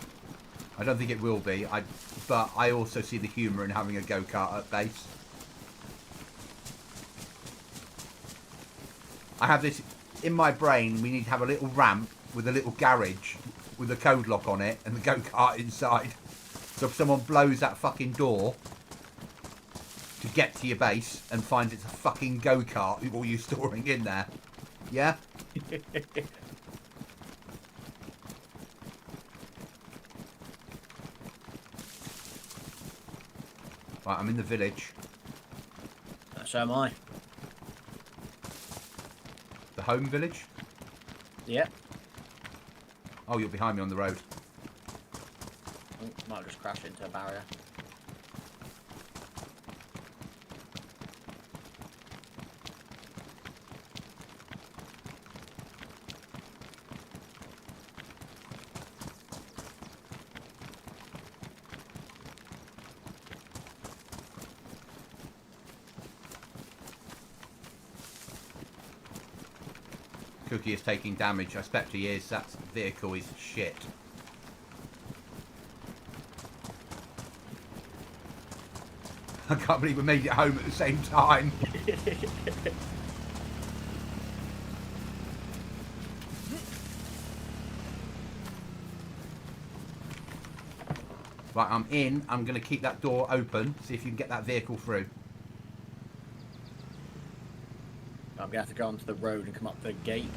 I don't think it will be, but I also see the humour in having a go-kart at base. I have this, in my brain, we need to have a little ramp with a little garage with a code lock on it and the go-kart inside. So if someone blows that fucking door to get to your base and finds it's a fucking go-kart with all you storing in there. Yeah? Right, I'm in the village. So am I. The home village? Yeah. Oh, you're behind me on the road. Oh, might just crash into a barrier. Cookie is taking damage. I expect he is. That vehicle is shit. I can't believe we made it home at the same time. Right, I'm in. I'm going to keep that door open. See if you can get that vehicle through. I'm gonna have to go onto the road and come up the gate.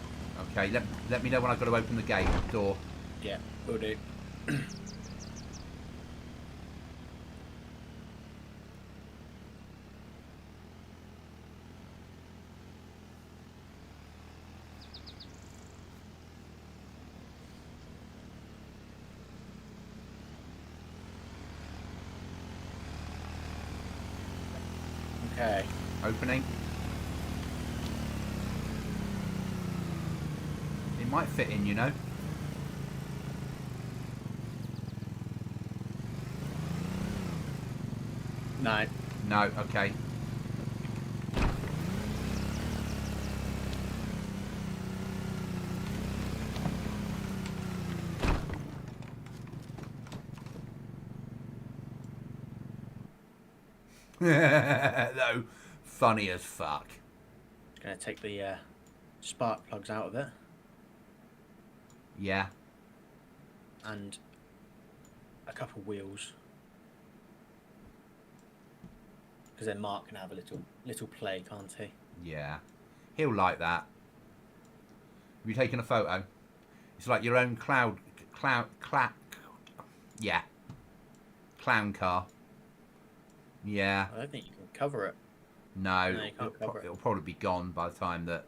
Okay, let me know when I've got to open the gate door. Yeah, will do. Okay. Opening. It might fit in, you know. No. No, okay. No, funny as fuck. Gonna take the spark plugs out of it Yeah. and a couple wheels. Because then Mark can have a little play, can't he? Yeah. He'll like that. Have you taken a photo? It's like your own yeah. Clown car. Yeah. I don't think you can cover it. No, No, you can't cover it. it'll probably be gone by the time that...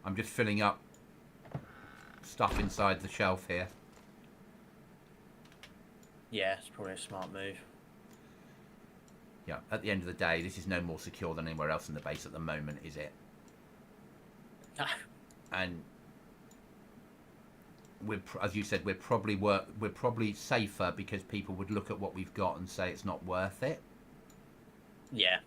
I'm just filling up stuff inside the shelf here. Yeah, it's probably a smart move. Yeah, at the end of the day, this is no more secure than anywhere else in the base at the moment, is it? And as you said, we're probably safer because people would look at what we've got and say it's not worth it. Yeah.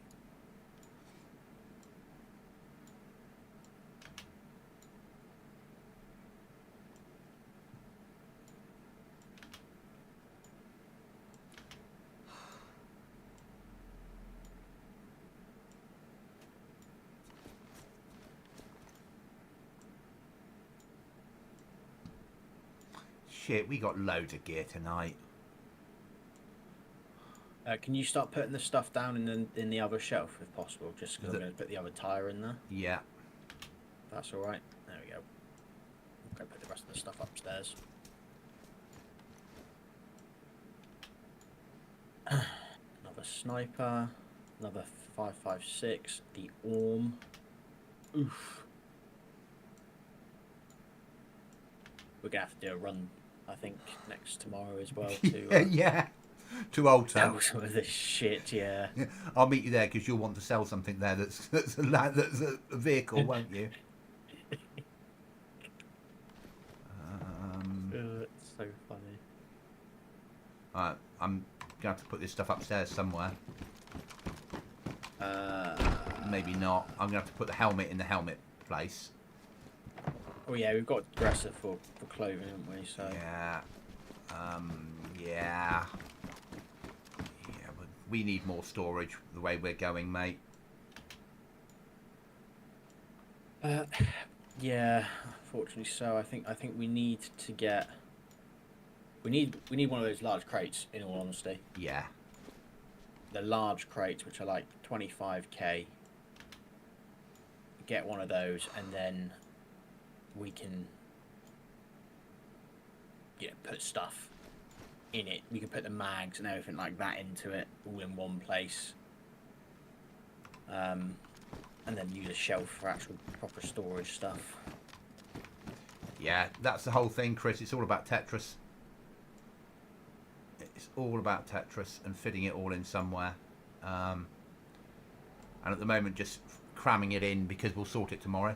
Shit, we got loads of gear tonight. Can you start putting the stuff down in the other shelf if possible? Just because I'm going to put the other tyre in there. Yeah. That's all right. There we go. I'll go put the rest of the stuff upstairs. Another sniper. Another 5.56. The Orm. Oof. We're going to have to do a run, I think, next tomorrow as well. To, Yeah. To alter. sell some of this shit, yeah. I'll meet you there because you'll want to sell something there that's a vehicle, won't you? It's so funny. Alright, I'm gonna have to put this stuff upstairs somewhere. Maybe not. I'm gonna have to put the helmet in the helmet place. Oh yeah, we've got dresser for clothing, haven't we? So Yeah. Yeah. Yeah, but we need more storage the way we're going, mate. yeah, unfortunately so. I think we need to get. We need one of those large crates. In all honesty, Yeah. the large crates, which are like 25k. Get one of those, and then we can, put stuff in it. We can put the mags and everything like that into it, all in one place. And then use a shelf for actual proper storage stuff. Yeah, that's the whole thing, Chris. It's all about Tetris. It's all about Tetris and fitting it all in somewhere. And at the moment, just cramming it in because we'll sort it tomorrow.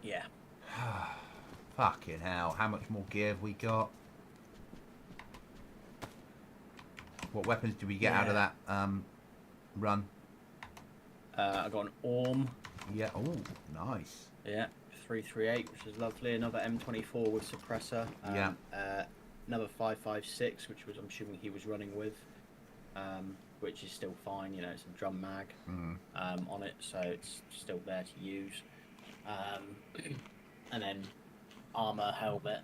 Yeah. Fucking hell. How much more gear have we got? What weapons did we get out of that run? I got an Orm. Yeah. Oh, nice. Yeah, 338, which is lovely. Another M24 with suppressor. Yeah. Another 556, which was I'm assuming he was running with, which is still fine. You know, it's a drum mag on it, so it's still there to use. And then armor helmet.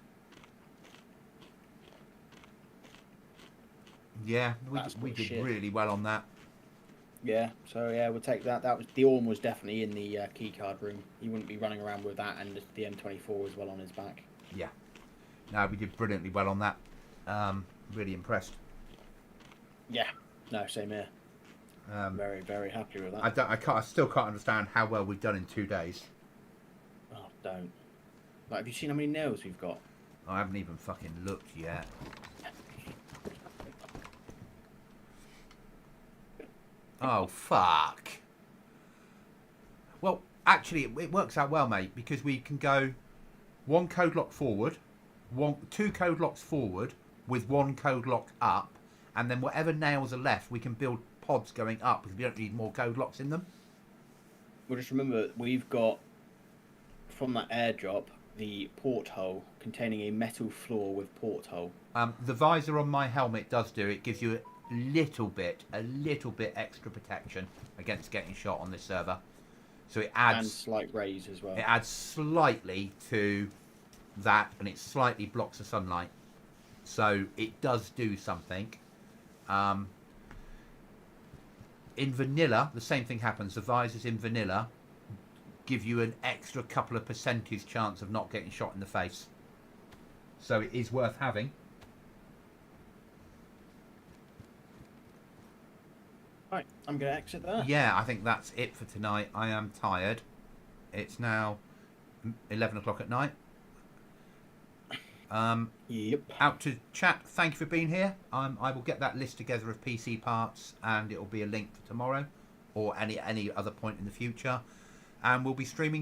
Yeah, That's we good did shit. really well on that. Yeah, so yeah, we'll take that. That was the Orm was definitely in the key card room. He wouldn't be running around with that, and the M24 as well on his back. Yeah. No, we did brilliantly well on that. Really impressed. Yeah, no, same here. Very, very happy with that. I still can't understand how well we've done in 2 days. Oh, don't. Like, have you seen how many nails we've got? I haven't even fucking looked yet. Oh, fuck. Well, actually, it works out well, mate, because we can go 1 code lock forward, 2 code locks forward with 1 code lock up, and then whatever nails are left, we can build pods going up because we don't need more code locks in them. Well, just remember, we've got, from that airdrop, the porthole containing a metal floor with porthole. The visor on my helmet does do it. Gives you a little bit extra protection against getting shot on this server. So it adds... And slight raise as well. It adds slightly to that, and it slightly blocks the sunlight. So it does do something. In vanilla, the same thing happens. The visors in vanilla give you an extra couple of percentage chance of not getting shot in the face. So it is worth having. Right, I'm going to exit there. Yeah, I think that's it for tonight. I am tired. It's now 11 o'clock at night. Yep. Out to chat. Thank you for being here. I will get that list together of PC parts, and it will be a link for tomorrow or any other point in the future. And we'll be streaming